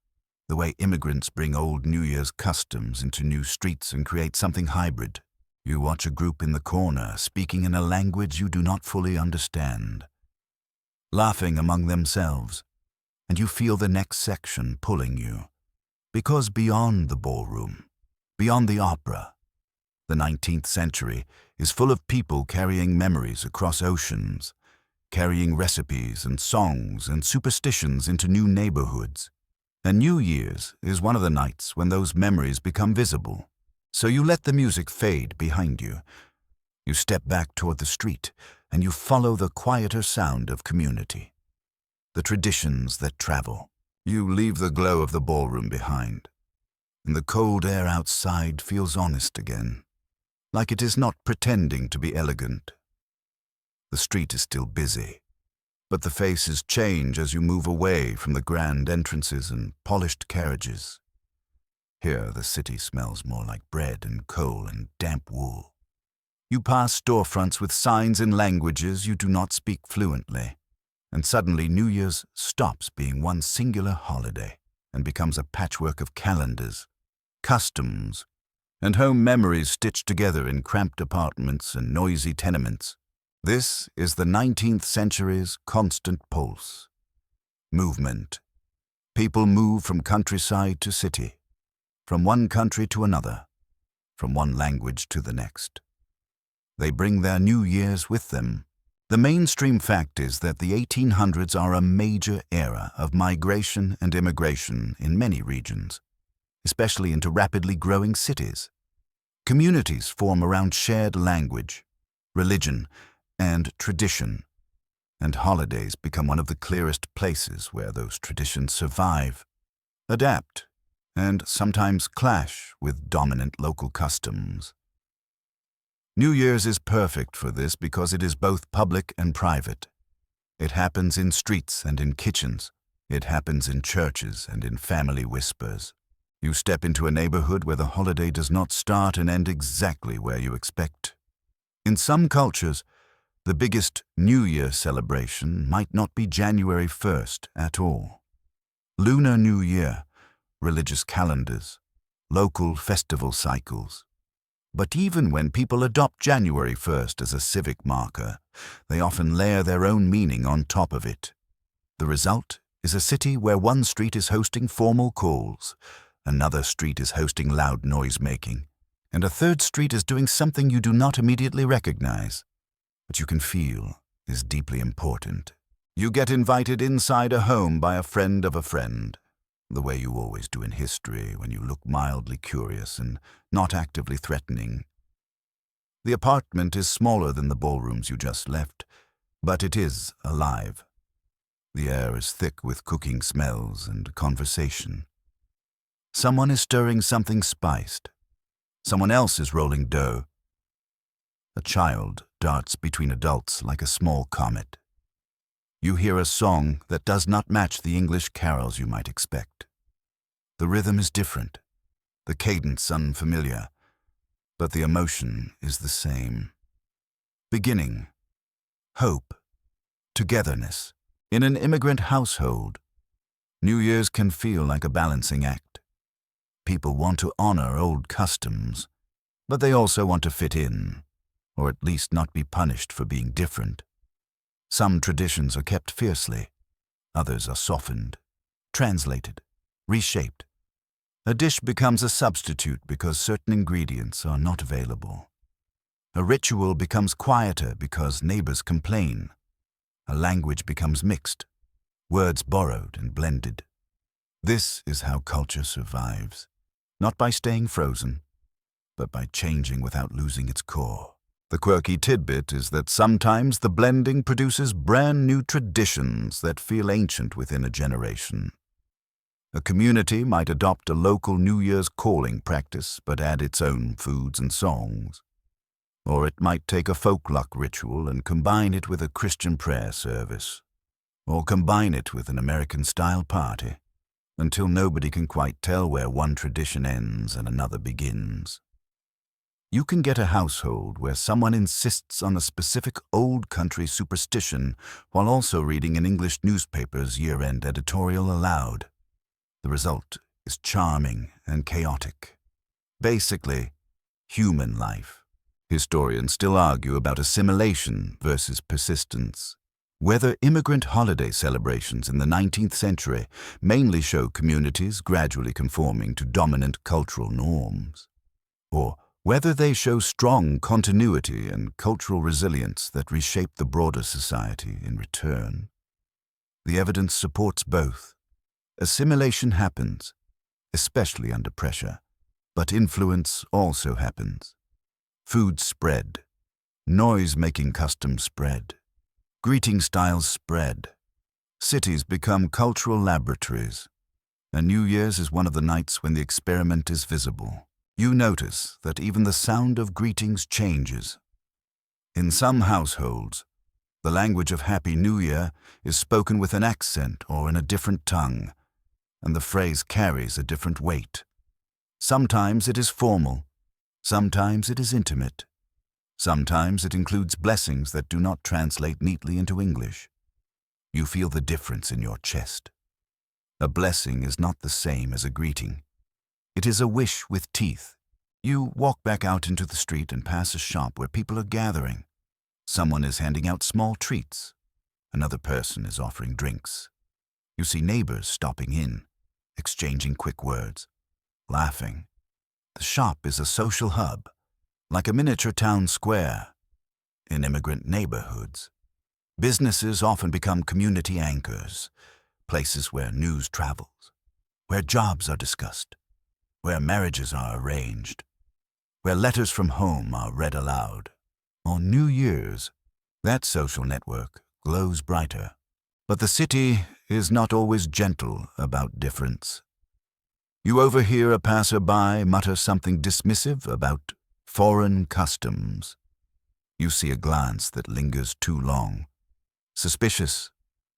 the way immigrants bring old New Year's customs into new streets and create something hybrid. You watch a group in the corner speaking in a language you do not fully understand, laughing among themselves, and you feel the next section pulling you. Because beyond the ballroom, beyond the opera, the 19th century is full of people carrying memories across oceans, carrying recipes and songs and superstitions into new neighborhoods. And New Year's is one of the nights when those memories become visible. So you let the music fade behind you. You step back toward the street, and you follow the quieter sound of community, the traditions that travel. You leave the glow of the ballroom behind, and the cold air outside feels honest again, like it is not pretending to be elegant. The street is still busy, but the faces change as you move away from the grand entrances and polished carriages. Here the city smells more like bread and coal and damp wool. You pass storefronts with signs in languages you do not speak fluently. And suddenly New Year's stops being one singular holiday and becomes a patchwork of calendars, customs, and home memories stitched together in cramped apartments and noisy tenements. This is the 19th century's constant pulse. Movement. People move from countryside to city, from one country to another, from one language to the next. They bring their New Year's with them. The mainstream fact is that the 1800s are a major era of migration and immigration in many regions, especially into rapidly growing cities. Communities form around shared language, religion, and tradition, and holidays become one of the clearest places where those traditions survive, adapt, and sometimes clash with dominant local customs. New Year's is perfect for this because it is both public and private. It happens in streets and in kitchens. It happens in churches and in family whispers. You step into a neighborhood where the holiday does not start and end exactly where you expect. In some cultures, the biggest New Year celebration might not be January 1st at all. Lunar New Year, religious calendars, local festival cycles. But even when people adopt January 1st as a civic marker, they often layer their own meaning on top of it. The result is a city where one street is hosting formal calls, another street is hosting loud noise-making, and a third street is doing something you do not immediately recognize, but you can feel is deeply important. You get invited inside a home by a friend of a friend, the way you always do in history when you look mildly curious and not actively threatening. The apartment is smaller than the ballrooms you just left, but it is alive. The air is thick with cooking smells and conversation. Someone is stirring something spiced. Someone else is rolling dough. A child darts between adults like a small comet. You hear a song that does not match the English carols you might expect. The rhythm is different, the cadence unfamiliar, but the emotion is the same. Beginning, hope, togetherness. In an immigrant household, New Year's can feel like a balancing act. People want to honor old customs, but they also want to fit in, or at least not be punished for being different. Some traditions are kept fiercely, others are softened, translated, reshaped. A dish becomes a substitute because certain ingredients are not available. A ritual becomes quieter because neighbors complain. A language becomes mixed, words borrowed and blended. This is how culture survives, not by staying frozen, but by changing without losing its core. The quirky tidbit is that sometimes the blending produces brand new traditions that feel ancient within a generation. A community might adopt a local New Year's calling practice but add its own foods and songs. Or it might take a folk-luck ritual and combine it with a Christian prayer service. Or combine it with an American-style party, until nobody can quite tell where one tradition ends and another begins. You can get a household where someone insists on a specific old country superstition while also reading an English newspaper's year-end editorial aloud. The result is charming and chaotic. Basically, human life. Historians still argue about assimilation versus persistence. Whether immigrant holiday celebrations in the 19th century mainly show communities gradually conforming to dominant cultural norms, or whether they show strong continuity and cultural resilience that reshape the broader society in return. The evidence supports both. Assimilation happens, especially under pressure, but influence also happens. Food spread, noise-making customs spread, greeting styles spread. Cities become cultural laboratories, and New Year's is one of the nights when the experiment is visible. You notice that even the sound of greetings changes. In some households, the language of Happy New Year is spoken with an accent or in a different tongue, and the phrase carries a different weight. Sometimes it is formal, sometimes it is intimate. Sometimes it includes blessings that do not translate neatly into English. You feel the difference in your chest. A blessing is not the same as a greeting. It is a wish with teeth. You walk back out into the street and pass a shop where people are gathering. Someone is handing out small treats. Another person is offering drinks. You see neighbors stopping in, exchanging quick words, laughing. The shop is a social hub, like a miniature town square. In immigrant neighborhoods, businesses often become community anchors, places where news travels, where jobs are discussed, where marriages are arranged, where letters from home are read aloud. On New Year's, that social network glows brighter. But the city is not always gentle about difference. You overhear a passerby mutter something dismissive about foreign customs. You see a glance that lingers too long. Suspicious,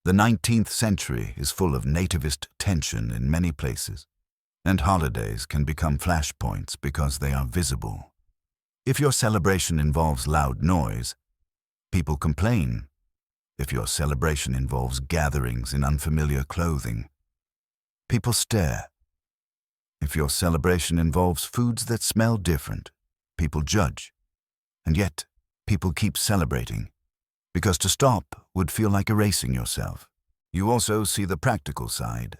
the 19th century is full of nativist tension in many places, And holidays can become flashpoints because they are visible. If your celebration involves loud noise, people complain. If your celebration involves gatherings in unfamiliar clothing, people stare. If your celebration involves foods that smell different, people judge. And yet, people keep celebrating, because to stop would feel like erasing yourself. You also see the practical side.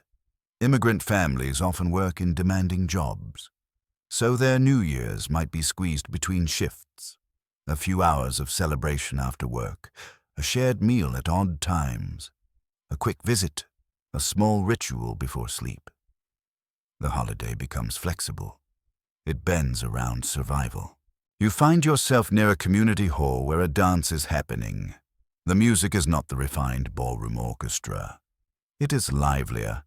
Immigrant families often work in demanding jobs, so their New Year's might be squeezed between shifts. A few hours of celebration after work, a shared meal at odd times, a quick visit, a small ritual before sleep. The holiday becomes flexible. It bends around survival. You find yourself near a community hall where a dance is happening. The music is not the refined ballroom orchestra. It is livelier,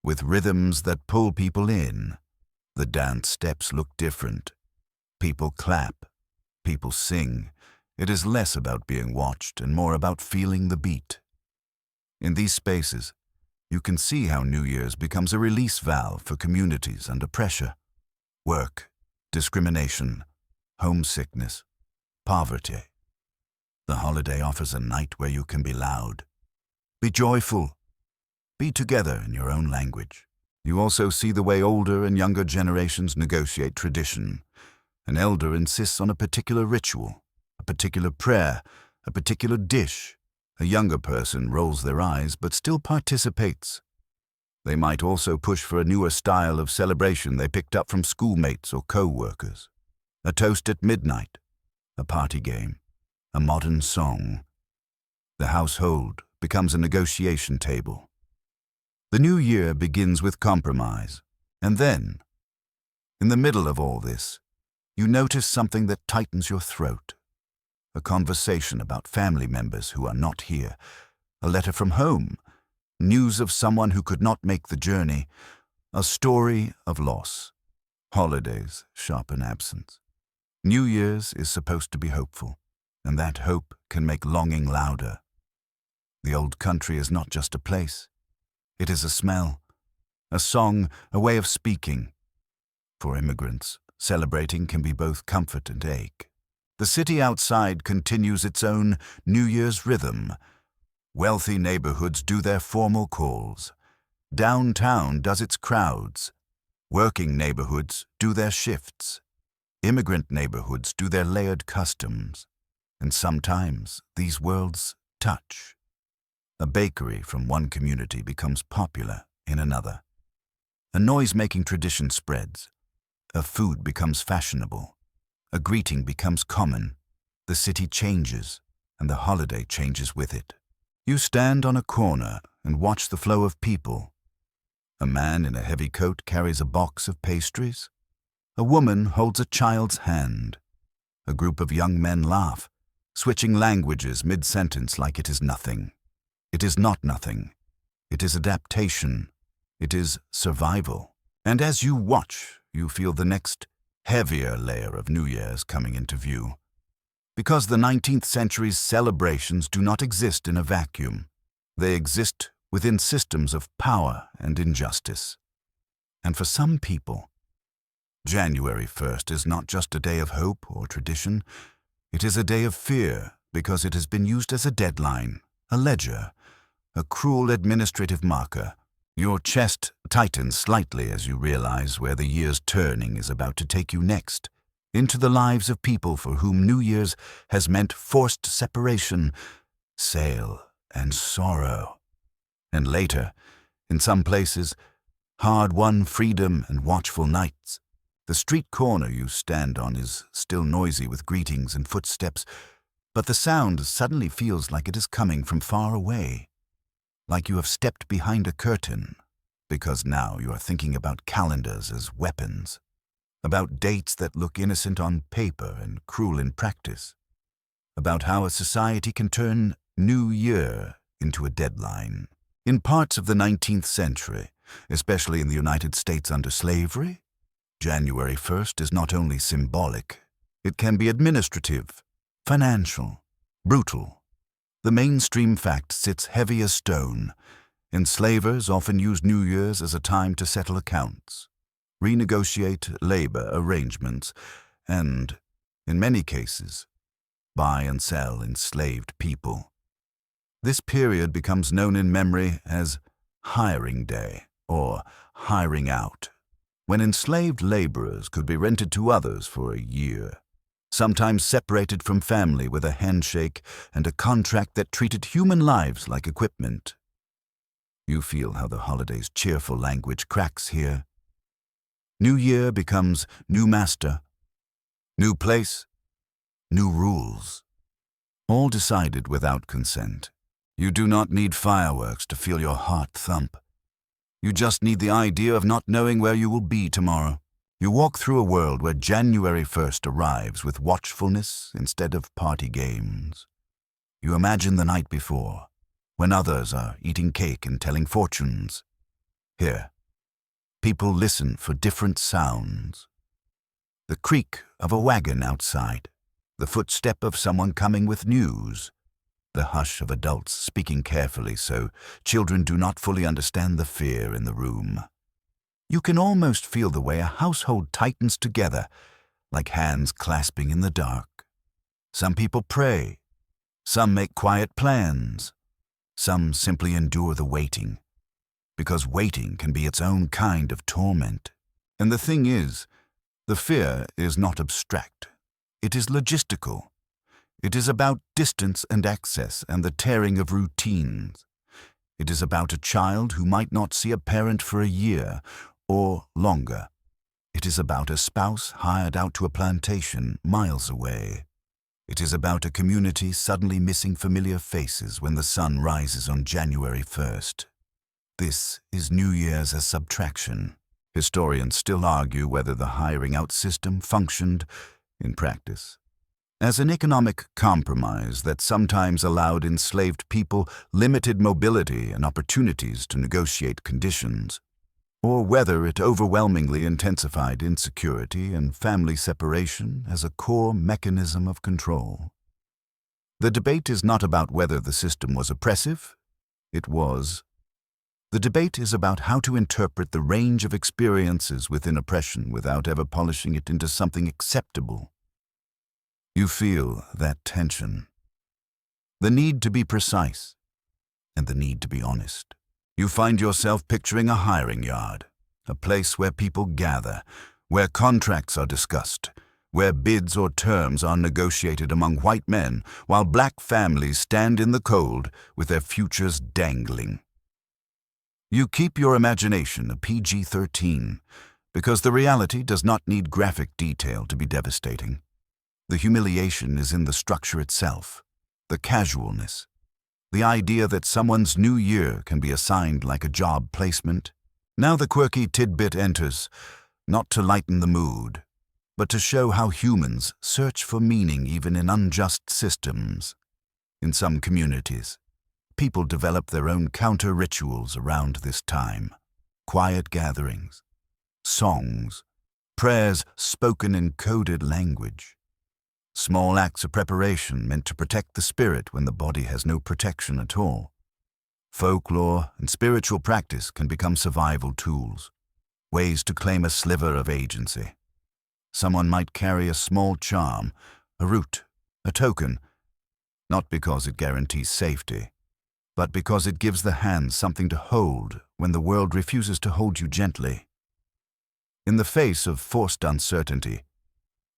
with rhythms that pull people in. The dance steps look different. People clap. People sing. It is less about being watched and more about feeling the beat. In these spaces, you can see how New Year's becomes a release valve for communities under pressure. Work, discrimination, homesickness, poverty. The holiday offers a night where you can be loud. Be joyful. Be together in your own language. You also see the way older and younger generations negotiate tradition. An elder insists on a particular ritual, a particular prayer, a particular dish. A younger person rolls their eyes but still participates. They might also push for a newer style of celebration they picked up from schoolmates or co-workers. A toast at midnight, a party game, a modern song. The household becomes a negotiation table. The new year begins with compromise, and then, in the middle of all this, you notice something that tightens your throat. A conversation about family members who are not here, a letter from home, news of someone who could not make the journey, a story of loss. Holidays sharpen absence. New Year's is supposed to be hopeful, and that hope can make longing louder. The old country is not just a place. It is a smell, a song, a way of speaking. For immigrants, celebrating can be both comfort and ache. The city outside continues its own New Year's rhythm. Wealthy neighborhoods do their formal calls. Downtown does its crowds. Working neighborhoods do their shifts. Immigrant neighborhoods do their layered customs. And sometimes these worlds touch. A bakery from one community becomes popular in another. A noise-making tradition spreads. A food becomes fashionable. A greeting becomes common. The city changes, and the holiday changes with it. You stand on a corner and watch the flow of people. A man in a heavy coat carries a box of pastries. A woman holds a child's hand. A group of young men laugh, switching languages mid-sentence like it is nothing. It is not nothing. It is adaptation. It is survival. And as you watch, you feel the next heavier layer of New Year's coming into view. Because the 19th century's celebrations do not exist in a vacuum. They exist within systems of power and injustice. And for some people, January 1st is not just a day of hope or tradition. It is a day of fear because it has been used as a deadline, a ledger, a cruel administrative marker. Your chest tightens slightly as you realize where the year's turning is about to take you next, into the lives of people for whom New Year's has meant forced separation, sale, and sorrow. And later, in some places, hard-won freedom and watchful nights. The street corner you stand on is still noisy with greetings and footsteps, but the sound suddenly feels like it is coming from far away, like you have stepped behind a curtain, because now you are thinking about calendars as weapons, about dates that look innocent on paper and cruel in practice, about how a society can turn New Year into a deadline. In parts of the 19th century, especially in the United States under slavery, January 1st is not only symbolic, it can be administrative, financial, brutal. The mainstream fact sits heavy as stone. Enslavers often used New Year's as a time to settle accounts. renegotiate labor arrangements, and, in many cases, buy and sell enslaved people. This period becomes known in memory as hiring day or hiring out, when enslaved laborers could be rented to others for a year, sometimes separated from family with a handshake and a contract that treated human lives like equipment. You feel how the holiday's cheerful language cracks here. New year becomes new master, new place, new rules, all decided without consent. You do not need fireworks to feel your heart thump. You just need the idea of not knowing where you will be tomorrow. You walk through a world where January 1st arrives with watchfulness instead of party games. You imagine the night before, when others are eating cake and telling fortunes. Here, people listen for different sounds. The creak of a wagon outside, the footstep of someone coming with news, the hush of adults speaking carefully so children do not fully understand the fear in the room. You can almost feel the way a household tightens together, like hands clasping in the dark. Some people pray, some make quiet plans, some simply endure the waiting, because waiting can be its own kind of torment. And the thing is, the fear is not abstract. It is logistical. It is about distance and access and the tearing of routines. It is about a child who might not see a parent for a year or longer. It is about a spouse hired out to a plantation miles away. It is about a community suddenly missing familiar faces when the sun rises on January 1st. This is New Year's as subtraction. Historians still argue whether the hiring out system functioned in practice as an economic compromise that sometimes allowed enslaved people limited mobility and opportunities to negotiate conditions, or whether it overwhelmingly intensified insecurity and family separation as a core mechanism of control. The debate is not about whether the system was oppressive. It was. The debate is about how to interpret the range of experiences within oppression without ever polishing it into something acceptable. You feel that tension, the need to be precise, and the need to be honest. You find yourself picturing a hiring yard, a place where people gather, where contracts are discussed, where bids or terms are negotiated among white men, while black families stand in the cold with their futures dangling. You keep your imagination a PG-13, because the reality does not need graphic detail to be devastating. The humiliation is in the structure itself, the casualness, the idea that someone's new year can be assigned like a job placement. Now the quirky tidbit enters, not to lighten the mood, but to show how humans search for meaning even in unjust systems. In some communities, people develop their own counter-rituals around this time. Quiet gatherings, songs, prayers spoken in coded language. Small acts of preparation meant to protect the spirit when the body has no protection at all. Folklore and spiritual practice can become survival tools, ways to claim a sliver of agency. Someone might carry a small charm, a root, a token, not because it guarantees safety, but because it gives the hand something to hold when the world refuses to hold you gently. In the face of forced uncertainty,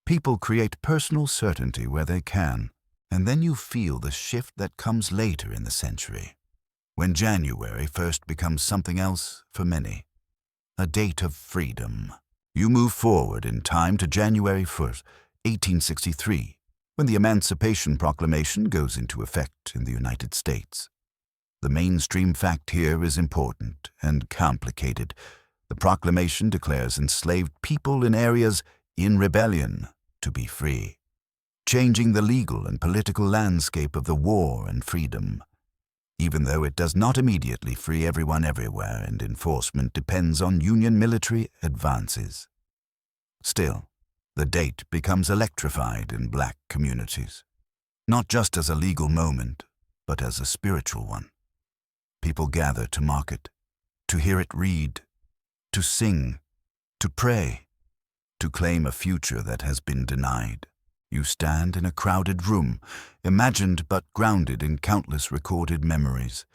people create personal certainty where they can, and then you feel the shift that comes later in the century, when January 1st becomes something else for many, a date of freedom. You move forward in time to January 1st, 1863, when the Emancipation Proclamation goes into effect in the United States. The mainstream fact here is important and complicated. The proclamation declares enslaved people in areas in rebellion to be free, changing the legal and political landscape of the war and freedom. Even though it does not immediately free everyone everywhere and enforcement depends on Union military advances. Still, the date becomes electrified in black communities, not just as a legal moment, but as a spiritual one. People gather to mark it, to hear it read, to sing, to pray, to claim a future that has been denied. You stand in a crowded room, imagined but grounded in countless recorded memories.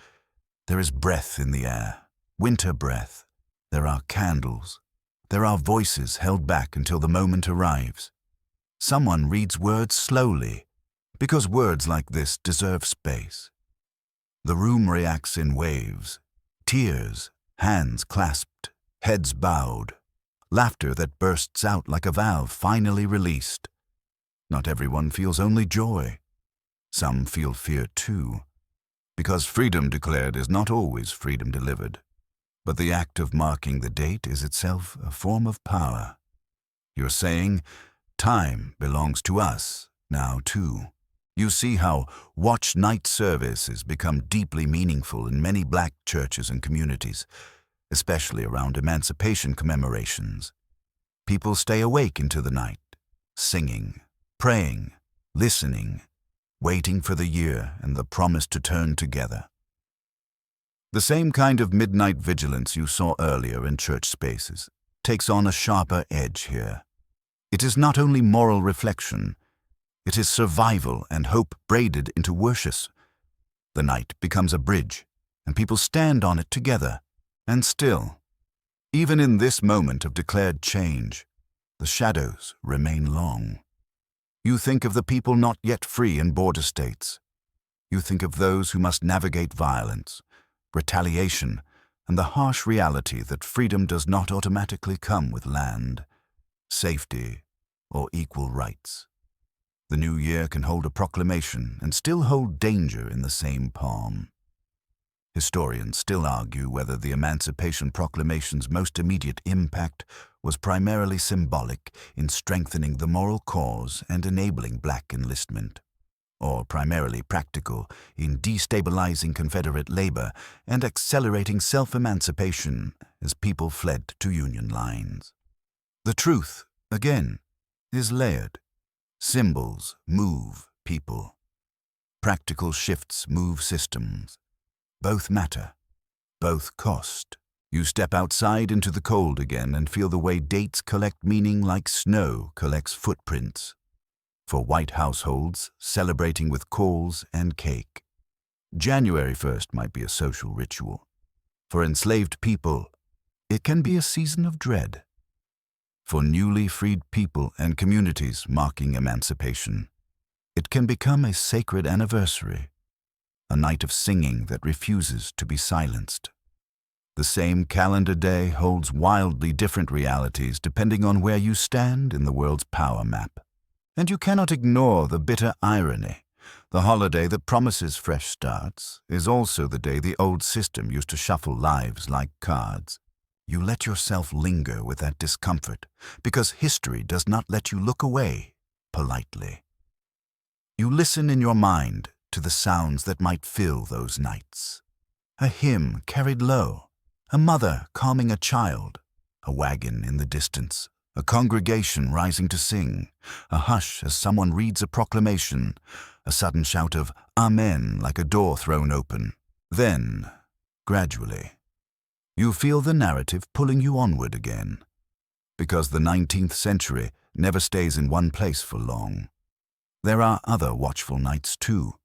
There is breath in the air, winter breath. There are candles. There are voices held back until the moment arrives. Someone reads words slowly, because words like this deserve space. The room reacts in waves, tears, hands clasped, heads bowed, laughter that bursts out like a valve finally released. Not everyone feels only joy. Some feel fear too, because freedom declared is not always freedom delivered. But the act of marking the date is itself a form of power. You're saying, time belongs to us now too. You see how watch night services become deeply meaningful in many black churches and communities, especially around emancipation commemorations. People stay awake into the night, singing, praying, listening, waiting for the year and the promise to turn together. The same kind of midnight vigilance you saw earlier in church spaces takes on a sharper edge here. It is not only moral reflection, it is survival and hope braided into worship. The night becomes a bridge, and people stand on it together. And still, even in this moment of declared change, the shadows remain long. You think of the people not yet free in border states. You think of those who must navigate violence, retaliation, and the harsh reality that freedom does not automatically come with land, safety, or equal rights. The new year can hold a proclamation and still hold danger in the same palm. Historians still argue whether the Emancipation Proclamation's most immediate impact was primarily symbolic in strengthening the moral cause and enabling black enlistment, or primarily practical in destabilizing Confederate labor and accelerating self-emancipation as people fled to Union lines. The truth, again, is layered. Symbols move people. Practical shifts move systems. Both matter. Both cost. You step outside into the cold again and feel the way dates collect meaning like snow collects footprints. For white households, celebrating with calls and cake. January 1st might be a social ritual. For enslaved people, it can be a season of dread. For newly freed people and communities marking emancipation, it can become a sacred anniversary, a night of singing that refuses to be silenced. The same calendar day holds wildly different realities depending on where you stand in the world's power map. And you cannot ignore the bitter irony. The holiday that promises fresh starts is also the day the old system used to shuffle lives like cards. You let yourself linger with that discomfort because history does not let you look away politely. You listen in your mind to the sounds that might fill those nights. A hymn carried low, a mother calming a child, a wagon in the distance, a congregation rising to sing, a hush as someone reads a proclamation, a sudden shout of Amen like a door thrown open. Then, gradually, you feel the narrative pulling you onward again, because the 19th century never stays in one place for long. There are other watchful nights too,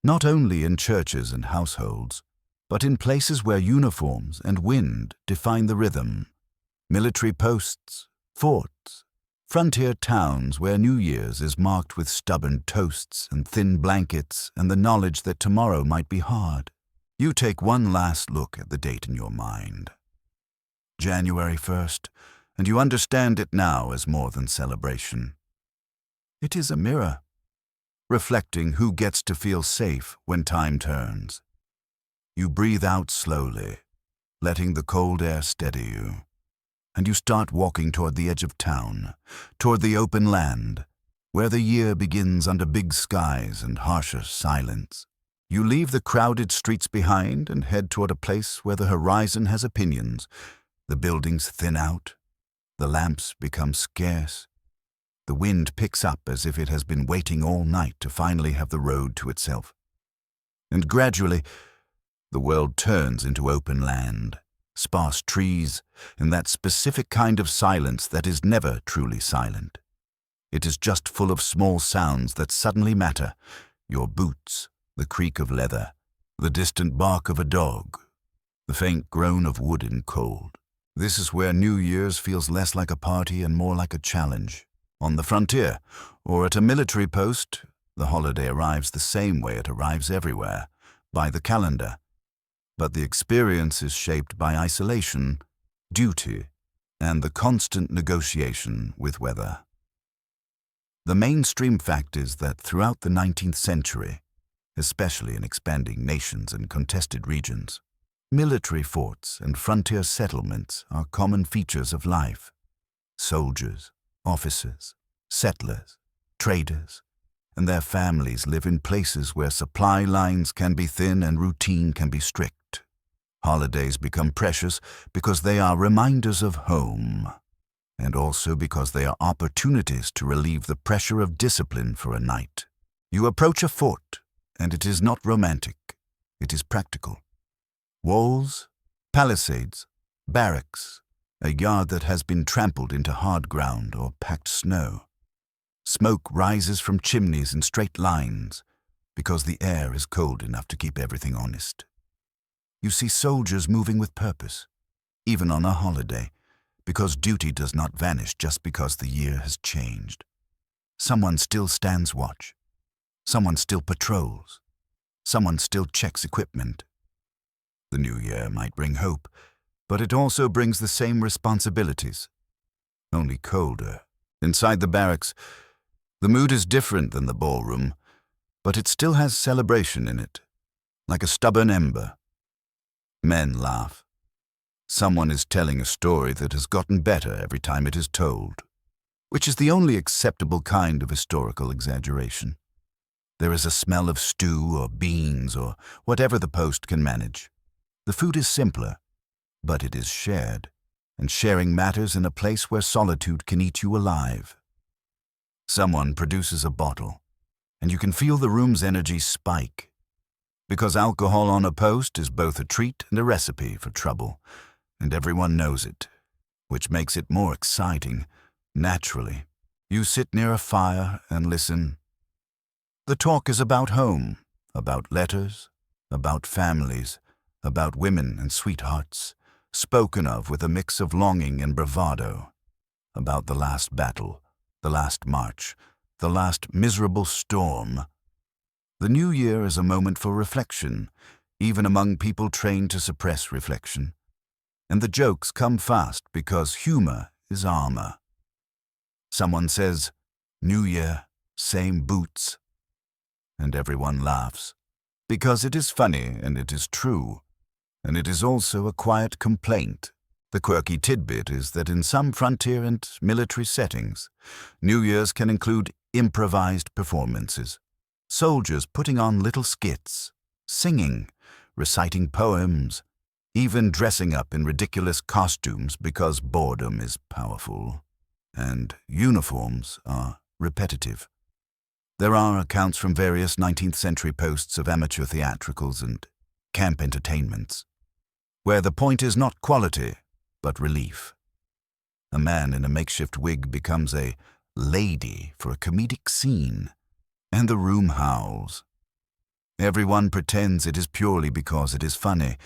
not only in churches and households, but in places where uniforms and wind define the rhythm. Military posts, forts, frontier towns where New Year's is marked with stubborn toasts and thin blankets and the knowledge that tomorrow might be hard. You take one last look at the date in your mind. January 1st, and you understand it now as more than celebration. It is a mirror, reflecting who gets to feel safe when time turns. You breathe out slowly, letting the cold air steady you, and you start walking toward the edge of town, toward the open land, where the year begins under big skies and harsher silence. You leave the crowded streets behind and head toward a place where the horizon has opinions. The buildings thin out, the lamps become scarce. The wind picks up as if it has been waiting all night to finally have the road to itself. And gradually, the world turns into open land, sparse trees, and that specific kind of silence that is never truly silent. It is just full of small sounds that suddenly matter: your boots, the creak of leather, the distant bark of a dog, the faint groan of wood in cold. This is where New Year's feels less like a party and more like a challenge. On the frontier, or at a military post, the holiday arrives the same way it arrives everywhere, by the calendar. But the experience is shaped by isolation, duty, and the constant negotiation with weather. The mainstream fact is that throughout the 19th century, especially in expanding nations and contested regions, military forts and frontier settlements are common features of life. Soldiers, officers, settlers, traders, and their families live in places where supply lines can be thin and routine can be strict. Holidays become precious because they are reminders of home, and also because they are opportunities to relieve the pressure of discipline for a night. You approach a fort, and it is not romantic, it is practical. Walls, palisades, barracks, a yard that has been trampled into hard ground or packed snow. Smoke rises from chimneys in straight lines because the air is cold enough to keep everything honest. You see soldiers moving with purpose, even on a holiday, because duty does not vanish just because the year has changed. Someone still stands watch. Someone still patrols. Someone still checks equipment. The new year might bring hope, but it also brings the same responsibilities, only colder. Inside the barracks, the mood is different than the ballroom, but it still has celebration in it, like a stubborn ember. Men laugh. Someone is telling a story that has gotten better every time it is told, which is the only acceptable kind of historical exaggeration. There is a smell of stew or beans or whatever the post can manage. The food is simpler, but it is shared, and sharing matters in a place where solitude can eat you alive. Someone produces a bottle, and you can feel the room's energy spike, because alcohol on a post is both a treat and a recipe for trouble, and everyone knows it, which makes it more exciting. Naturally, you sit near a fire and listen. The talk is about home, about letters, about families, about women and sweethearts, spoken of with a mix of longing and bravado, about the last battle, the last march, the last miserable storm. The new year is a moment for reflection, even among people trained to suppress reflection. And the jokes come fast because humor is armor. Someone says, "New year, same boots," and everyone laughs, because it is funny and it is true. And it is also a quiet complaint. The quirky tidbit is that in some frontier and military settings, New Year's can include improvised performances. Soldiers putting on little skits, singing, reciting poems, even dressing up in ridiculous costumes because boredom is powerful, and uniforms are repetitive. There are accounts from various 19th century posts of amateur theatricals and camp entertainments, where the point is not quality, but relief. A man in a makeshift wig becomes a lady for a comedic scene, and the room howls. Everyone pretends it is purely because it is funny,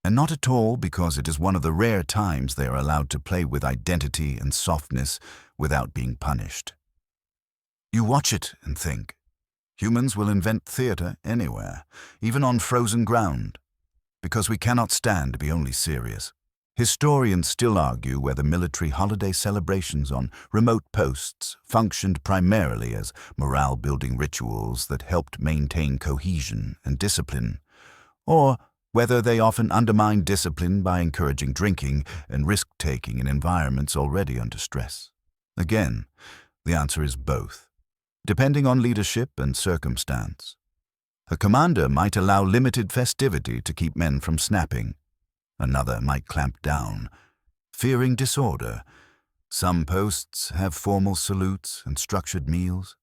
and not at all because it is one of the rare times they are allowed to play with identity and softness without being punished. You watch it and think, humans will invent theater anywhere, even on frozen ground, because we cannot stand to be only serious. Historians still argue whether military holiday celebrations on remote posts functioned primarily as morale-building rituals that helped maintain cohesion and discipline, or whether they often undermined discipline by encouraging drinking and risk-taking in environments already under stress. Again, the answer is both, depending on leadership and circumstance. A commander might allow limited festivity to keep men from snapping. Another might clamp down, fearing disorder. Some posts have formal salutes and structured meals.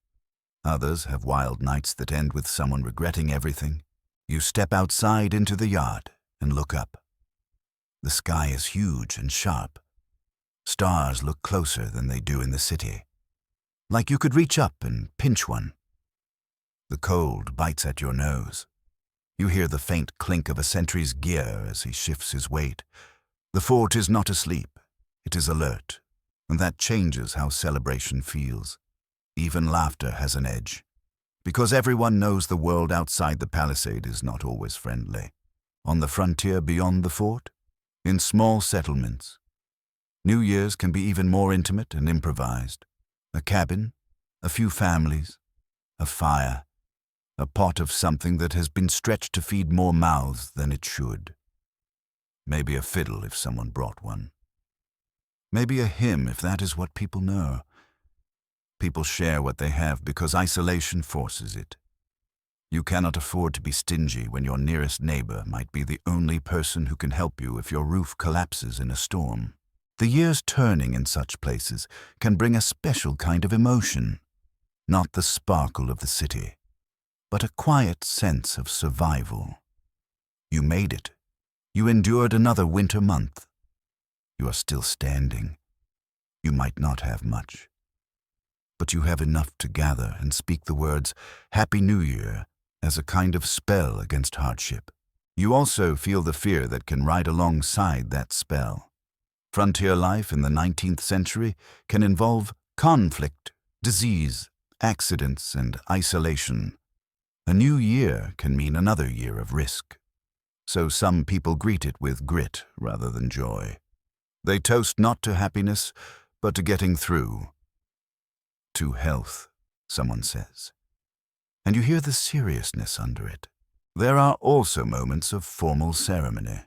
Others have wild nights that end with someone regretting everything. You step outside into the yard and look up. The sky is huge and sharp. Stars look closer than they do in the city, like you could reach up and pinch one. The cold bites at your nose. You hear the faint clink of a sentry's gear as he shifts his weight. The fort is not asleep, it is alert, and that changes how celebration feels. Even laughter has an edge, because everyone knows the world outside the palisade is not always friendly. On the frontier beyond the fort, in small settlements, New Year's can be even more intimate and improvised. A cabin, a few families, a fire, a pot of something that has been stretched to feed more mouths than it should. Maybe a fiddle if someone brought one. Maybe a hymn if that is what people know. People share what they have because isolation forces it. You cannot afford to be stingy when your nearest neighbor might be the only person who can help you if your roof collapses in a storm. The years turning in such places can bring a special kind of emotion, not the sparkle of the city, but a quiet sense of survival. You made it. You endured another winter month. You are still standing. You might not have much, but you have enough to gather and speak the words Happy New Year as a kind of spell against hardship. You also feel the fear that can ride alongside that spell. Frontier life in the 19th century can involve conflict, disease, accidents, and isolation. A new year can mean another year of risk. So some people greet it with grit rather than joy. They toast not to happiness, but to getting through. To health, someone says. And you hear the seriousness under it. There are also moments of formal ceremony.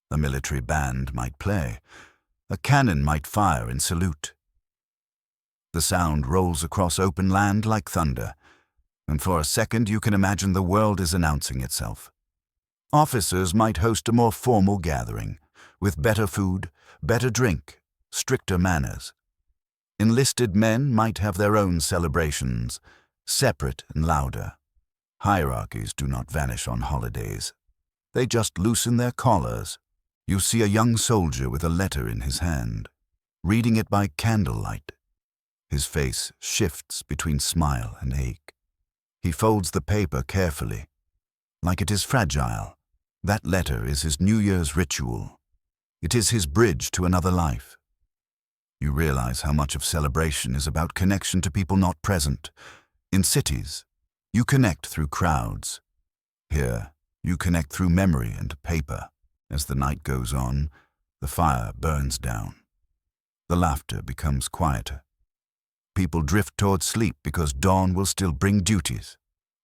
A military band might play. A cannon might fire in salute. The sound rolls across open land like thunder, and for a second you can imagine the world is announcing itself. Officers might host a more formal gathering, with better food, better drink, stricter manners. Enlisted men might have their own celebrations, separate and louder. Hierarchies do not vanish on holidays. They just loosen their collars. You see a young soldier with a letter in his hand, reading it by candlelight. His face shifts between smile and ache. He folds the paper carefully, like it is fragile. That letter is his New Year's ritual. It is his bridge to another life. You realize how much of celebration is about connection to people not present. In cities, you connect through crowds. Here, you connect through memory and paper. As the night goes on, the fire burns down. The laughter becomes quieter. People drift toward sleep because dawn will still bring duties.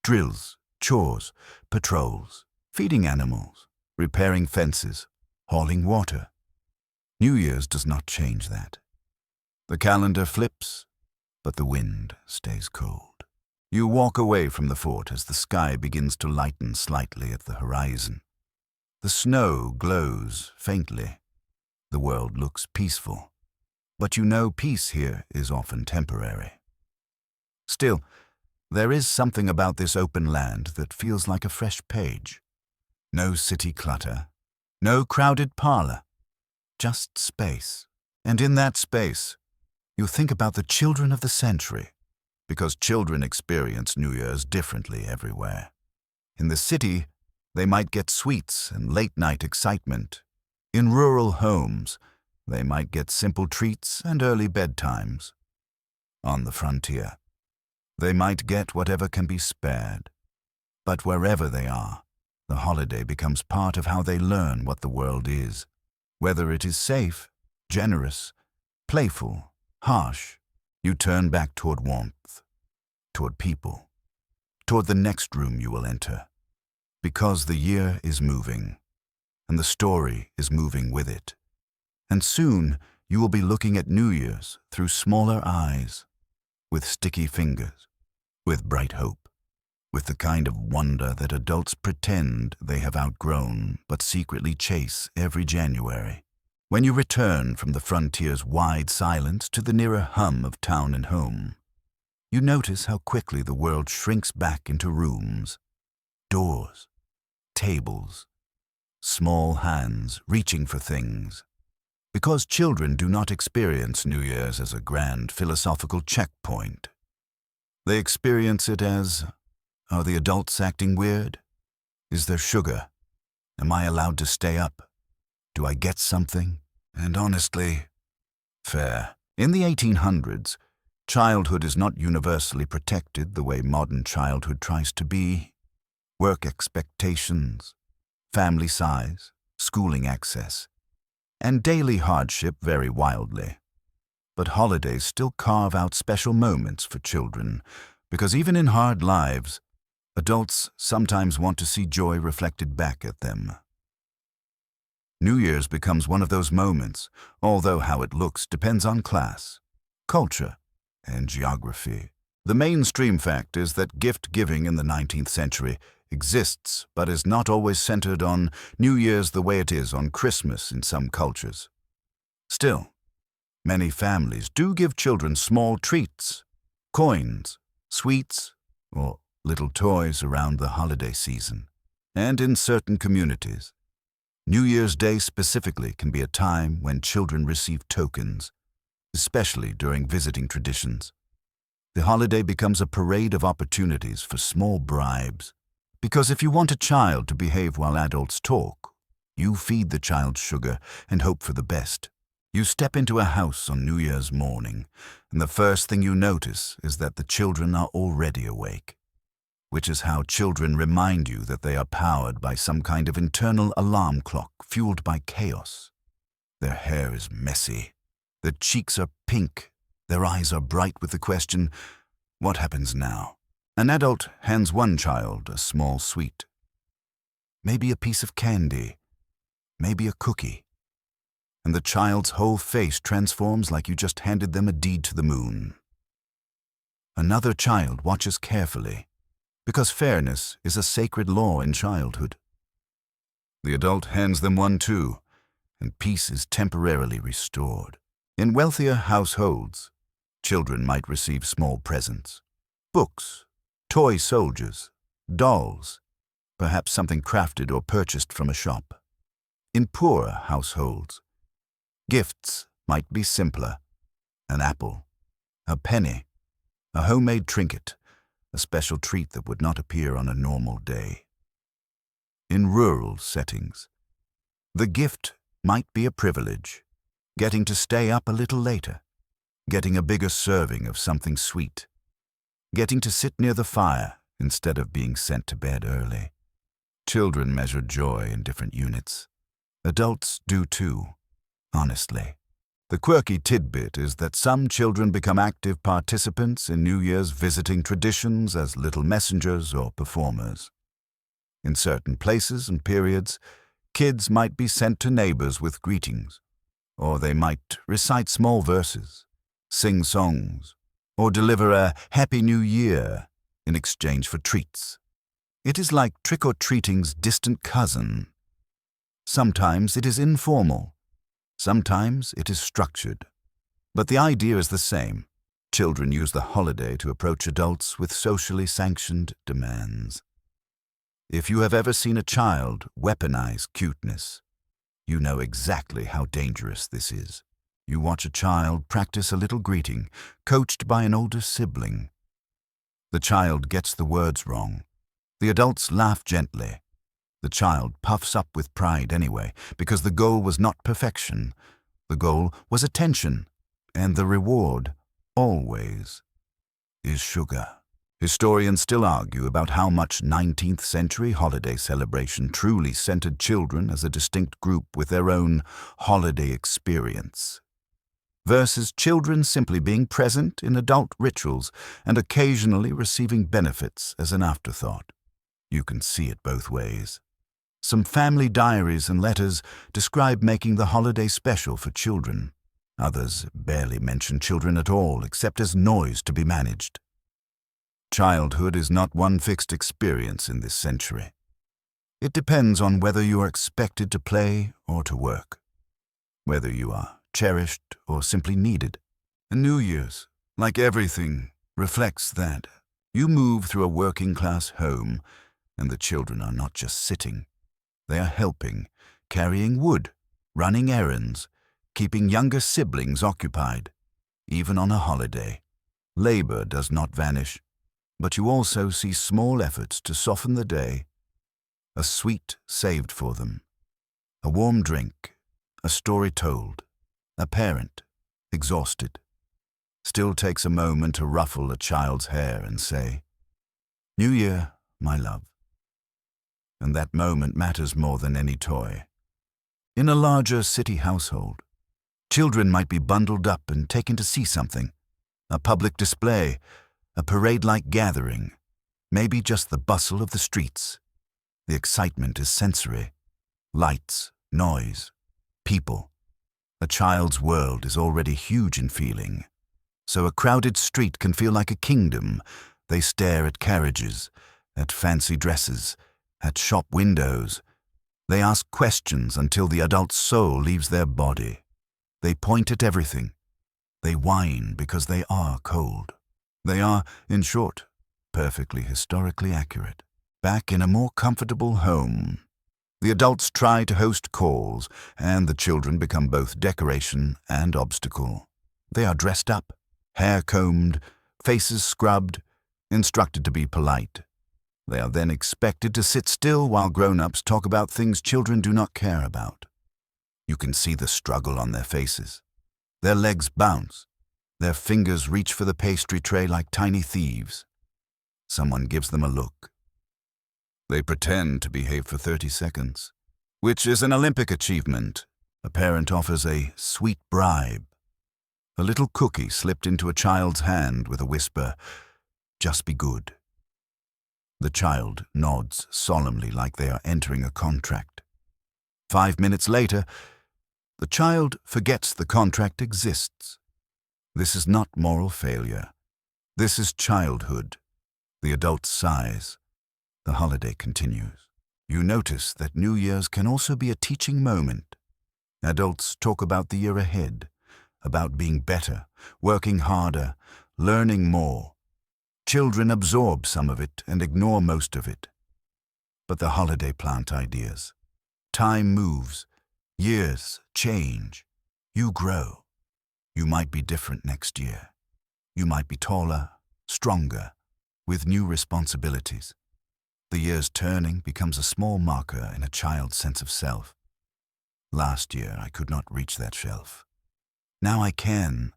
Drills, chores, patrols, feeding animals, repairing fences, hauling water. New Year's does not change that. The calendar flips, but the wind stays cold. You walk away from the fort as the sky begins to lighten slightly at the horizon. The snow glows faintly. The world looks peaceful, but you know peace here is often temporary. Still, there is something about this open land that feels like a fresh page. No city clutter, no crowded parlor, just space. And in that space, you think about the children of the century, because children experience New Year's differently everywhere. In the city, they might get sweets and late-night excitement. In rural homes, they might get simple treats and early bedtimes. On the frontier, they might get whatever can be spared. But wherever they are, the holiday becomes part of how they learn what the world is. Whether it is safe, generous, playful, harsh, you turn back toward warmth, toward people, toward the next room you will enter. Because the year is moving, and the story is moving with it. And soon you will be looking at New Year's through smaller eyes, with sticky fingers, with bright hope, with the kind of wonder that adults pretend they have outgrown but secretly chase every January. When you return from the frontier's wide silence to the nearer hum of town and home, you notice how quickly the world shrinks back into rooms, doors, tables, small hands reaching for things. Because children do not experience New Year's as a grand philosophical checkpoint. They experience it as, are the adults acting weird? Is there sugar? Am I allowed to stay up? Do I get something? And honestly, fair. In the 1800s, childhood is not universally protected the way modern childhood tries to be. Work expectations, family size, schooling access, and daily hardship vary wildly. But holidays still carve out special moments for children, because even in hard lives, adults sometimes want to see joy reflected back at them. New Year's becomes one of those moments, although how it looks depends on class, culture, and geography. The mainstream fact is that gift-giving in the 19th century exists, but is not always centered on New Year's the way it is on Christmas in some cultures. Still, many families do give children small treats, coins, sweets, or little toys around the holiday season. And in certain communities, New Year's Day specifically can be a time when children receive tokens, especially during visiting traditions. The holiday becomes a parade of opportunities for small bribes, because if you want a child to behave while adults talk, you feed the child sugar and hope for the best. You step into a house on New Year's morning, and the first thing you notice is that the children are already awake, which is how children remind you that they are powered by some kind of internal alarm clock fueled by chaos. Their hair is messy, their cheeks are pink, their eyes are bright with the question, what happens now? An adult hands one child a small sweet. Maybe a piece of candy, maybe a cookie. And the child's whole face transforms like you just handed them a deed to the moon. Another child watches carefully, because fairness is a sacred law in childhood. The adult hands them one too, and peace is temporarily restored. In wealthier households, children might receive small presents, books, toy soldiers, dolls, perhaps something crafted or purchased from a shop. In poorer households, gifts might be simpler: an apple, a penny, a homemade trinket, a special treat that would not appear on a normal day. In rural settings, the gift might be a privilege, getting to stay up a little later, getting a bigger serving of something sweet, getting to sit near the fire instead of being sent to bed early. Children measure joy in different units. Adults do too, honestly. The quirky tidbit is that some children become active participants in New Year's visiting traditions as little messengers or performers. In certain places and periods, kids might be sent to neighbors with greetings, or they might recite small verses, sing songs, or deliver a Happy New Year in exchange for treats. It is like trick-or-treating's distant cousin. Sometimes it is informal, sometimes it is structured, but the idea is the same. Children use the holiday to approach adults with socially sanctioned demands. If you have ever seen a child weaponize cuteness, you know exactly how dangerous this is. You watch a child practice a little greeting, coached by an older sibling. The child gets the words wrong. The adults laugh gently. The child puffs up with pride anyway, because the goal was not perfection. The goal was attention, and the reward, always, is sugar. Historians still argue about how much 19th century holiday celebration truly centered children as a distinct group with their own holiday experience, versus children simply being present in adult rituals and occasionally receiving benefits as an afterthought. You can see it both ways. Some family diaries and letters describe making the holiday special for children. Others barely mention children at all, except as noise to be managed. Childhood is not one fixed experience in this century. It depends on whether you are expected to play or to work, whether you are cherished or simply needed. And New Year's, like everything, reflects that. You move through a working-class home, and the children are not just sitting. They are helping, carrying wood, running errands, keeping younger siblings occupied, even on a holiday. Labor does not vanish, but you also see small efforts to soften the day. A sweet saved for them, a warm drink, a story told, a parent, exhausted, still takes a moment to ruffle a child's hair and say, "New Year, my love." And that moment matters more than any toy. In a larger city household, children might be bundled up and taken to see something, a public display, a parade-like gathering, maybe just the bustle of the streets. The excitement is sensory. Lights, noise, people. A child's world is already huge in feeling, so a crowded street can feel like a kingdom. They stare at carriages, at fancy dresses, at shop windows. They ask questions until the adult's soul leaves their body. They point at everything. They whine because they are cold. They are, in short, perfectly historically accurate. Back in a more comfortable home, the adults try to host calls, and the children become both decoration and obstacle. They are dressed up, hair combed, faces scrubbed, instructed to be polite. They are then expected to sit still while grown-ups talk about things children do not care about. You can see the struggle on their faces. Their legs bounce. Their fingers reach for the pastry tray like tiny thieves. Someone gives them a look. They pretend to behave for 30 seconds, which is an Olympic achievement. A parent offers a sweet bribe. A little cookie slipped into a child's hand with a whisper, "Just be good." The child nods solemnly like they are entering a contract. 5 minutes later, the child forgets the contract exists. This is not moral failure. This is childhood. The adult sighs. The holiday continues. You notice that New Year's can also be a teaching moment. Adults talk about the year ahead, about being better, working harder, learning more. Children absorb some of it and ignore most of it. But the holiday plant ideas. Time moves. Years change. You grow. You might be different next year. You might be taller, stronger, with new responsibilities. The year's turning becomes a small marker in a child's sense of self. Last year I could not reach that shelf. Now I can.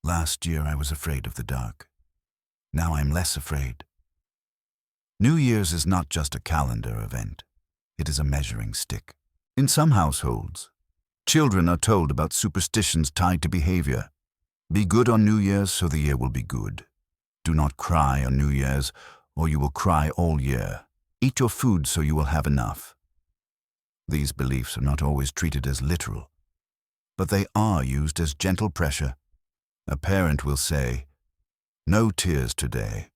Last year I was afraid of the dark. Now I'm less afraid. New Year's is not just a calendar event. It is a measuring stick. In some households, children are told about superstitions tied to behavior. Be good on New Year's so the year will be good. Do not cry on New Year's or you will cry all year. Eat your food so you will have enough. These beliefs are not always treated as literal, but they are used as gentle pressure. A parent will say, "No tears today,"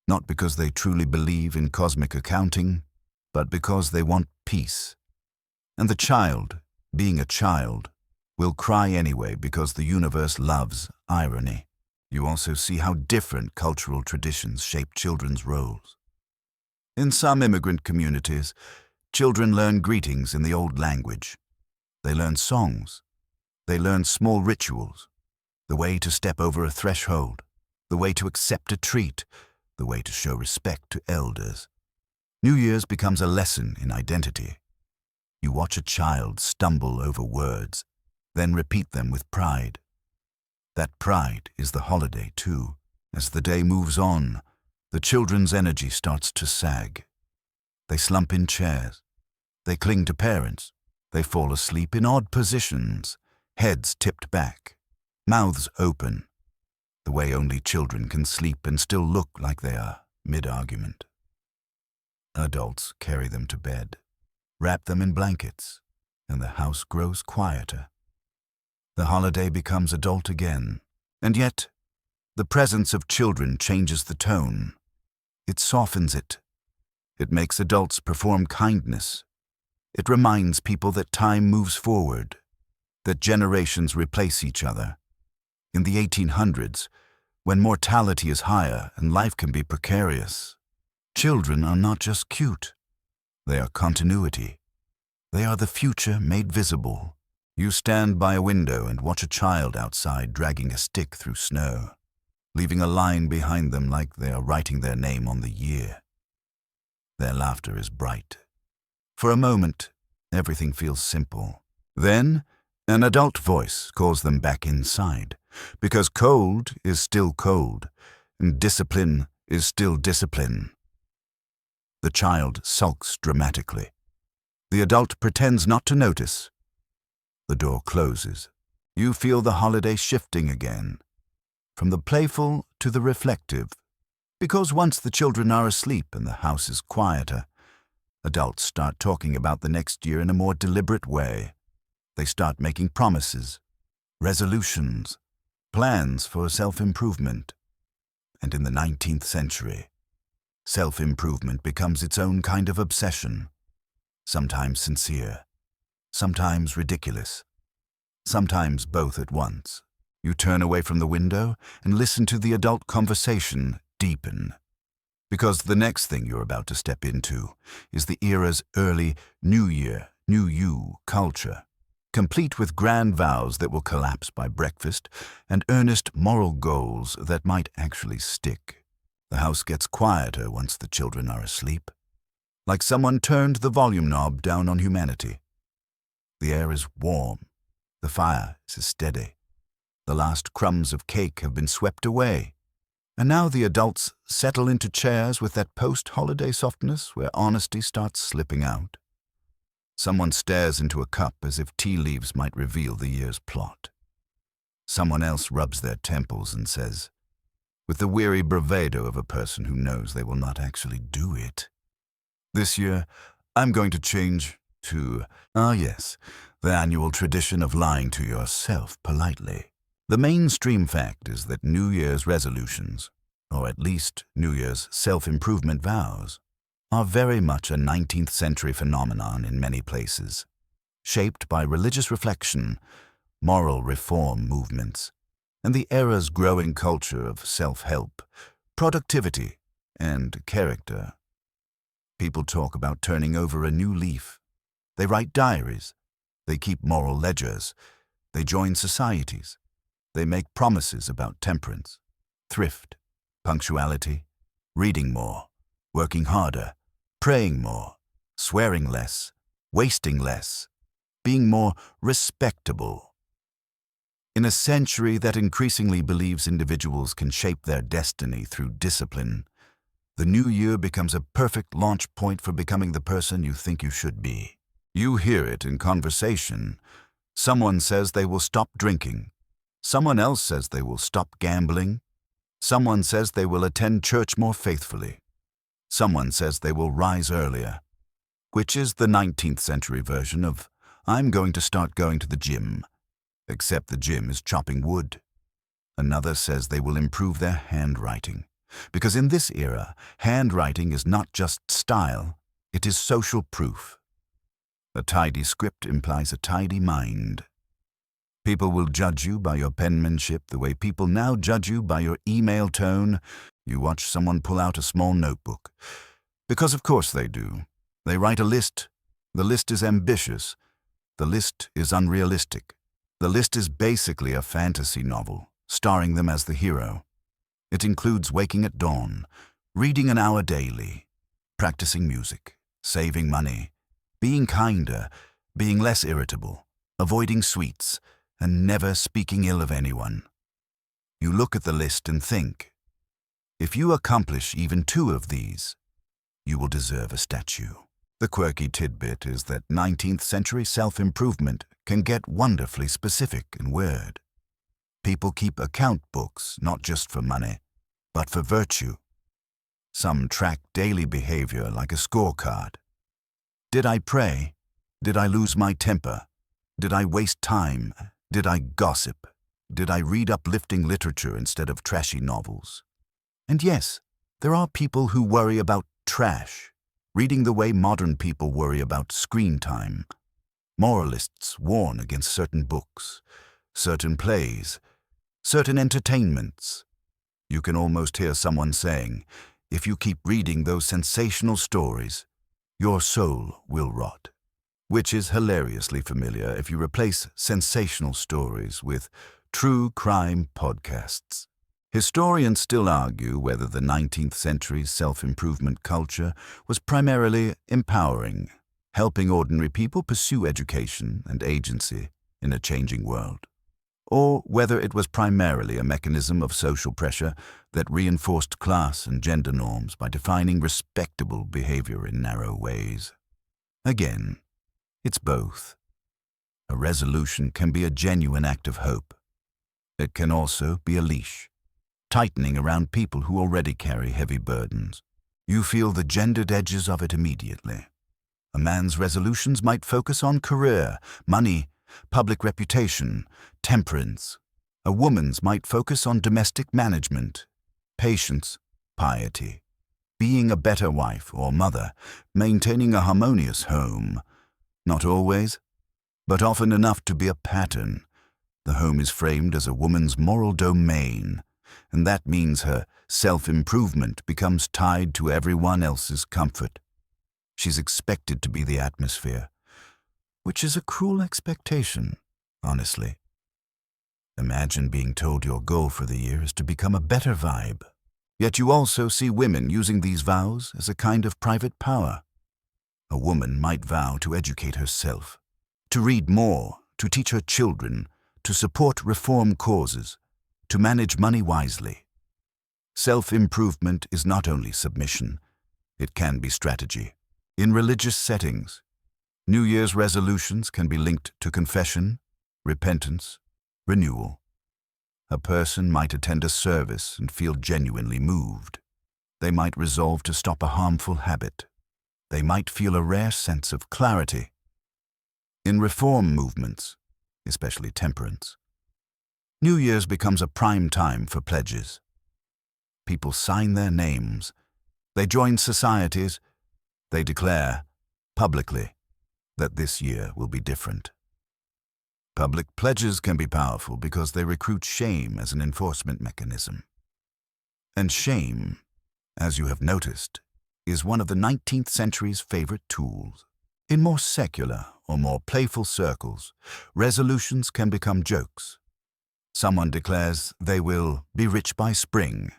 not because they truly believe in cosmic accounting, but because they want peace. And the child, being a child, will cry anyway because the universe loves irony. You also see how different cultural traditions shape children's roles. In some immigrant communities, children learn greetings in the old language. They learn songs. They learn small rituals, the way to step over a threshold, the way to accept a treat, the way to show respect to elders. New Year's becomes a lesson in identity. You watch a child stumble over words, then repeat them with pride. That pride is the holiday too. As the day moves on, the children's energy starts to sag. They slump in chairs. They cling to parents. They fall asleep in odd positions, heads tipped back, mouths open, the way only children can sleep and still look like they are mid-argument. Adults carry them to bed, wrap them in blankets, and the house grows quieter. The holiday becomes adult again, and yet the presence of children changes the tone. It softens it. It makes adults perform kindness. It reminds people that time moves forward, that generations replace each other. In the 1800s, when mortality is higher and life can be precarious, children are not just cute. They are continuity. They are the future made visible. You stand by a window and watch a child outside dragging a stick through snow, leaving a line behind them like they are writing their name on the year. Their laughter is bright. For a moment, everything feels simple. Then, an adult voice calls them back inside, because cold is still cold, and discipline is still discipline. The child sulks dramatically. The adult pretends not to notice. The door closes. You feel the holiday shifting again, from the playful to the reflective, because once the children are asleep and the house is quieter, adults start talking about the next year in a more deliberate way. They start making promises, resolutions, plans for self-improvement. And in the 19th century, self-improvement becomes its own kind of obsession, sometimes sincere, sometimes ridiculous, sometimes both at once. You turn away from the window and listen to the adult conversation deepen, because the next thing you're about to step into is the era's early New Year, New You culture, complete with grand vows that will collapse by breakfast and earnest moral goals that might actually stick. The house gets quieter once the children are asleep, like someone turned the volume knob down on humanity. The air is warm, the fire is steady, the last crumbs of cake have been swept away, and now the adults settle into chairs with that post-holiday softness where honesty starts slipping out. Someone stares into a cup as if tea leaves might reveal the year's plot. Someone else rubs their temples and says, with the weary bravado of a person who knows they will not actually do it, "This year, I'm going to change to," yes, the annual tradition of lying to yourself politely. The mainstream fact is that New Year's resolutions, or at least New Year's self-improvement vows, are very much a 19th century phenomenon in many places, shaped by religious reflection, moral reform movements, and the era's growing culture of self-help, productivity, and character. People talk about turning over a new leaf. They write diaries. They keep moral ledgers. They join societies. They make promises about temperance, thrift, punctuality, reading more, working harder, praying more, swearing less, wasting less, being more respectable. In a century that increasingly believes individuals can shape their destiny through discipline, the new year becomes a perfect launch point for becoming the person you think you should be. You hear it in conversation. Someone says they will stop drinking. Someone else says they will stop gambling. Someone says they will attend church more faithfully. Someone says they will rise earlier, which is the 19th century version of "I'm going to start going to the gym," except the gym is chopping wood. Another says they will improve their handwriting, because in this era, handwriting is not just style, it is social proof. A tidy script implies a tidy mind. People will judge you by your penmanship the way people now judge you by your email tone. You watch someone pull out a small notebook. Because of course they do. They write a list. The list is ambitious. The list is unrealistic. The list is basically a fantasy novel, starring them as the hero. It includes waking at dawn, reading an hour daily, practicing music, saving money, being kinder, being less irritable, avoiding sweets, and never speaking ill of anyone. You look at the list and think, if you accomplish even 2 of these, you will deserve a statue. The quirky tidbit is that 19th century self-improvement can get wonderfully specific and weird. People keep account books not just for money, but for virtue. Some track daily behavior like a scorecard. Did I pray? Did I lose my temper? Did I waste time? Did I gossip? Did I read uplifting literature instead of trashy novels? And yes, there are people who worry about trash, reading the way modern people worry about screen time. Moralists warn against certain books, certain plays, certain entertainments. You can almost hear someone saying, if you keep reading those sensational stories, your soul will rot. Which is hilariously familiar if you replace sensational stories with true crime podcasts. Historians still argue whether the 19th century's self-improvement culture was primarily empowering, helping ordinary people pursue education and agency in a changing world, or whether it was primarily a mechanism of social pressure that reinforced class and gender norms by defining respectable behavior in narrow ways. Again, it's both. A resolution can be a genuine act of hope. It can also be a leash, tightening around people who already carry heavy burdens. You feel the gendered edges of it immediately. A man's resolutions might focus on career, money, public reputation, temperance. A woman's might focus on domestic management, patience, piety, being a better wife or mother, maintaining a harmonious home. Not always, but often enough to be a pattern. The home is framed as a woman's moral domain, and that means her self-improvement becomes tied to everyone else's comfort. She's expected to be the atmosphere, which is a cruel expectation, honestly. Imagine being told your goal for the year is to become a better vibe. Yet you also see women using these vows as a kind of private power. A woman might vow to educate herself, to read more, to teach her children, to support reform causes, to manage money wisely. Self-improvement is not only submission, it can be strategy. In religious settings, New Year's resolutions can be linked to confession, repentance, renewal. A person might attend a service and feel genuinely moved. They might resolve to stop a harmful habit. They might feel a rare sense of clarity. In reform movements, especially temperance, New Year's becomes a prime time for pledges. People sign their names. They join societies. They declare, publicly, that this year will be different. Public pledges can be powerful because they recruit shame as an enforcement mechanism. And shame, as you have noticed, is one of the 19th century's favorite tools. In more secular or more playful circles, resolutions can become jokes. Someone declares they will be rich by spring,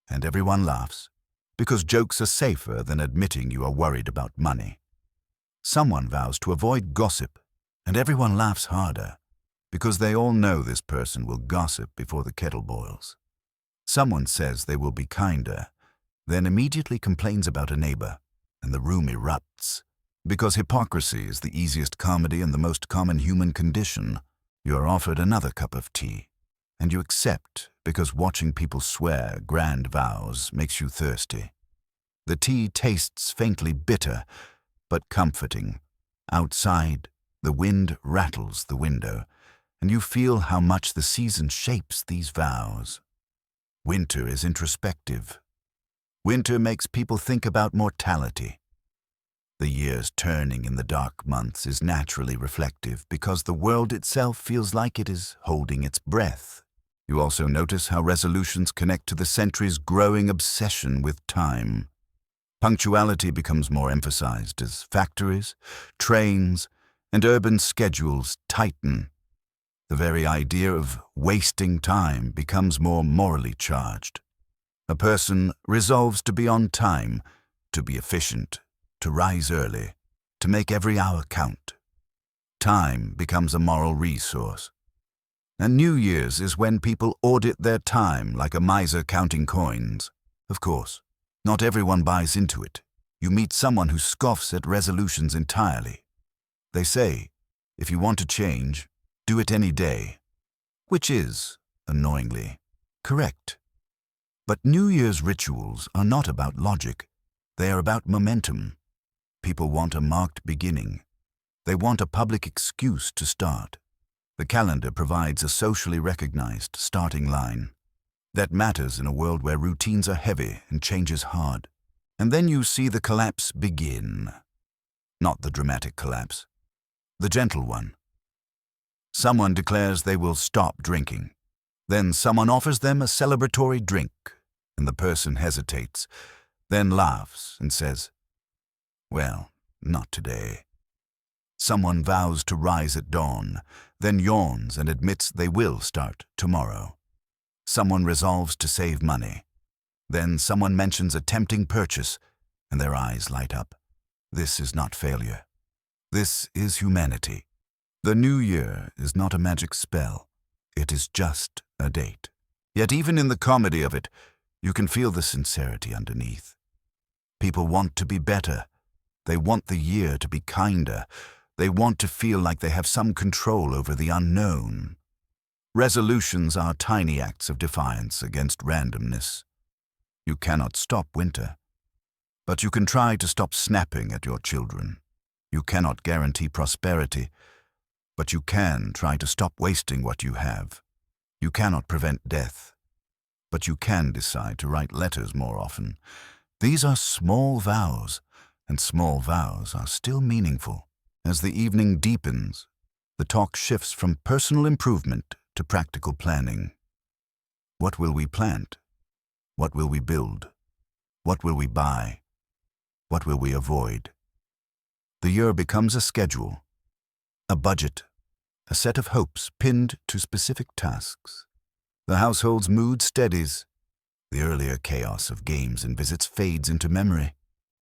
and everyone laughs, because jokes are safer than admitting you are worried about money. Someone vows to avoid gossip, and everyone laughs harder, because they all know this person will gossip before the kettle boils. Someone says they will be kinder, then immediately complains about a neighbor, and the room erupts. Because hypocrisy is the easiest comedy and the most common human condition, you are offered another cup of tea, and you accept because watching people swear grand vows makes you thirsty. The tea tastes faintly bitter, but comforting. Outside, the wind rattles the window, and you feel how much the season shapes these vows. Winter is introspective. Winter makes people think about mortality. The year's turning in the dark months is naturally reflective because the world itself feels like it is holding its breath. You also notice how resolutions connect to the century's growing obsession with time. Punctuality becomes more emphasized as factories, trains, and urban schedules tighten. The very idea of wasting time becomes more morally charged. A person resolves to be on time, to be efficient, to rise early, to make every hour count. Time becomes a moral resource. And New Year's is when people audit their time like a miser counting coins. Of course, not everyone buys into it. You meet someone who scoffs at resolutions entirely. They say, if you want to change, do it any day, which is, annoyingly, correct. But New Year's rituals are not about logic. They are about momentum. People want a marked beginning. They want a public excuse to start. The calendar provides a socially recognized starting line. That matters in a world where routines are heavy and change is hard. And then you see the collapse begin. Not the dramatic collapse, the gentle one. Someone declares they will stop drinking. Then someone offers them a celebratory drink, and the person hesitates, then laughs and says, "Well, not today. Someone vows to rise at dawn, then yawns and admits they will start tomorrow. Someone resolves to save money. Then someone mentions a tempting purchase, and their eyes light up. This is not failure. This is humanity. The new year is not a magic spell. It is just a date. Yet even in the comedy of it, you can feel the sincerity underneath. People want to be better. They want the year to be kinder. They want to feel like they have some control over the unknown. Resolutions are tiny acts of defiance against randomness. You cannot stop winter, but you can try to stop snapping at your children. You cannot guarantee prosperity, but you can try to stop wasting what you have. You cannot prevent death, but you can decide to write letters more often. These are small vows, and small vows are still meaningful. As the evening deepens, the talk shifts from personal improvement to practical planning. What will we plant? What will we build? What will we buy? What will we avoid? The year becomes a schedule, a budget, a set of hopes pinned to specific tasks. The household's mood steadies. The earlier chaos of games and visits fades into memory,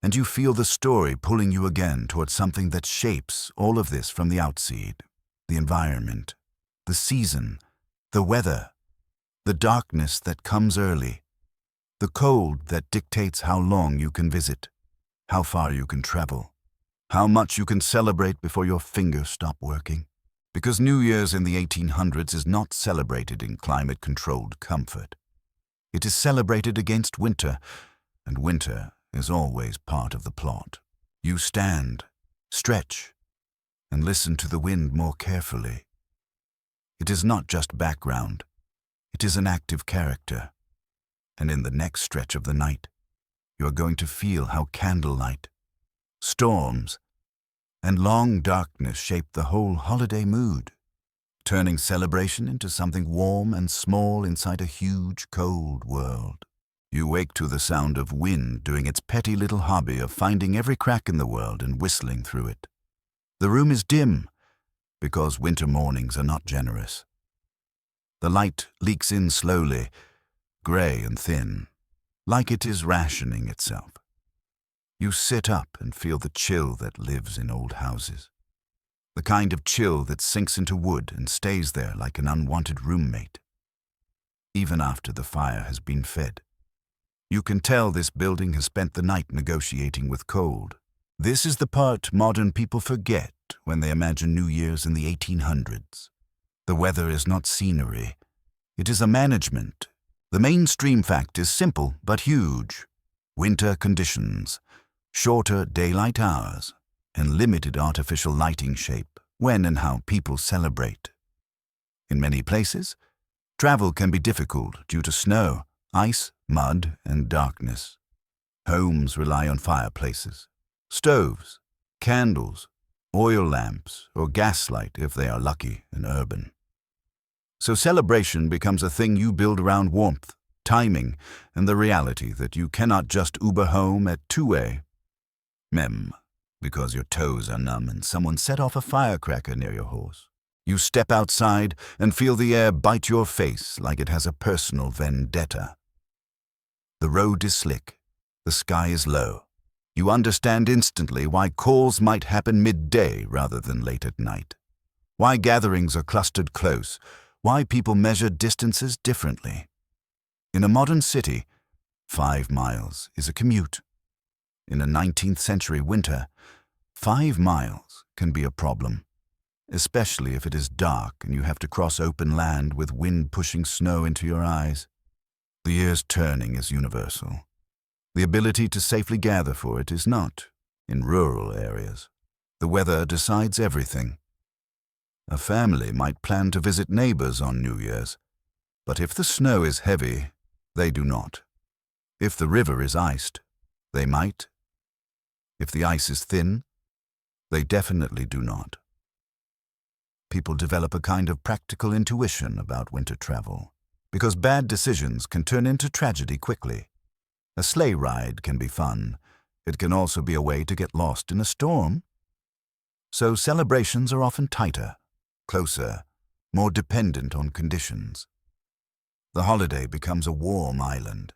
and you feel the story pulling you again towards something that shapes all of this from the outside. The environment, the season, the weather, the darkness that comes early, the cold that dictates how long you can visit, how far you can travel, how much you can celebrate before your fingers stop working. Because New Year's in the 1800s is not celebrated in climate-controlled comfort. It is celebrated against winter, and winter is always part of the plot. You stand, stretch, and listen to the wind more carefully. It is not just background, it is an active character. And in the next stretch of the night, you are going to feel how candlelight, storms, and long darkness shape the whole holiday mood, turning celebration into something warm and small inside a huge, cold world. You wake to the sound of wind doing its petty little hobby of finding every crack in the world and whistling through it. The room is dim, because winter mornings are not generous. The light leaks in slowly, gray and thin, like it is rationing itself. You sit up and feel the chill that lives in old houses, the kind of chill that sinks into wood and stays there like an unwanted roommate, even after the fire has been fed. You can tell this building has spent the night negotiating with cold. This is the part modern people forget when they imagine New Year's in the 1800s. The weather is not scenery. It is a management. The mainstream fact is simple but huge. Winter conditions, shorter daylight hours, and limited artificial lighting shape when and how people celebrate. In many places, travel can be difficult due to snow, ice, mud, and darkness. Homes rely on fireplaces, stoves, candles, oil lamps, or gaslight if they are lucky and urban. So celebration becomes a thing you build around warmth, timing, and the reality that you cannot just Uber home at 2 a.m. because your toes are numb and someone set off a firecracker near your horse. You step outside and feel the air bite your face like it has a personal vendetta. The road is slick. The sky is low. You understand instantly why calls might happen midday rather than late at night. Why gatherings are clustered close. Why people measure distances differently. In a modern city, 5 miles is a commute. In a 19th century winter, 5 miles can be a problem, especially if it is dark and you have to cross open land with wind pushing snow into your eyes. The year's turning is universal. The ability to safely gather for it is not in rural areas. The weather decides everything. A family might plan to visit neighbors on New Year's, but if the snow is heavy, they do not. If the river is iced, they might. If the ice is thin, they definitely do not. People develop a kind of practical intuition about winter travel, because bad decisions can turn into tragedy quickly. A sleigh ride can be fun, It can also be a way to get lost in a storm. So celebrations are often tighter, closer, more dependent on conditions. The holiday becomes a warm island,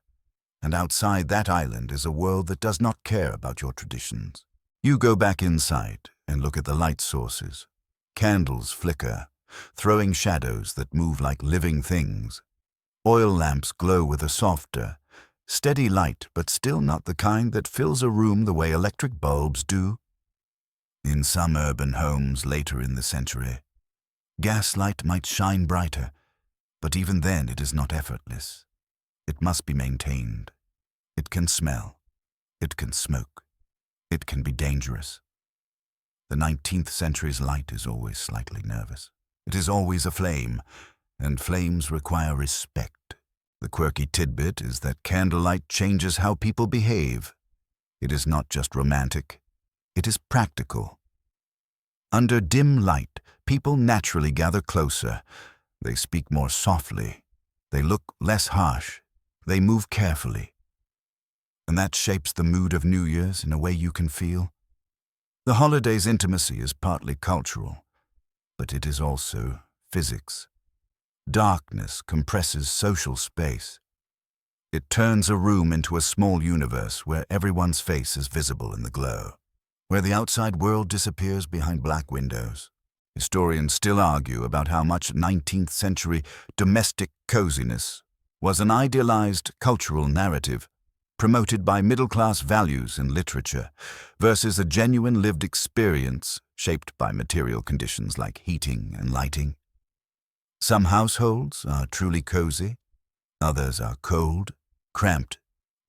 and outside that island is a world that does not care about your traditions. You go back inside and look at the light sources. Candles flicker, throwing shadows that move like living things. Oil lamps glow with a softer, steady light, but still not the kind that fills a room the way electric bulbs do. In some urban homes later in the century, gaslight might shine brighter, but even then it is not effortless. It must be maintained. It can smell. It can smoke. It can be dangerous. The 19th century's light is always slightly nervous. It is always aflame, and flames require respect. The quirky tidbit is that candlelight changes how people behave. It is not just romantic. It is practical. Under dim light, people naturally gather closer. They speak more softly. They look less harsh. They move carefully. And that shapes the mood of New Year's in a way you can feel. The holiday's intimacy is partly cultural, but it is also physics. Darkness compresses social space. It turns a room into a small universe where everyone's face is visible in the glow, where the outside world disappears behind black windows. Historians still argue about how much 19th century domestic coziness was an idealized cultural narrative promoted by middle-class values in literature versus a genuine lived experience shaped by material conditions like heating and lighting. Some households are truly cozy, others are cold, cramped,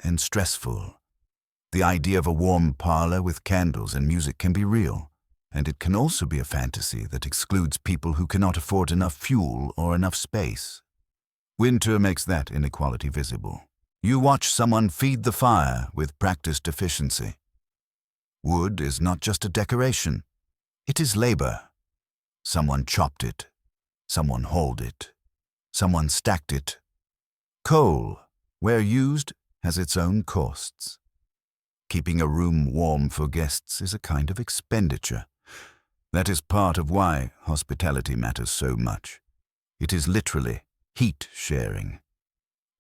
and stressful. The idea of a warm parlor with candles and music can be real, and it can also be a fantasy that excludes people who cannot afford enough fuel or enough space. Winter makes that inequality visible. You watch someone feed the fire with practiced efficiency. Wood is not just a decoration. It is labor. Someone chopped it. Someone hauled it. Someone stacked it. Coal, where used, has its own costs. Keeping a room warm for guests is a kind of expenditure. That is part of why hospitality matters so much. It is literally heat sharing.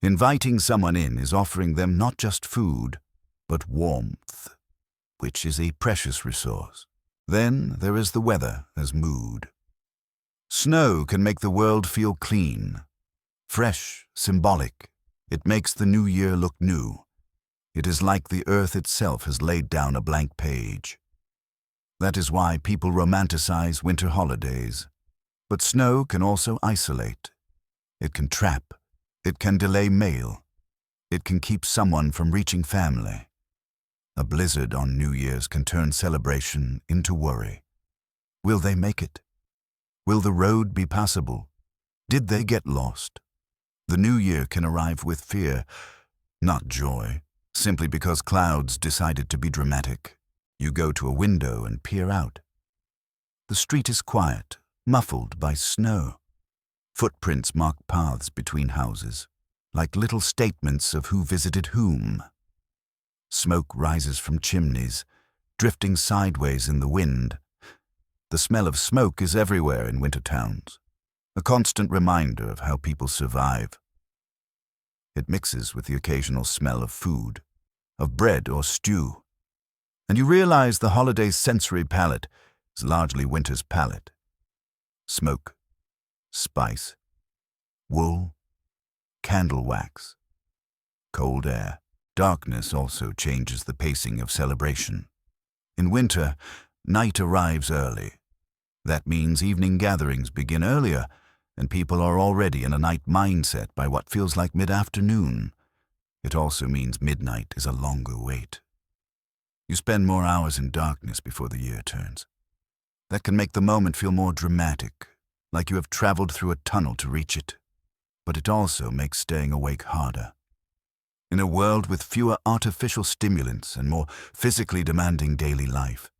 Inviting someone in is offering them not just food, but warmth, which is a precious resource. Then there is the weather as mood. Snow can make the world feel clean, fresh, symbolic. It makes the new year look new. It is like the earth itself has laid down a blank page. That is why people romanticize winter holidays. But snow can also isolate. It can trap. It can delay mail. It can keep someone from reaching family. A blizzard on New Year's can turn celebration into worry. Will they make it? Will the road be passable? Did they get lost? The new year can arrive with fear, not joy, simply because clouds decided to be dramatic. You go to a window and peer out. The street is quiet, muffled by snow. Footprints mark paths between houses, like little statements of who visited whom. Smoke rises from chimneys, drifting sideways in the wind. The smell of smoke is everywhere in winter towns, a constant reminder of how people survive. It mixes with the occasional smell of food, of bread or stew, and you realize the holiday's sensory palette is largely winter's palette. Smoke, spice, wool, candle wax, cold air. Darkness also changes the pacing of celebration. In winter, night arrives early. That means evening gatherings begin earlier, and people are already in a night mindset by what feels like mid-afternoon. It also means midnight is a longer wait. You spend more hours in darkness before the year turns. That can make the moment feel more dramatic, like you have traveled through a tunnel to reach it. But it also makes staying awake harder. In a world with fewer artificial stimulants and more physically demanding daily life,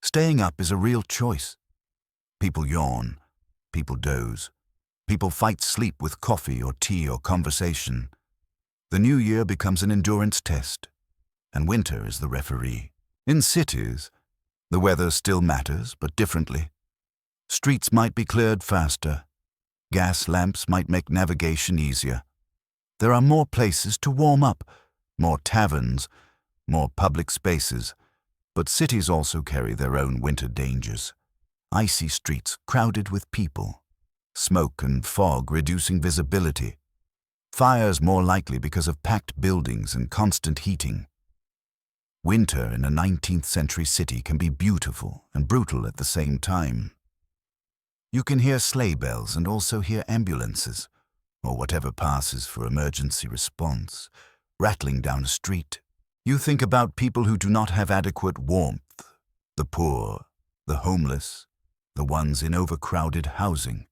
staying up is a real choice. People yawn, people doze, people fight sleep with coffee or tea or conversation. The new year becomes an endurance test. and winter is the referee. In cities, the weather still matters, but differently. Streets might be cleared faster. Gas lamps might make navigation easier. There are more places to warm up, more taverns, more public spaces. But cities also carry their own winter dangers. Icy streets crowded with people. Smoke and fog reducing visibility. Fires more likely because of packed buildings and constant heating. Winter in a 19th century city can be beautiful and brutal at the same time. You can hear sleigh bells and also hear ambulances, or whatever passes for emergency response, rattling down a street. You think about people who do not have adequate warmth, the poor, the homeless, the ones in overcrowded housing.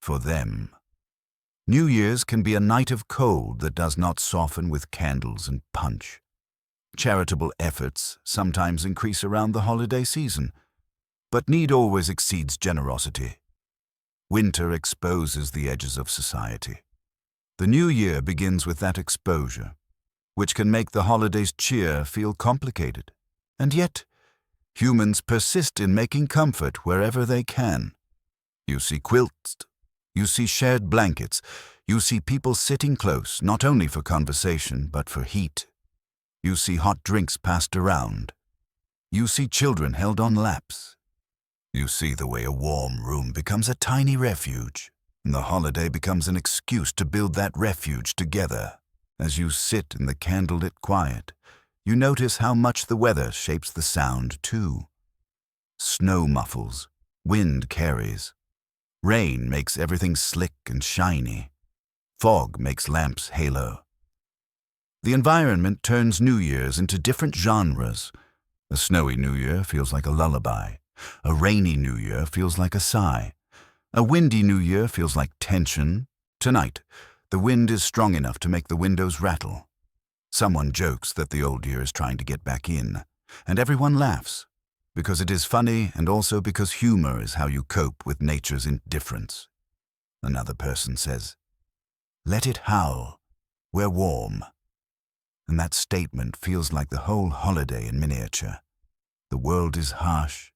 For them, New Year's can be a night of cold that does not soften with candles and punch. Charitable efforts sometimes increase around the holiday season, but need always exceeds generosity. Winter exposes the edges of society. The new year begins with that exposure, which can make the holiday's cheer feel complicated. And yet, humans persist in making comfort wherever they can. You see quilts, you see shared blankets, you see people sitting close, not only for conversation, but for heat. You see hot drinks passed around. You see children held on laps. You see the way a warm room becomes a tiny refuge, and the holiday becomes an excuse to build that refuge together. As you sit in the candlelit quiet, you notice how much the weather shapes the sound too. Snow muffles, wind carries. Rain makes everything slick and shiny. Fog makes lamps halo. The environment turns New Year's into different genres. A snowy New Year feels like a lullaby. A rainy New Year feels like a sigh. A windy New Year feels like tension. Tonight, the wind is strong enough to make the windows rattle. Someone jokes that the old year is trying to get back in, and everyone laughs, because it is funny and also because humor is how you cope with nature's indifference. Another person says, "Let it howl, we're warm." And that statement feels like the whole holiday in miniature. The world is harsh,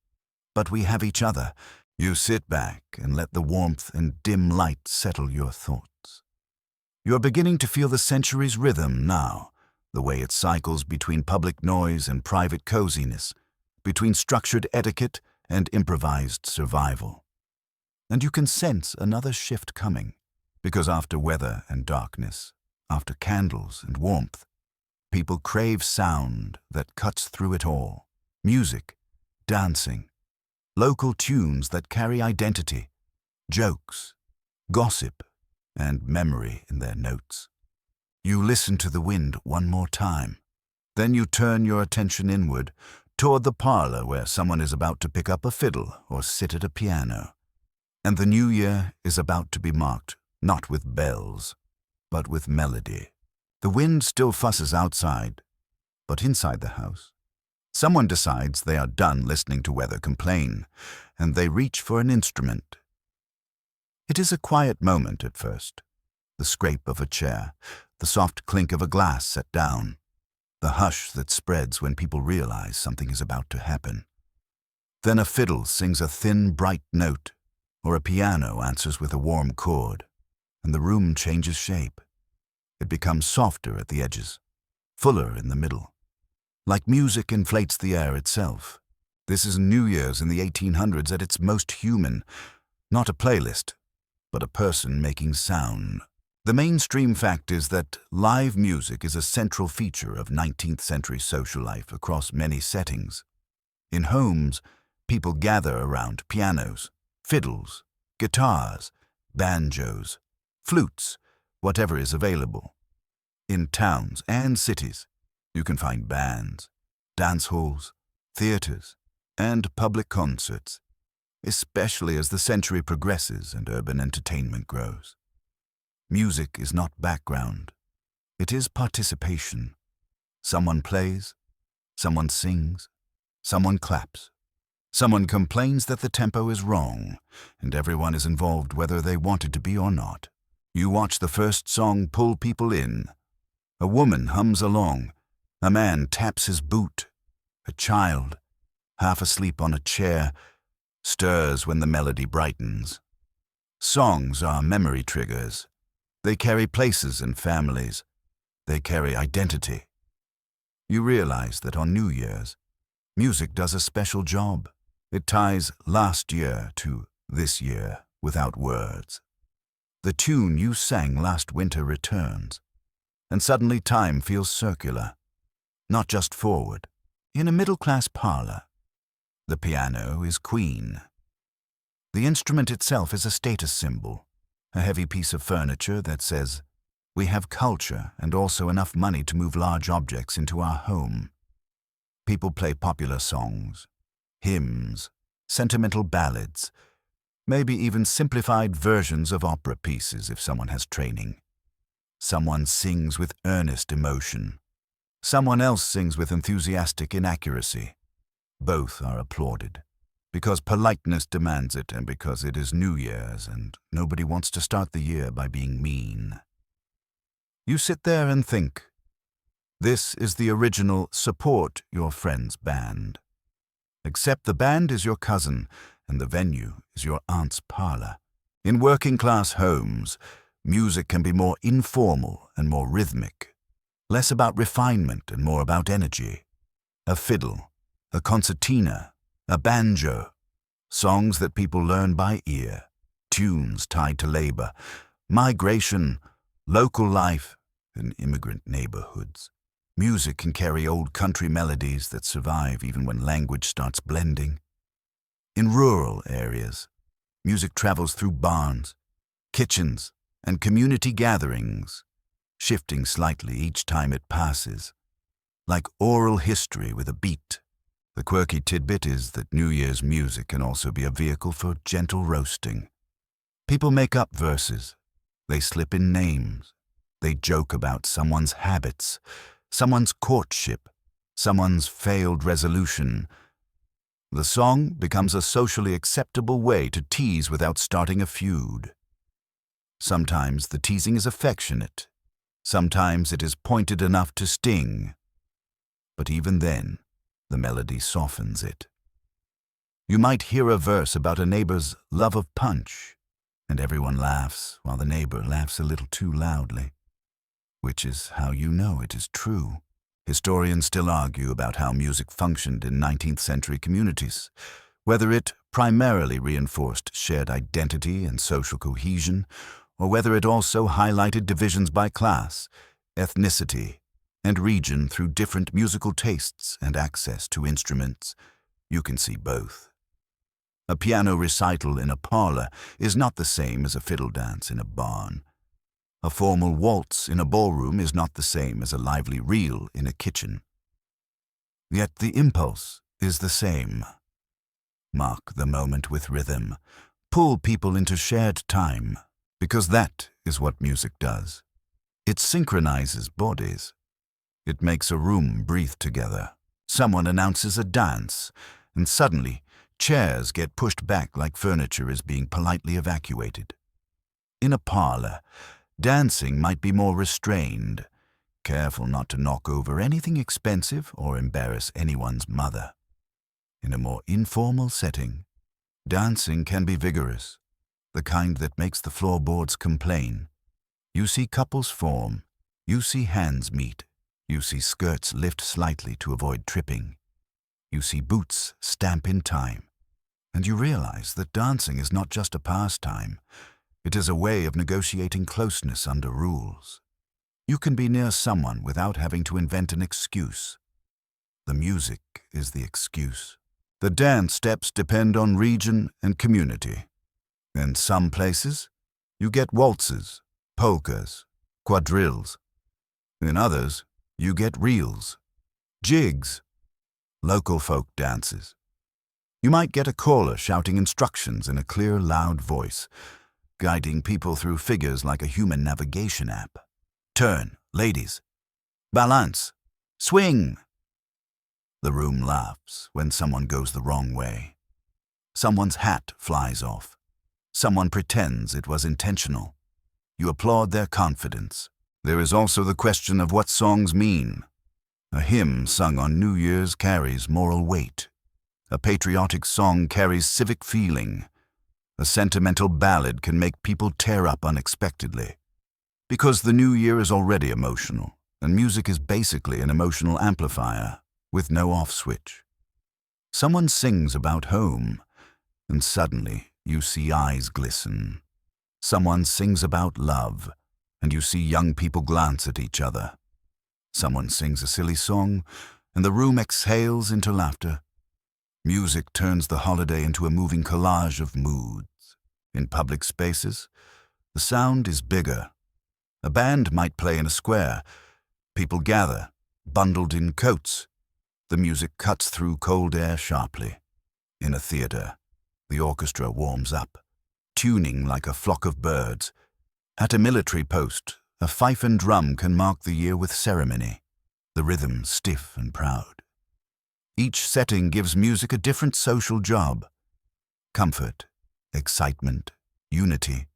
but we have each other. You sit back and let the warmth and dim light settle your thoughts. You're beginning to feel the century's rhythm now, the way it cycles between public noise and private coziness, between structured etiquette and improvised survival. And you can sense another shift coming, because after weather and darkness, after candles and warmth, people crave sound that cuts through it all. Music, dancing, local tunes that carry identity, jokes, gossip, and memory in their notes. You listen to the wind one more time. Then you turn your attention inward, toward the parlor where someone is about to pick up a fiddle or sit at a piano. And the new year is about to be marked, not with bells, but with melody. The wind still fusses outside, but inside the house, someone decides they are done listening to weather complain, and they reach for an instrument. It is a quiet moment at first. The scrape of a chair, the soft clink of a glass set down, the hush that spreads when people realize something is about to happen. Then a fiddle sings a thin, bright note, or a piano answers with a warm chord, and the room changes shape. It becomes softer at the edges, fuller in the middle. Like music inflates the air itself. This is New Year's in the 1800s at its most human, not a playlist, but a person making sound. The mainstream fact is that live music is a central feature of 19th century social life across many settings. In homes, people gather around pianos, fiddles, guitars, banjos, flutes, whatever is available. In towns and cities, you can find bands, dance halls, theaters, and public concerts, especially as the century progresses and urban entertainment grows. Music is not background. It is participation. Someone plays, someone sings, someone claps. Someone complains that the tempo is wrong, and everyone is involved whether they wanted to be or not. You watch the first song pull people in. A woman hums along. A man taps his boot. A child, half asleep on a chair, stirs when the melody brightens. Songs are memory triggers. They carry places and families. They carry identity. You realize that on New Year's, music does a special job. It ties last year to this year without words. The tune you sang last winter returns, and suddenly time feels circular, not just forward. In a middle-class parlor, the piano is queen. The instrument itself is a status symbol, a heavy piece of furniture that says, we have culture and also enough money to move large objects into our home. People play popular songs, hymns, sentimental ballads, maybe even simplified versions of opera pieces if someone has training. Someone sings with earnest emotion. Someone else sings with enthusiastic inaccuracy. Both are applauded, because politeness demands it and because it is New Year's and nobody wants to start the year by being mean. You sit there and think, this is the original Support Your Friends band. Except the band is your cousin and the venue is your aunt's parlor. In working-class homes, music can be more informal and more rhythmic, less about refinement and more about energy. A fiddle, a concertina, a banjo, songs that people learn by ear, tunes tied to labor, migration, local life, and immigrant neighborhoods. Music can carry old country melodies that survive even when language starts blending. In rural areas, music travels through barns, kitchens, and community gatherings, shifting slightly each time it passes, like oral history with a beat. The quirky tidbit is that New Year's music can also be a vehicle for gentle roasting. People make up verses. They slip in names. They joke about someone's habits, someone's courtship, someone's failed resolution. The song becomes a socially acceptable way to tease without starting a feud. Sometimes the teasing is affectionate. Sometimes it is pointed enough to sting. But even then, the melody softens it. You might hear a verse about a neighbor's love of punch, and everyone laughs while the neighbor laughs a little too loudly, which is how you know it is true. Historians still argue about how music functioned in 19th century communities, whether it primarily reinforced shared identity and social cohesion, or whether it also highlighted divisions by class, ethnicity, and region through different musical tastes and access to instruments. You can see both. A piano recital in a parlor is not the same as a fiddle dance in a barn. A formal waltz in a ballroom is not the same as a lively reel in a kitchen. Yet the impulse is the same. Mark the moment with rhythm. Pull people into shared time, because that is what music does. It synchronizes bodies. It makes a room breathe together. Someone announces a dance, and suddenly chairs get pushed back like furniture is being politely evacuated. In a parlor, dancing might be more restrained, careful not to knock over anything expensive or embarrass anyone's mother. In a more informal setting, dancing can be vigorous, the kind that makes the floorboards complain. You see couples form, you see hands meet, you see skirts lift slightly to avoid tripping. You see boots stamp in time, and you realize that dancing is not just a pastime. It is a way of negotiating closeness under rules. You can be near someone without having to invent an excuse. The music is the excuse. The dance steps depend on region and community. In some places, you get waltzes, polkas, quadrilles. In others, you get reels, jigs, local folk dances. You might get a caller shouting instructions in a clear, loud voice, guiding people through figures like a human navigation app. Turn, ladies. Balance. Swing. The room laughs when someone goes the wrong way. Someone's hat flies off. Someone pretends it was intentional. You applaud their confidence. There is also the question of what songs mean. A hymn sung on New Year's carries moral weight. A patriotic song carries civic feeling. A sentimental ballad can make people tear up unexpectedly. Because the new year is already emotional, and music is basically an emotional amplifier with no off switch. Someone sings about home, and suddenly you see eyes glisten. Someone sings about love, and you see young people glance at each other. Someone sings a silly song, and the room exhales into laughter. Music turns the holiday into a moving collage of moods. In public spaces, the sound is bigger. A band might play in a square. People gather, bundled in coats. The music cuts through cold air sharply. In a theater, the orchestra warms up, tuning like a flock of birds. At a military post, a fife and drum can mark the year with ceremony, the rhythm stiff and proud. Each setting gives music a different social job. Comfort, excitement, unity,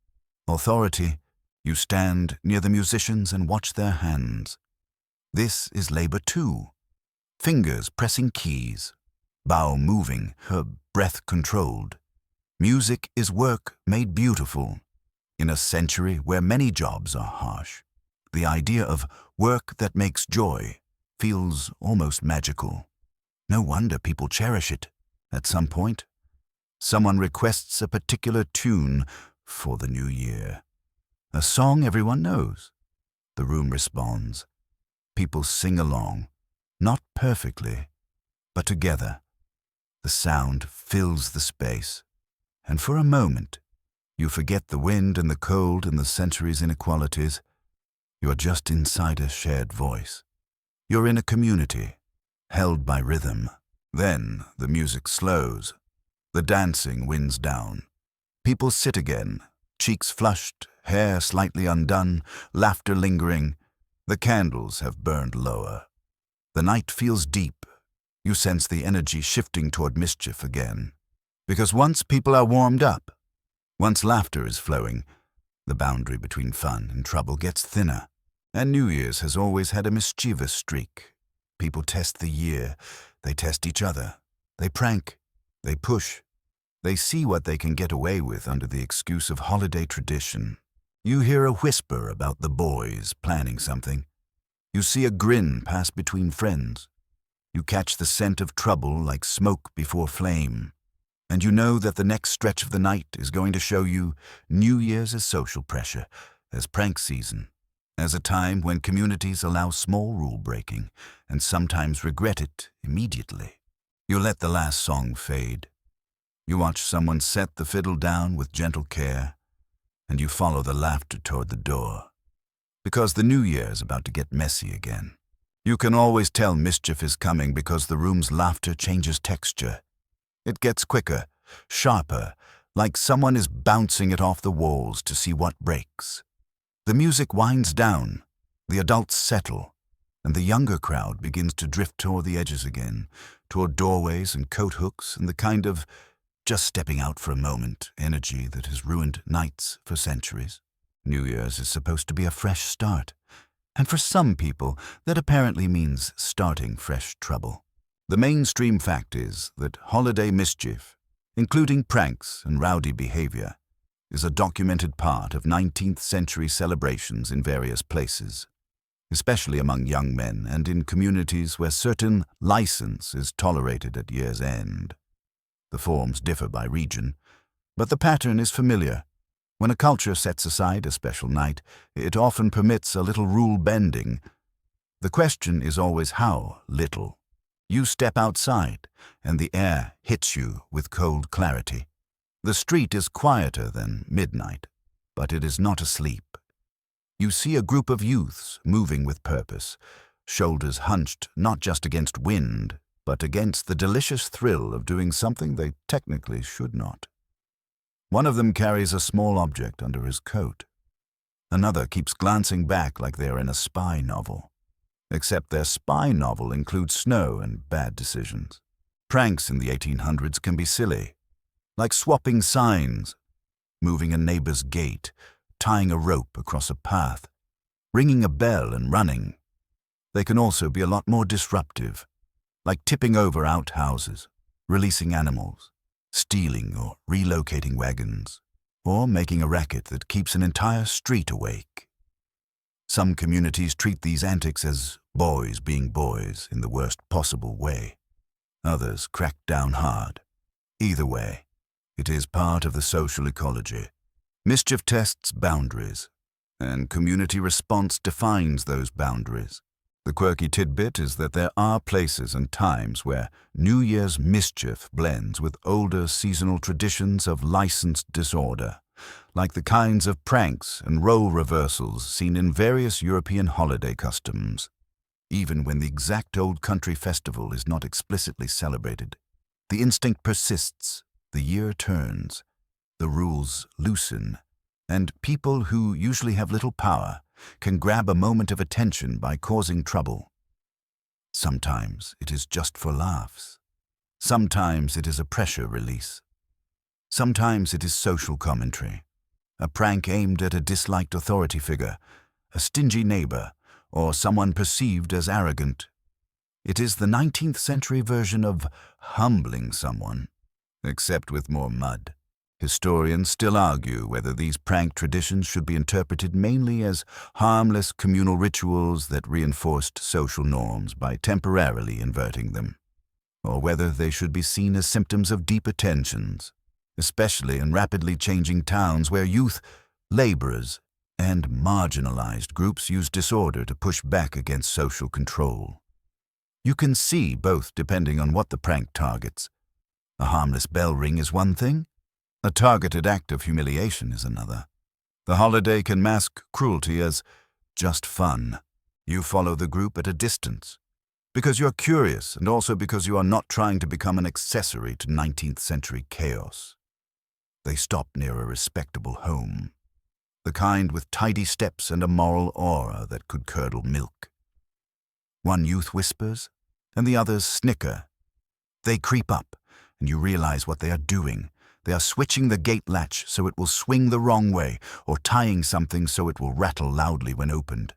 authority. You stand near the musicians and watch their hands. This is labor too. Fingers pressing keys, bow moving, her breath controlled. Music is work made beautiful. In a century where many jobs are harsh, the idea of work that makes joy feels almost magical. No wonder people cherish it. At some point, someone requests a particular tune for the new year. A song everyone knows. The room responds. People sing along, not perfectly, but together. The sound fills the space, and for a moment, you forget the wind and the cold and the centuries' inequalities. You're just inside a shared voice. You're in a community, held by rhythm. Then the music slows. The dancing winds down. People sit again, cheeks flushed, hair slightly undone, laughter lingering. The candles have burned lower. The night feels deep. You sense the energy shifting toward mischief again. Because once people are warmed up, once laughter is flowing, the boundary between fun and trouble gets thinner. And New Year's has always had a mischievous streak. People test the year, they test each other, they prank, they push. They see what they can get away with under the excuse of holiday tradition. You hear a whisper about the boys planning something. You see a grin pass between friends. You catch the scent of trouble like smoke before flame. And you know that the next stretch of the night is going to show you New Year's as social pressure, as prank season, as a time when communities allow small rule breaking and sometimes regret it immediately. You let the last song fade. You watch someone set the fiddle down with gentle care, and you follow the laughter toward the door. Because the new year is about to get messy again. You can always tell mischief is coming because the room's laughter changes texture. It gets quicker, sharper, like someone is bouncing it off the walls to see what breaks. The music winds down, the adults settle, and the younger crowd begins to drift toward the edges again, toward doorways and coat hooks and the kind of just stepping out for a moment energy that has ruined nights for centuries. New Year's is supposed to be a fresh start, and for some people that apparently means starting fresh trouble. The mainstream fact is that holiday mischief, including pranks and rowdy behavior, is a documented part of 19th century celebrations in various places, especially among young men and in communities where certain license is tolerated at year's end. The forms differ by region, but the pattern is familiar. When a culture sets aside a special night, it often permits a little rule bending. The question is always how little. You step outside, and the air hits you with cold clarity. The street is quieter than midnight, but it is not asleep. You see a group of youths moving with purpose, shoulders hunched not just against wind, but against the delicious thrill of doing something they technically should not. One of them carries a small object under his coat. Another keeps glancing back like they are in a spy novel. Except their spy novel includes snow and bad decisions. Pranks in the 1800s can be silly, like swapping signs, moving a neighbor's gate, tying a rope across a path, ringing a bell and running. They can also be a lot more disruptive, like tipping over outhouses, releasing animals, stealing or relocating wagons, or making a racket that keeps an entire street awake. Some communities treat these antics as boys being boys in the worst possible way. Others crack down hard. Either way, it is part of the social ecology. Mischief tests boundaries, and community response defines those boundaries. The quirky tidbit is that there are places and times where New Year's mischief blends with older seasonal traditions of licensed disorder, like the kinds of pranks and role reversals seen in various European holiday customs. Even when the exact old country festival is not explicitly celebrated, the instinct persists, the year turns, the rules loosen, and people who usually have little power can grab a moment of attention by causing trouble. Sometimes it is just for laughs. Sometimes it is a pressure release. Sometimes it is social commentary, a prank aimed at a disliked authority figure, a stingy neighbor, or someone perceived as arrogant. It is the 19th century version of humbling someone, except with more mud. Historians still argue whether these prank traditions should be interpreted mainly as harmless communal rituals that reinforced social norms by temporarily inverting them, or whether they should be seen as symptoms of deeper tensions, especially in rapidly changing towns where youth, laborers, and marginalized groups use disorder to push back against social control. You can see both depending on what the prank targets. A harmless bell ring is one thing. A targeted act of humiliation is another. The holiday can mask cruelty as just fun. You follow the group at a distance, because you're curious and also because you are not trying to become an accessory to 19th century chaos. They stop near a respectable home, the kind with tidy steps and a moral aura that could curdle milk. One youth whispers, and the others snicker. They creep up, and you realize what they are doing. They are switching the gate latch so it will swing the wrong way, or tying something so it will rattle loudly when opened.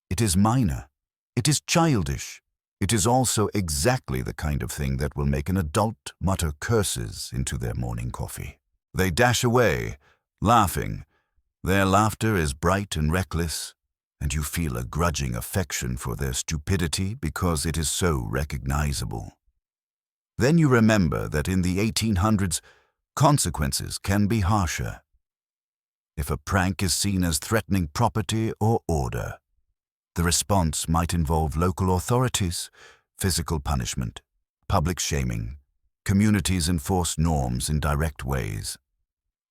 It is minor. It is childish. It is also exactly the kind of thing that will make an adult mutter curses into their morning coffee. They dash away, laughing. Their laughter is bright and reckless, and you feel a grudging affection for their stupidity because it is so recognizable. Then you remember that in the 1800s, consequences can be harsher. If a prank is seen as threatening property or order, the response might involve local authorities, physical punishment, public shaming. Communities enforce norms in direct ways.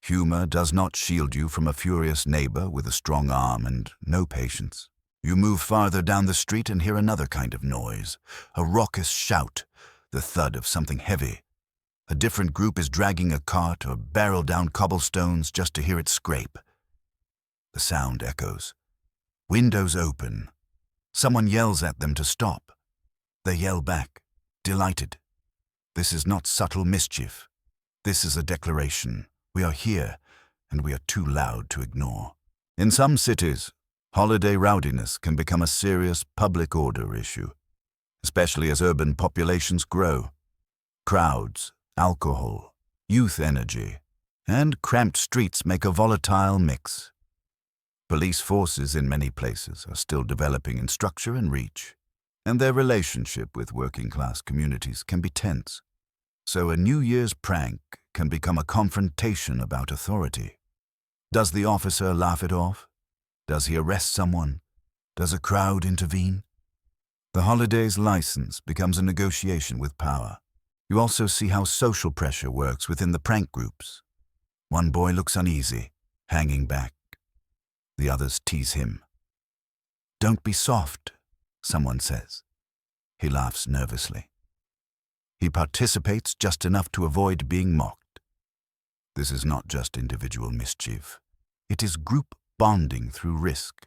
Humor does not shield you from a furious neighbor with a strong arm and no patience. You move farther down the street and hear another kind of noise, a raucous shout, the thud of something heavy. A different group is dragging a cart or barrel down cobblestones just to hear it scrape. The sound echoes. Windows open. Someone yells at them to stop. They yell back, delighted. This is not subtle mischief. This is a declaration. We are here, and we are too loud to ignore. In some cities, holiday rowdiness can become a serious public order issue, especially as urban populations grow. Crowds, alcohol, youth energy, and cramped streets make a volatile mix. Police forces in many places are still developing in structure and reach, and their relationship with working-class communities can be tense. So a New Year's prank can become a confrontation about authority. Does the officer laugh it off? Does he arrest someone? Does a crowd intervene? The holiday's license becomes a negotiation with power. You also see how social pressure works within the prank groups. One boy looks uneasy, hanging back. The others tease him. "Don't be soft," someone says. He laughs nervously. He participates just enough to avoid being mocked. This is not just individual mischief. It is group bonding through risk.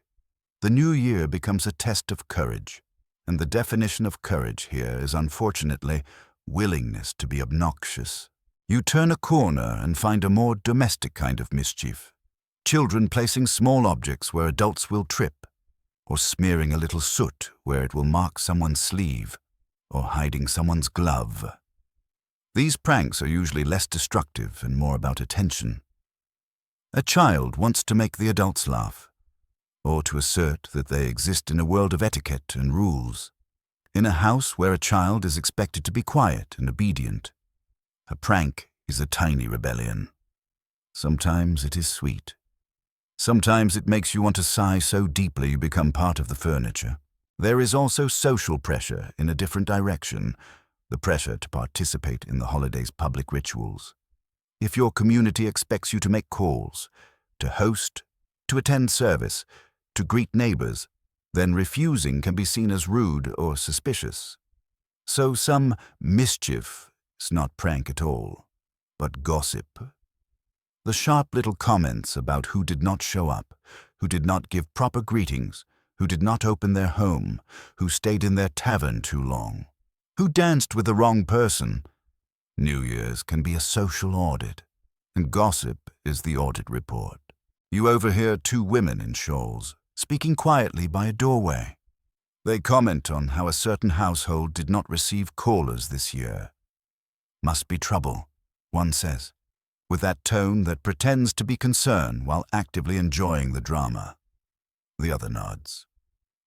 The new year becomes a test of courage, and the definition of courage here is unfortunately willingness to be obnoxious. You turn a corner and find a more domestic kind of mischief. Children placing small objects where adults will trip. or smearing a little soot where it will mark someone's sleeve, or hiding someone's glove. These pranks are usually less destructive and more about attention. A child wants to make the adults laugh, or to assert that they exist in a world of etiquette and rules. In a house where a child is expected to be quiet and obedient, a prank is a tiny rebellion. Sometimes it is sweet. Sometimes it makes you want to sigh so deeply you become part of the furniture. There is also social pressure in a different direction, the pressure to participate in the holiday's public rituals. If your community expects you to make calls, to host, to attend service, to greet neighbors, then refusing can be seen as rude or suspicious. So some mischief is not prank at all, but gossip. The sharp little comments about who did not show up, who did not give proper greetings, who did not open their home, who stayed in their tavern too long, who danced with the wrong person. New Year's can be a social audit, and gossip is the audit report. You overhear two women in shawls speaking quietly by a doorway. They comment on how a certain household did not receive callers this year. Must be trouble, one says, with that tone that pretends to be concerned while actively enjoying the drama. The other nods.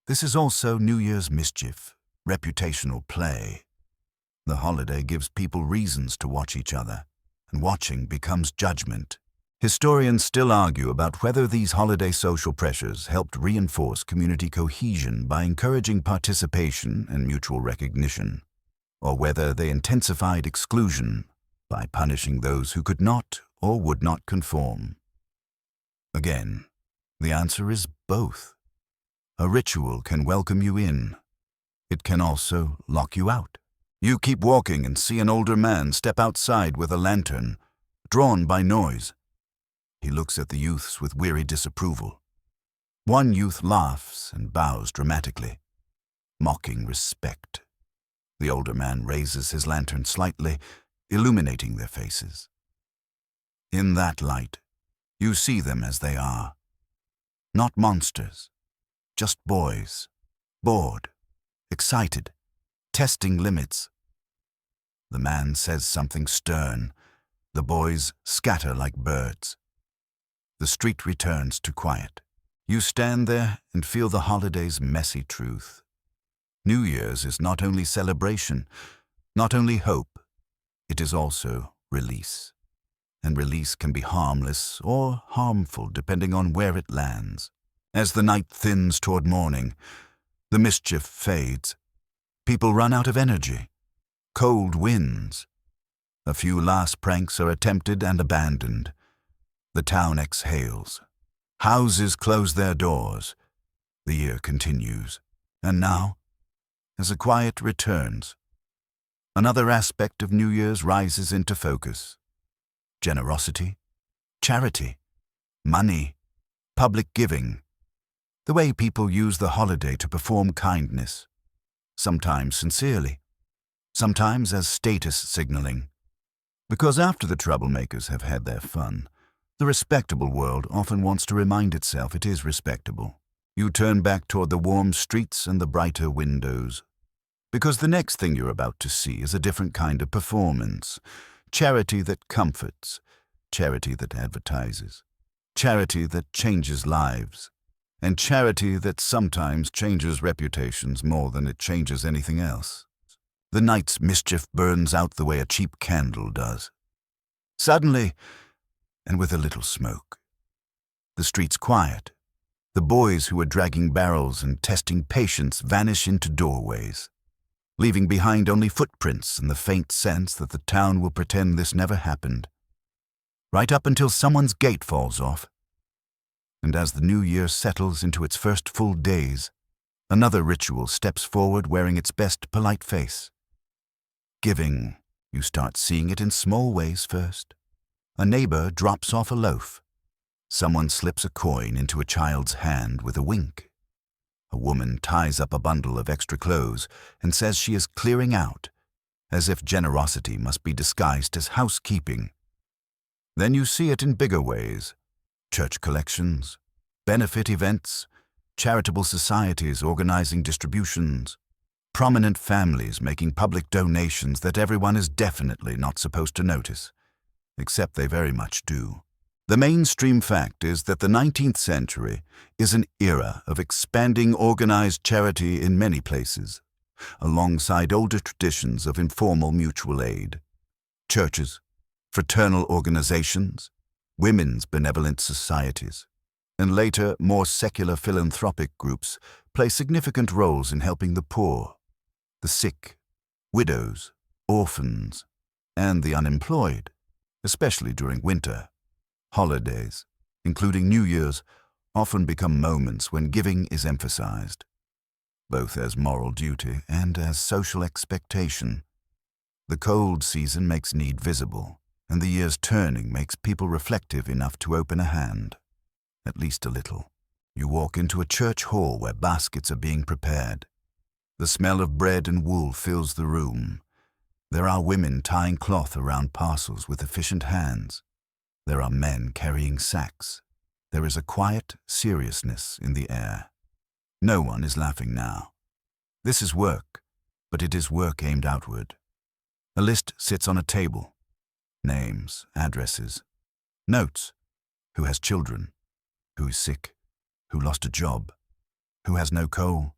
This is also New Year's mischief, reputational play. The holiday gives people reasons to watch each other, and watching becomes judgment. Historians still argue about whether these holiday social pressures helped reinforce community cohesion by encouraging participation and mutual recognition, or whether they intensified exclusion by punishing those who could not or would not conform. Again, the answer is both. A ritual can welcome you in. It can also lock you out. You keep walking and see an older man step outside with a lantern, drawn by noise. He looks at the youths with weary disapproval. One youth laughs and bows dramatically, mocking respect. The older man raises his lantern slightly, illuminating their faces. In that light, you see them as they are. Not monsters, just boys, bored, excited, testing limits. The man says something stern. The boys scatter like birds. The street returns to quiet. You stand there and feel the holiday's messy truth. New Year's is not only celebration, not only hope, it is also release. And release can be harmless or harmful depending on where it lands. As the night thins toward morning, the mischief fades. People run out of energy. Cold winds. A few last pranks are attempted and abandoned. The town exhales. Houses close their doors. The year continues. And now, as the quiet returns, another aspect of New Year's rises into focus. Generosity, charity, money, public giving. The way people use the holiday to perform kindness, sometimes sincerely, sometimes as status signaling. Because after the troublemakers have had their fun, the respectable world often wants to remind itself it is respectable. You turn back toward the warm streets and the brighter windows. Because the next thing you're about to see is a different kind of performance. Charity that comforts, charity that advertises, charity that changes lives, and charity that sometimes changes reputations more than it changes anything else. The night's mischief burns out the way a cheap candle does. Suddenly, and with a little smoke, the street's quiet. The boys who are dragging barrels and testing patience vanish into doorways, leaving behind only footprints and the faint sense that the town will pretend this never happened. Right up until someone's gate falls off. And as the new year settles into its first full days, another ritual steps forward wearing its best polite face. Giving, you start seeing it in small ways first. A neighbor drops off a loaf. Someone slips a coin into a child's hand with a wink. A woman ties up a bundle of extra clothes and says she is clearing out, as if generosity must be disguised as housekeeping. Then you see it in bigger ways. Church collections, benefit events, charitable societies organizing distributions, prominent families making public donations that everyone is definitely not supposed to notice, except they very much do. The mainstream fact is that the 19th century is an era of expanding organized charity in many places, alongside older traditions of informal mutual aid. Churches, fraternal organizations, women's benevolent societies, and later more secular philanthropic groups play significant roles in helping the poor, the sick, widows, orphans, and the unemployed, especially during winter. Holidays, including New Year's, often become moments when giving is emphasized, both as moral duty and as social expectation. The cold season makes need visible, and the year's turning makes people reflective enough to open a hand, at least a little. You walk into a church hall where baskets are being prepared. The smell of bread and wool fills the room. There are women tying cloth around parcels with efficient hands. There are men carrying sacks. There is a quiet seriousness in the air. No one is laughing now. This is work, but it is work aimed outward. A list sits on a table. Names, addresses, notes. Who has children? Who is sick? Who lost a job? Who has no coal?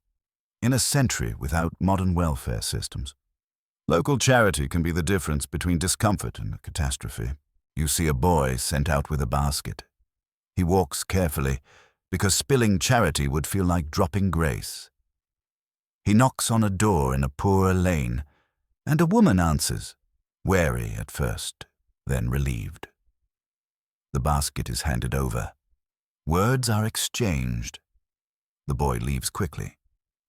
In a century without modern welfare systems, local charity can be the difference between discomfort and a catastrophe. You see a boy sent out with a basket. He walks carefully because spilling charity would feel like dropping grace. He knocks on a door in a poor lane, and a woman answers, wary at first, then relieved. The basket is handed over. Words are exchanged. The boy leaves quickly,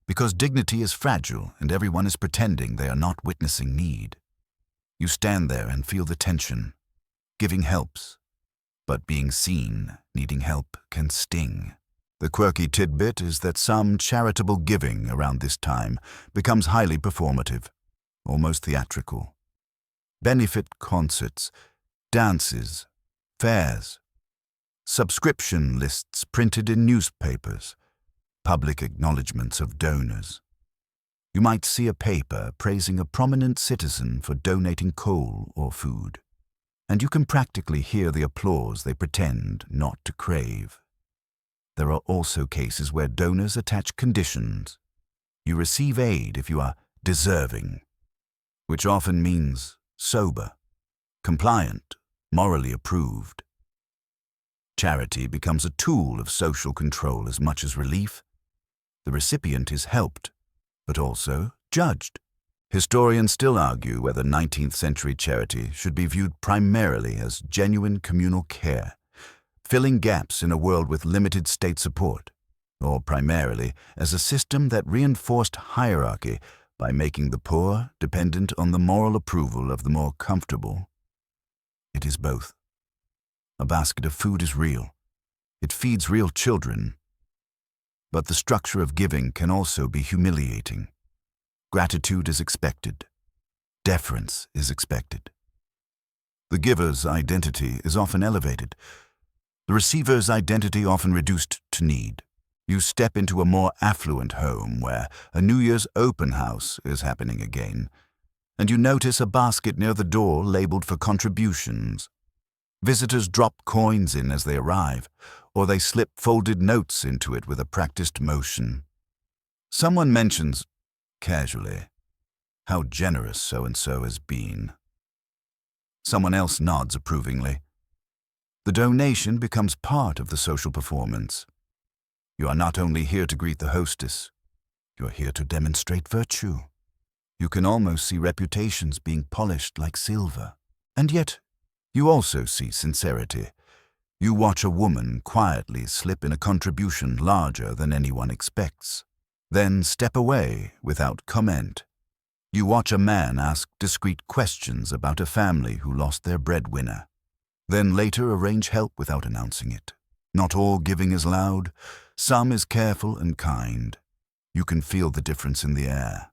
because dignity is fragile and everyone is pretending they are not witnessing need. You stand there and feel the tension. Giving helps, but being seen, needing help, can sting. The quirky tidbit is that some charitable giving around this time becomes highly performative, almost theatrical. Benefit concerts, dances, fairs, subscription lists printed in newspapers, public acknowledgments of donors. You might see a paper praising a prominent citizen for donating coal or food, and you can practically hear the applause they pretend not to crave. There are also cases where donors attach conditions. You receive aid if you are deserving, which often means sober, compliant, morally approved. Charity becomes a tool of social control as much as relief. The recipient is helped, but also judged. Historians still argue whether 19th century charity should be viewed primarily as genuine communal care, filling gaps in a world with limited state support, or primarily as a system that reinforced hierarchy by making the poor dependent on the moral approval of the more comfortable. It is both. A basket of food is real. It feeds real children. But the structure of giving can also be humiliating. Gratitude is expected. Deference is expected. The giver's identity is often elevated. The receiver's identity often reduced to need. You step into a more affluent home where a New Year's open house is happening again, and you notice a basket near the door labeled for contributions. Visitors drop coins in as they arrive, or they slip folded notes into it with a practiced motion. Someone mentions, casually, how generous so-and-so has been. Someone else nods approvingly. The donation becomes part of the social performance. You are not only here to greet the hostess, you are here to demonstrate virtue. You can almost see reputations being polished like silver. And yet, you also see sincerity. You watch a woman quietly slip in a contribution larger than anyone expects, then step away without comment. You watch a man ask discreet questions about a family who lost their breadwinner, then later arrange help without announcing it. Not all giving is loud. Some is careful and kind. You can feel the difference in the air.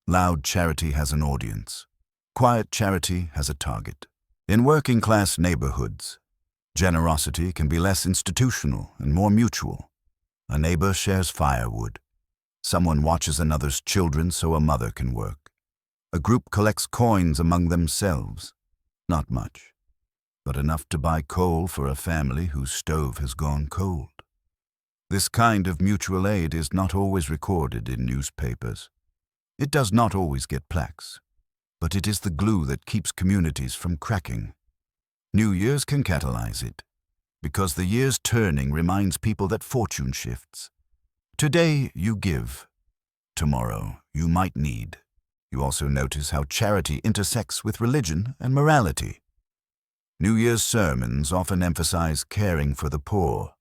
Loud charity has an audience. Quiet charity has a target. In working-class neighborhoods, generosity can be less institutional and more mutual. A neighbor shares firewood. Someone watches another's children so a mother can work. A group collects coins among themselves. Not much, but enough to buy coal for a family whose stove has gone cold. This kind of mutual aid is not always recorded in newspapers. It does not always get plaques, but it is the glue that keeps communities from cracking. New Year's can catalyze it, because the year's turning reminds people that fortune shifts. Today you give, tomorrow you might need. You also notice how charity intersects with religion and morality. New Year's sermons often emphasize caring for the poor.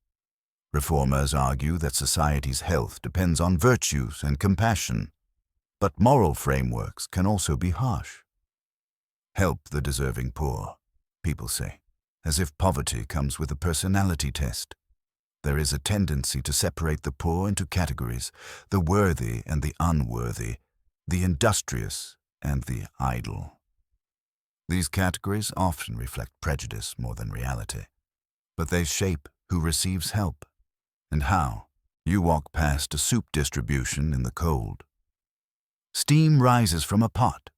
Reformers argue that society's health depends on virtues and compassion, but moral frameworks can also be harsh. Help the deserving poor, people say, as if poverty comes with a personality test. There is a tendency to separate the poor into categories, the worthy and the unworthy, the industrious and the idle. These categories often reflect prejudice more than reality, but they shape who receives help and how. You walk past a soup distribution in the cold. Steam rises from a pot.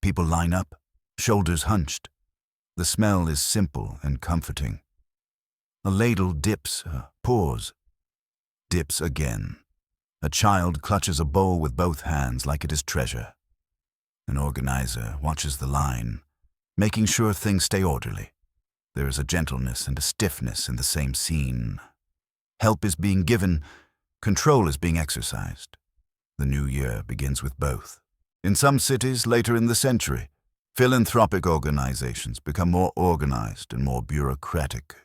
People line up, shoulders hunched. The smell is simple and comforting. A ladle dips, pours, dips again. A child clutches a bowl with both hands like it is treasure. An organizer watches the line, making sure things stay orderly. There is a gentleness and a stiffness in the same scene. Help is being given, control is being exercised. The new year begins with both. In some cities later in the century, philanthropic organizations become more organized and more bureaucratic.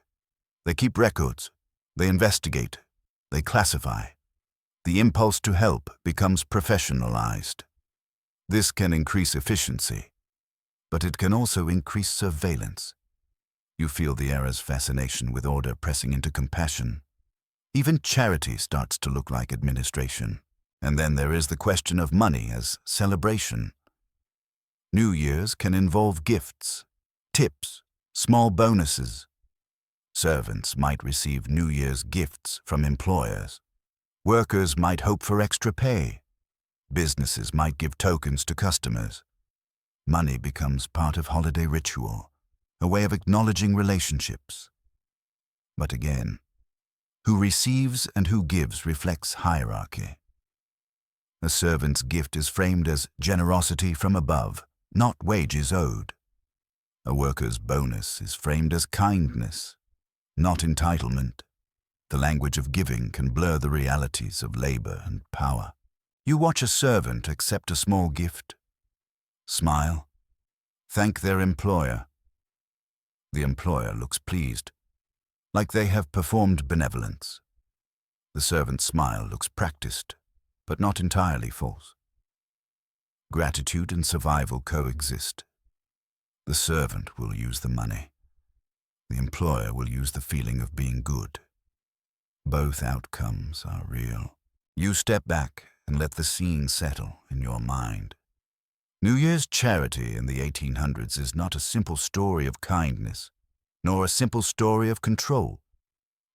They keep records, they investigate, they classify. The impulse to help becomes professionalized. This can increase efficiency, but it can also increase surveillance. You feel the era's fascination with order pressing into compassion. Even charity starts to look like administration. And then there is the question of money as celebration. New Year's can involve gifts, tips, small bonuses. Servants might receive New Year's gifts from employers. Workers might hope for extra pay. Businesses might give tokens to customers. Money becomes part of holiday ritual, a way of acknowledging relationships. But again, who receives and who gives reflects hierarchy. A servant's gift is framed as generosity from above, not wages owed. A worker's bonus is framed as kindness, not entitlement. The language of giving can blur the realities of labor and power. You watch a servant accept a small gift, smile, thank their employer. The employer looks pleased, like they have performed benevolence. The servant's smile looks practiced, but not entirely false. Gratitude and survival coexist. The servant will use the money. The employer will use the feeling of being good. Both outcomes are real. You step back and let the scene settle in your mind. New Year's charity in the 1800s is not a simple story of kindness, nor a simple story of control.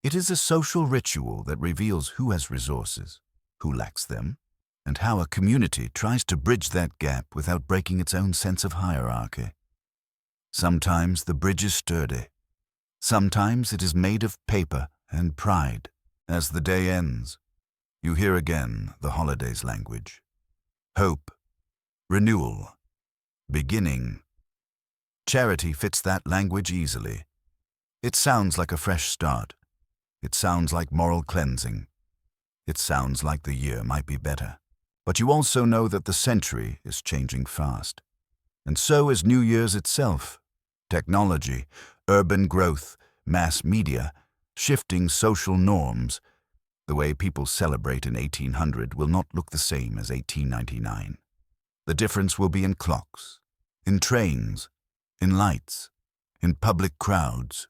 It is a social ritual that reveals who has resources, who lacks them, and how a community tries to bridge that gap without breaking its own sense of hierarchy. Sometimes the bridge is sturdy. Sometimes it is made of paper and pride. As the day ends, you hear again the holidays' language. Hope, renewal, beginning. Charity fits that language easily. It sounds like a fresh start. It sounds like moral cleansing. It sounds like the year might be better. But you also know that the century is changing fast. And so is New Year's itself. Technology, urban growth, mass media, shifting social norms. The way people celebrate in 1800 will not look the same as 1899. The difference will be in clocks, in trains, in lights, in public crowds,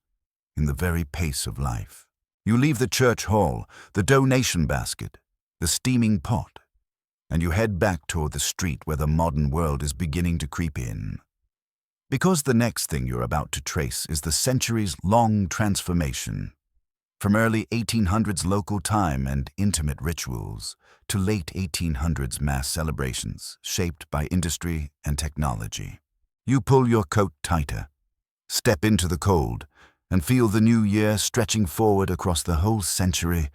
in the very pace of life. You leave the church hall, the donation basket, the steaming pot, and you head back toward the street where the modern world is beginning to creep in. Because the next thing you're about to trace is the centuries-long transformation. From early 1800s local time and intimate rituals to late 1800s mass celebrations shaped by industry and technology. You pull your coat tighter, step into the cold, and feel the new year stretching forward across the whole century,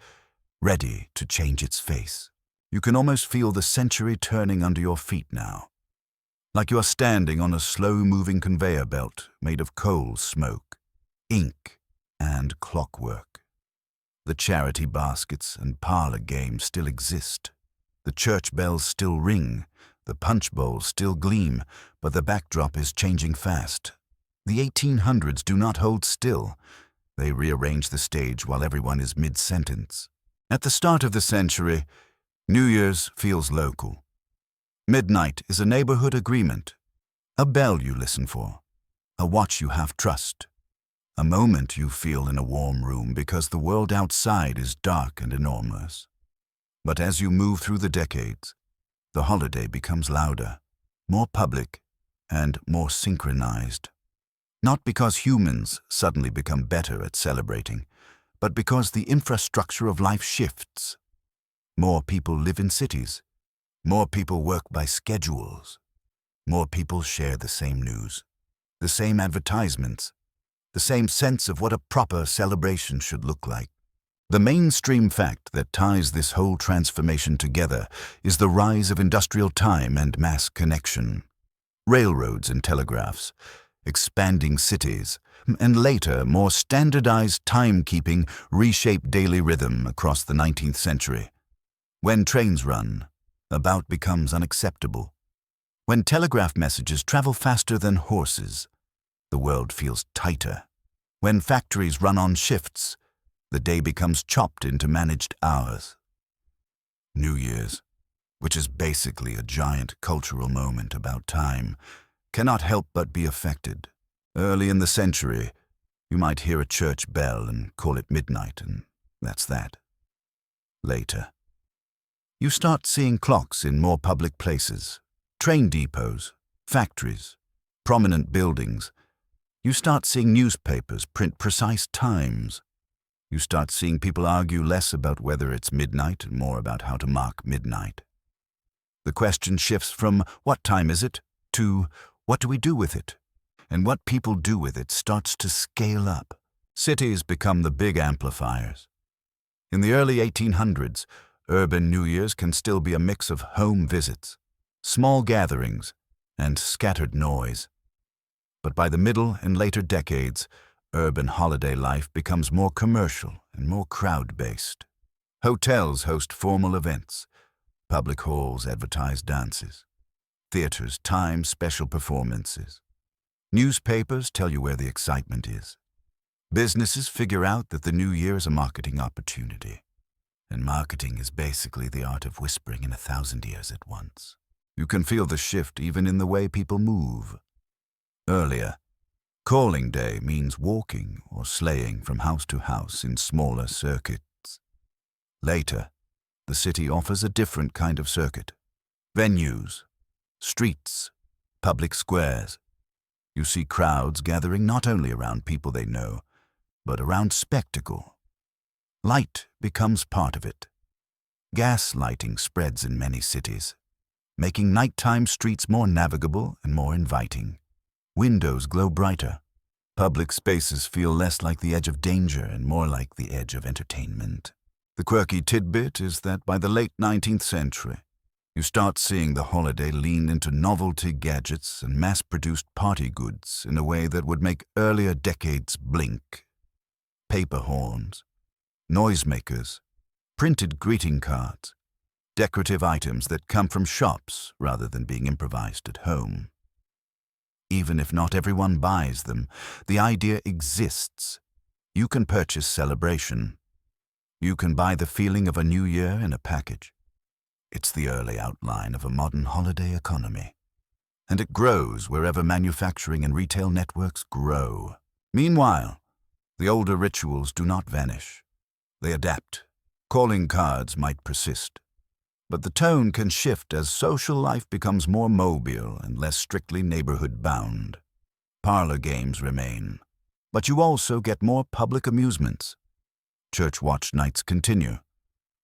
ready to change its face. You can almost feel the century turning under your feet now, like you are standing on a slow-moving conveyor belt made of coal smoke, ink, and clockwork. The charity baskets and parlor games still exist. The church bells still ring, the punch bowls still gleam, but the backdrop is changing fast. The 1800s do not hold still. They rearrange the stage while everyone is mid-sentence. At the start of the century, New Year's feels local. Midnight is a neighborhood agreement, a bell you listen for, a watch you have trust, a moment you feel in a warm room because the world outside is dark and enormous. But as you move through the decades, the holiday becomes louder, more public, and more synchronized. Not because humans suddenly become better at celebrating, but because the infrastructure of life shifts. More people live in cities. More people work by schedules. More people share the same news, the same advertisements, the same sense of what a proper celebration should look like. The mainstream fact that ties this whole transformation together is the rise of industrial time and mass connection. Railroads and telegraphs, expanding cities, and later more standardized timekeeping reshaped daily rhythm across the 19th century. When trains run, a bout becomes unacceptable. When telegraph messages travel faster than horses, the world feels tighter. When factories run on shifts, the day becomes chopped into managed hours. New Year's, which is basically a giant cultural moment about time, cannot help but be affected. Early in the century, you might hear a church bell and call it midnight, and that's that. Later, you start seeing clocks in more public places, train depots, factories, prominent buildings. You start seeing newspapers print precise times. You start seeing people argue less about whether it's midnight and more about how to mark midnight. The question shifts from what time is it to what do we do with it? And what people do with it starts to scale up. Cities become the big amplifiers. In the early 1800s, urban New Year's can still be a mix of home visits, small gatherings, and scattered noise. But by the middle and later decades, urban holiday life becomes more commercial and more crowd-based. Hotels host formal events. Public halls advertise dances. Theaters time special performances. Newspapers tell you where the excitement is. Businesses figure out that the new year is a marketing opportunity. And marketing is basically the art of whispering in 1,000 ears at once. You can feel the shift even in the way people move. Earlier, calling day means walking or sleighing from house to house in smaller circuits. Later, the city offers a different kind of circuit. Venues, streets, public squares. You see crowds gathering not only around people they know, but around spectacle. Light becomes part of it. Gas lighting spreads in many cities, making nighttime streets more navigable and more inviting. Windows glow brighter. Public spaces feel less like the edge of danger and more like the edge of entertainment. The quirky tidbit is that by the late 19th century, you start seeing the holiday lean into novelty gadgets and mass-produced party goods in a way that would make earlier decades blink. Paper horns, noisemakers, printed greeting cards, decorative items that come from shops rather than being improvised at home. Even if not everyone buys them, the idea exists. You can purchase celebration. You can buy the feeling of a new year in a package. It's the early outline of a modern holiday economy. And it grows wherever manufacturing and retail networks grow. Meanwhile, the older rituals do not vanish. They adapt. Calling cards might persist. But the tone can shift as social life becomes more mobile and less strictly neighborhood-bound. Parlor games remain, but you also get more public amusements. church watch nights continue,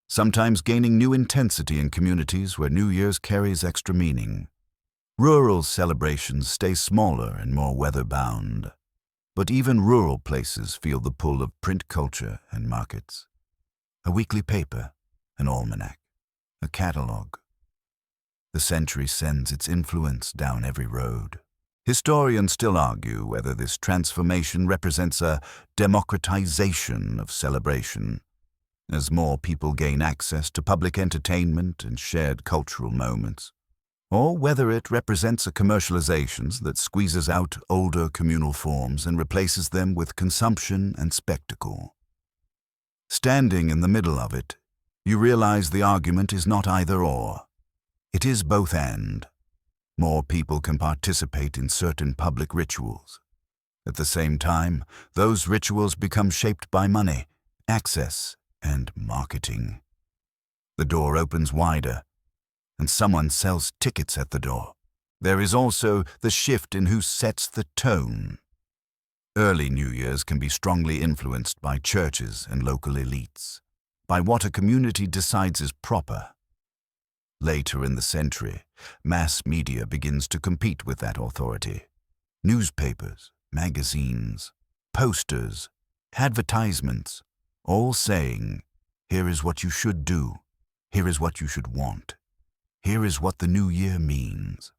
sometimes gaining new intensity in communities where New Year's carries extra meaning. Rural celebrations stay smaller and more weather-bound, but even rural places feel the pull of print culture and markets. A weekly paper, an almanac, a catalogue. The century sends its influence down every road. Historians still argue whether this transformation represents a democratization of celebration, as more people gain access to public entertainment and shared cultural moments, or whether it represents a commercialization that squeezes out older communal forms and replaces them with consumption and spectacle. Standing in the middle of it, you realize the argument is not either-or. It is both and. More people can participate in certain public rituals. At the same time, those rituals become shaped by money, access, and marketing. The door opens wider, and someone sells tickets at the door. There is also the shift in who sets the tone. Early New Year's can be strongly influenced by churches and local elites, by what a community decides is proper. Later in the century, mass media begins to compete with that authority. Newspapers, magazines, posters, advertisements, all saying, here is what you should do, here is what you should want, here is what the new year means.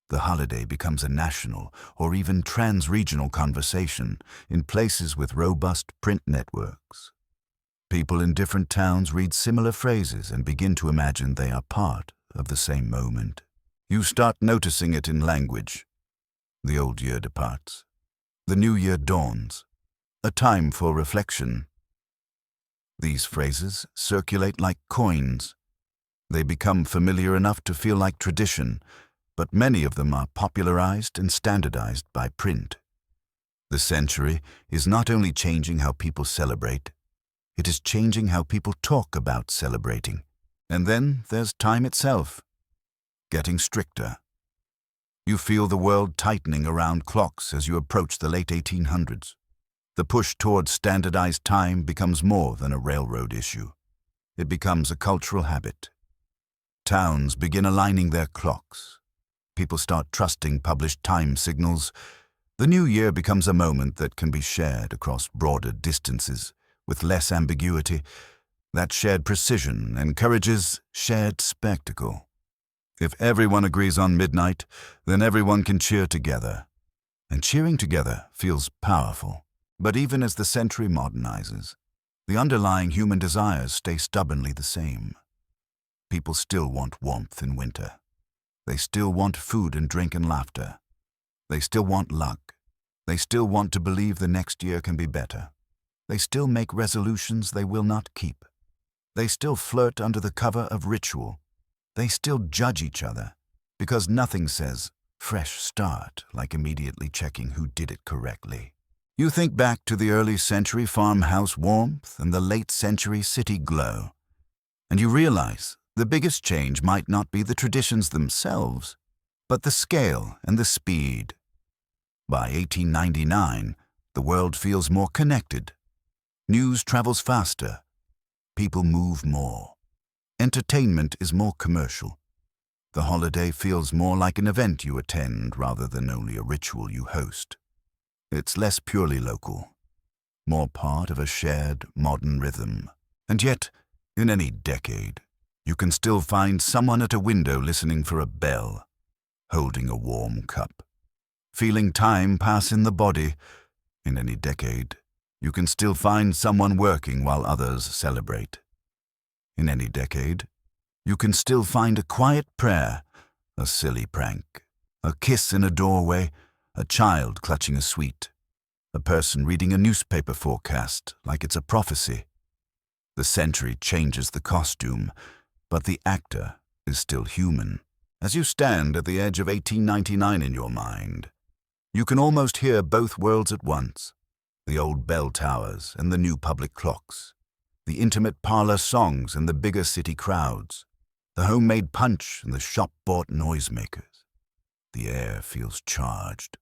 The holiday becomes a national or even trans-regional conversation in places with robust print networks. People in different towns read similar phrases and begin to imagine they are part of the same moment. You start noticing it in language. The old year departs. The new year dawns. A time for reflection. These phrases circulate like coins. They become familiar enough to feel like tradition, but many of them are popularized and standardized by print. The century is not only changing how people celebrate, it is changing how people talk about celebrating. And then there's time itself, getting stricter. You feel the world tightening around clocks as you approach the late 1800s. The push towards standardized time becomes more than a railroad issue. It becomes a cultural habit. Towns begin aligning their clocks. People start trusting published time signals. The new year becomes a moment that can be shared across broader distances, with less ambiguity. That shared precision encourages shared spectacle. If everyone agrees on midnight, then everyone can cheer together. And cheering together feels powerful. But even as the century modernizes, the underlying human desires stay stubbornly the same. People still want warmth in winter. They still want food and drink and laughter. They still want luck. They still want to believe the next year can be better. They still make resolutions they will not keep. They still flirt under the cover of ritual. They still judge each other, because nothing says fresh start like immediately checking who did it correctly. You think back to the early century farmhouse warmth and the late century city glow, and you realize the biggest change might not be the traditions themselves, but the scale and the speed. By 1899, the world feels more connected. News travels faster. People move more. Entertainment is more commercial. The holiday feels more like an event you attend rather than only a ritual you host. It's less purely local, more part of a shared modern rhythm. And yet, in any decade, you can still find someone at a window listening for a bell, holding a warm cup, feeling time pass in the body. In any decade, you can still find someone working while others celebrate. In any decade, you can still find a quiet prayer, a silly prank, a kiss in a doorway, a child clutching a sweet, a person reading a newspaper forecast like it's a prophecy. The century changes the costume, but the actor is still human. As you stand at the edge of 1899 in your mind, you can almost hear both worlds at once. The old bell towers and the new public clocks, the intimate parlor songs and the bigger city crowds, the homemade punch and the shop-bought noisemakers. The air feels charged,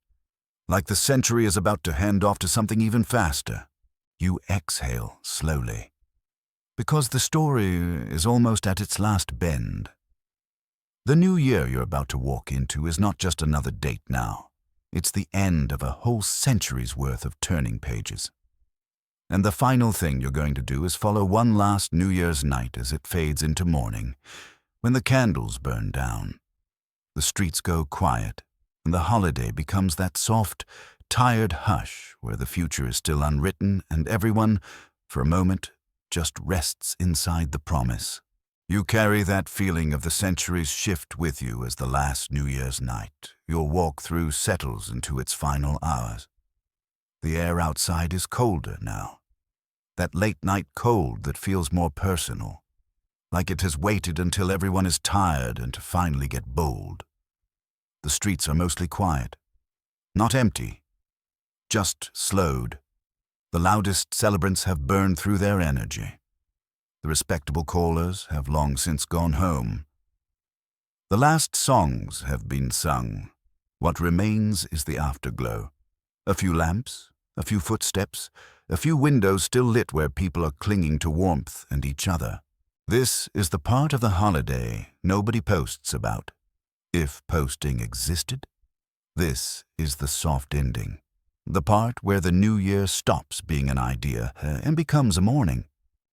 like the century is about to hand off to something even faster. You exhale slowly, because the story is almost at its last bend. The new year you're about to walk into is not just another date now. It's the end of a whole century's worth of turning pages. And the final thing you're going to do is follow one last New Year's night as it fades into morning, when the candles burn down. The streets go quiet, and the holiday becomes that soft, tired hush where the future is still unwritten and everyone, for a moment, just rests inside the promise. You carry that feeling of the century's shift with you as the last New Year's night your walk through settles into its final hours. The air outside is colder now. That late-night cold that feels more personal, like it has waited until everyone is tired and to finally get bold. The streets are mostly quiet, not empty, just slowed. The loudest celebrants have burned through their energy. The respectable callers have long since gone home. The last songs have been sung. What remains is the afterglow. A few lamps, a few footsteps, a few windows still lit where people are clinging to warmth and each other. This is the part of the holiday nobody posts about, if posting existed. This is the soft ending, the part where the new year stops being an idea and becomes a morning.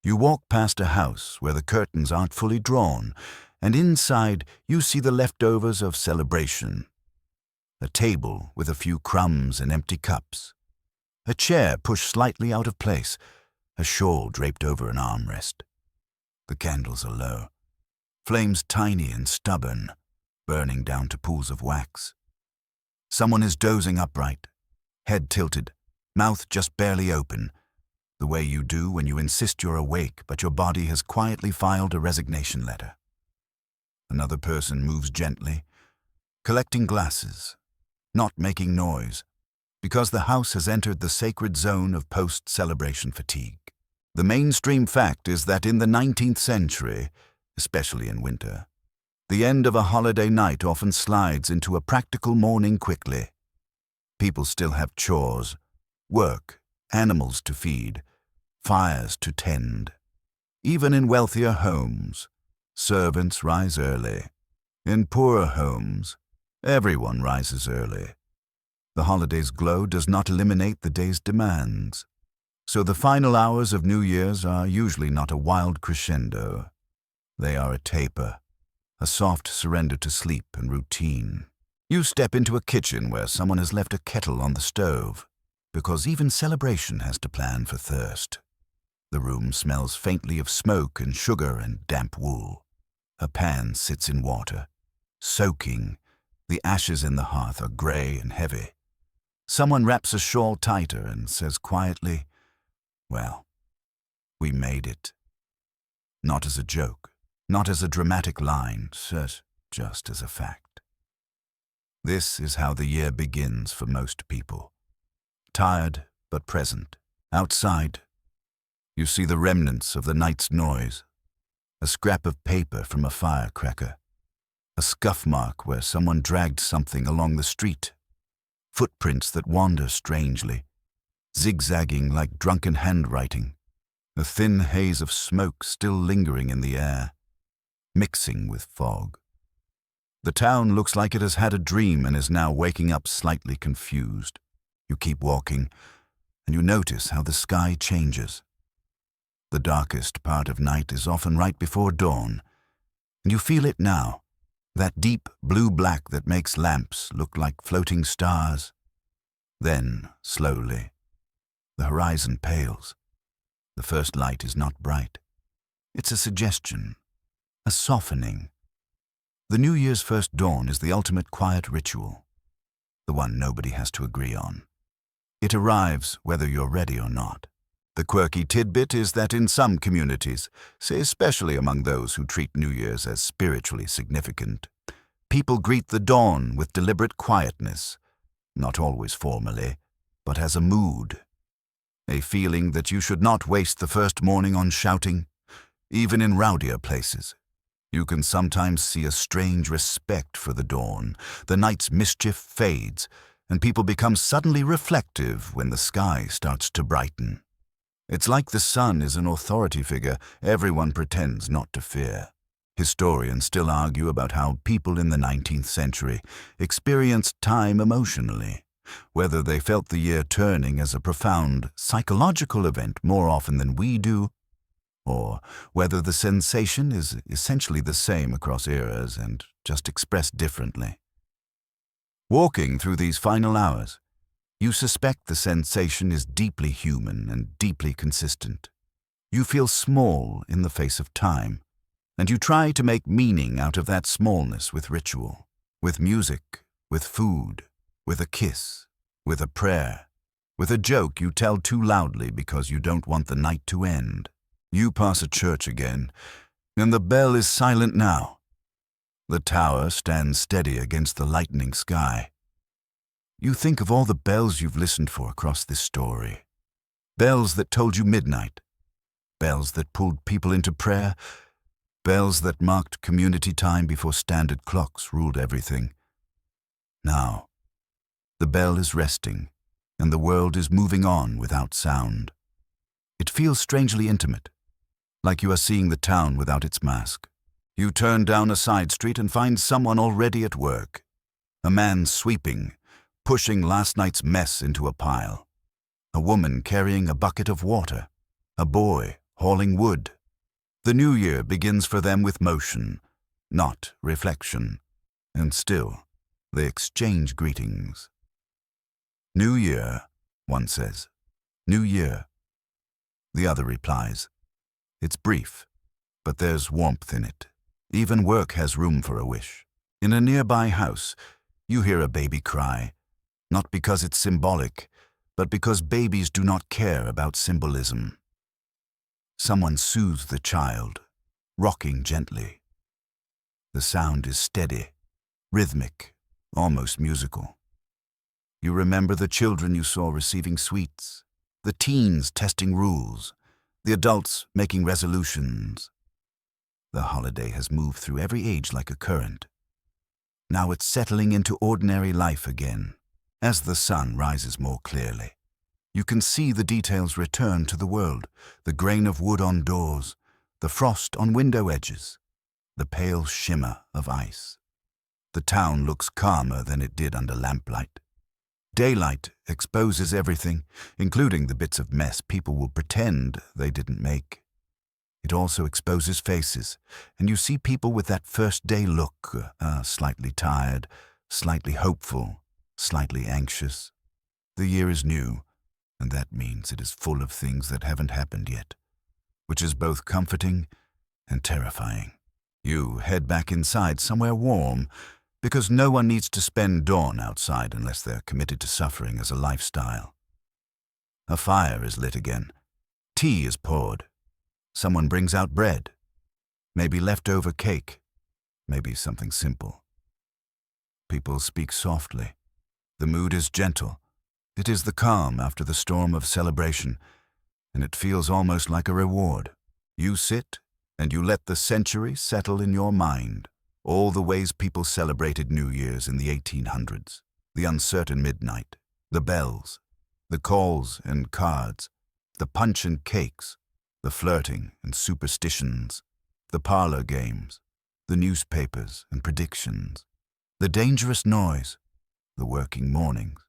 You walk past a house where the curtains aren't fully drawn, and inside you see the leftovers of celebration. A table with a few crumbs and empty cups. A chair pushed slightly out of place, a shawl draped over an armrest. The candles are low, flames tiny and stubborn, burning down to pools of wax. Someone is dozing upright, head tilted, mouth just barely open, the way you do when you insist you're awake but your body has quietly filed a resignation letter. Another person moves gently, collecting glasses, not making noise, because the house has entered the sacred zone of post-celebration fatigue. The mainstream fact is that in the 19th century, especially in winter, the end of a holiday night often slides into a practical morning quickly. People still have chores, work, animals to feed, fires to tend. Even in wealthier homes, servants rise early. In poorer homes, everyone rises early. The holiday's glow does not eliminate the day's demands. So the final hours of New Year's are usually not a wild crescendo. They are a taper, a soft surrender to sleep and routine. You step into a kitchen where someone has left a kettle on the stove, because even celebration has to plan for thirst. The room smells faintly of smoke and sugar and damp wool. A pan sits in water, soaking. The ashes in the hearth are gray and heavy. Someone wraps a shawl tighter and says quietly, "Well, we made it." Not as a joke, not as a dramatic line, just as a fact. This is how the year begins for most people. Tired but present. Outside, you see the remnants of the night's noise. A scrap of paper from a firecracker. A scuff mark where someone dragged something along the street. Footprints that wander strangely, zigzagging like drunken handwriting. A thin haze of smoke still lingering in the air, mixing with fog. The town looks like it has had a dream and is now waking up slightly confused. You keep walking, and you notice how the sky changes. The darkest part of night is often right before dawn, and you feel it now, that deep blue-black that makes lamps look like floating stars. Then, slowly, the horizon pales. The first light is not bright. It's a suggestion, a softening. The New Year's first dawn is the ultimate quiet ritual, the one nobody has to agree on. It arrives whether you're ready or not. The quirky tidbit is that in some communities, say especially among those who treat New Year's as spiritually significant, people greet the dawn with deliberate quietness, not always formally, but as a mood. A feeling that you should not waste the first morning on shouting, even in rowdier places. You can sometimes see a strange respect for the dawn. The night's mischief fades, and people become suddenly reflective when the sky starts to brighten. It's like the sun is an authority figure everyone pretends not to fear. Historians still argue about how people in the 19th century experienced time emotionally, whether they felt the year turning as a profound psychological event more often than we do, or whether the sensation is essentially the same across eras and just expressed differently. Walking through these final hours, you suspect the sensation is deeply human and deeply consistent. You feel small in the face of time, and you try to make meaning out of that smallness with ritual, with music, with food, with a kiss, with a prayer, with a joke you tell too loudly because you don't want the night to end. You pass a church again, and the bell is silent now. The tower stands steady against the lightening sky. You think of all the bells you've listened for across this story. Bells that told you midnight. Bells that pulled people into prayer. Bells that marked community time before standard clocks ruled everything. Now, the bell is resting, and the world is moving on without sound. It feels strangely intimate, like you are seeing the town without its mask. You turn down a side street and find someone already at work. A man sweeping, pushing last night's mess into a pile. A woman carrying a bucket of water. A boy hauling wood. The new year begins for them with motion, not reflection. And still, they exchange greetings. New Year, one says. New Year. The other replies. It's brief, but there's warmth in it. Even work has room for a wish. In a nearby house, you hear a baby cry, not because it's symbolic, but because babies do not care about symbolism. Someone soothes the child, rocking gently. The sound is steady, rhythmic, almost musical. You remember the children you saw receiving sweets, the teens testing rules, the adults making resolutions. The holiday has moved through every age like a current. Now it's settling into ordinary life again, as the sun rises more clearly. You can see the details return to the world, the grain of wood on doors, the frost on window edges, the pale shimmer of ice. The town looks calmer than it did under lamplight. Daylight exposes everything, including the bits of mess people will pretend they didn't make. It also exposes faces, and you see people with that first-day look, slightly tired, slightly hopeful, slightly anxious. The year is new, and that means it is full of things that haven't happened yet, which is both comforting and terrifying. You head back inside somewhere warm, because no one needs to spend dawn outside unless they're committed to suffering as a lifestyle. A fire is lit again. Tea is poured. Someone brings out bread. Maybe leftover cake. Maybe something simple. People speak softly. The mood is gentle. It is the calm after the storm of celebration, and it feels almost like a reward. You sit, and you let the century settle in your mind. All the ways people celebrated New Year's in the 1800s. The uncertain midnight, the bells, the calls and cards, the punch and cakes, the flirting and superstitions, the parlor games, the newspapers and predictions, the dangerous noise, the working mornings,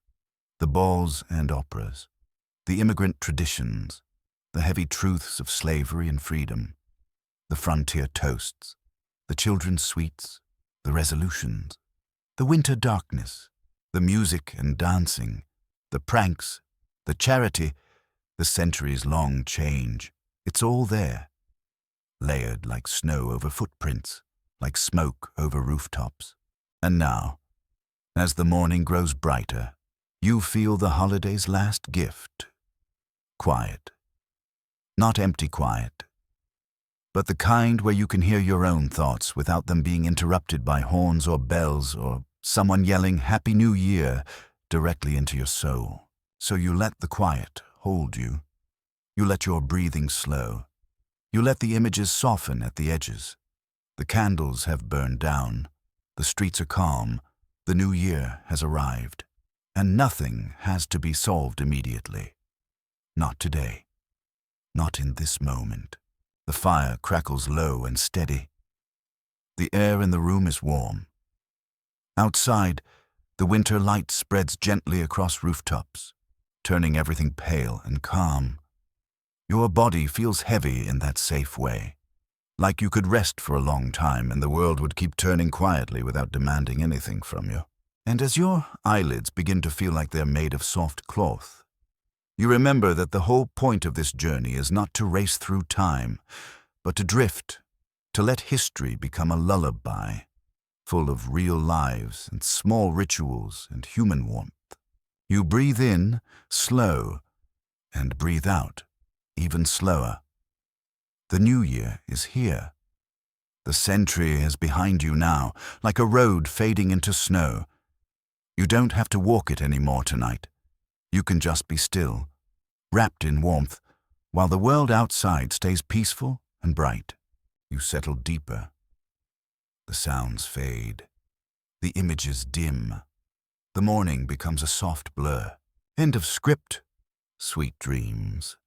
the balls and operas, the immigrant traditions, the heavy truths of slavery and freedom, the frontier toasts, the children's sweets, the resolutions, the winter darkness, the music and dancing, the pranks, the charity, the centuries-long change. It's all there, layered like snow over footprints, like smoke over rooftops. And now, as the morning grows brighter, you feel the holiday's last gift. Quiet. Not empty quiet, but the kind where you can hear your own thoughts without them being interrupted by horns or bells or someone yelling Happy New Year directly into your soul. So you let the quiet hold you. You let your breathing slow. You let the images soften at the edges. The candles have burned down. The streets are calm. The new year has arrived. And nothing has to be solved immediately. Not today. Not in this moment. The fire crackles low and steady. The air in the room is warm. Outside, the winter light spreads gently across rooftops, turning everything pale and calm. Your body feels heavy in that safe way, like you could rest for a long time and the world would keep turning quietly without demanding anything from you. And as your eyelids begin to feel like they're made of soft cloth, you remember that the whole point of this journey is not to race through time, but to drift, to let history become a lullaby, full of real lives and small rituals and human warmth. You breathe in, slow, and breathe out, even slower. The new year is here. The century is behind you now, like a road fading into snow. You don't have to walk it anymore tonight. You can just be still, wrapped in warmth, while the world outside stays peaceful and bright. You settle deeper. The sounds fade. The images dim. The morning becomes a soft blur. End of script. Sweet dreams.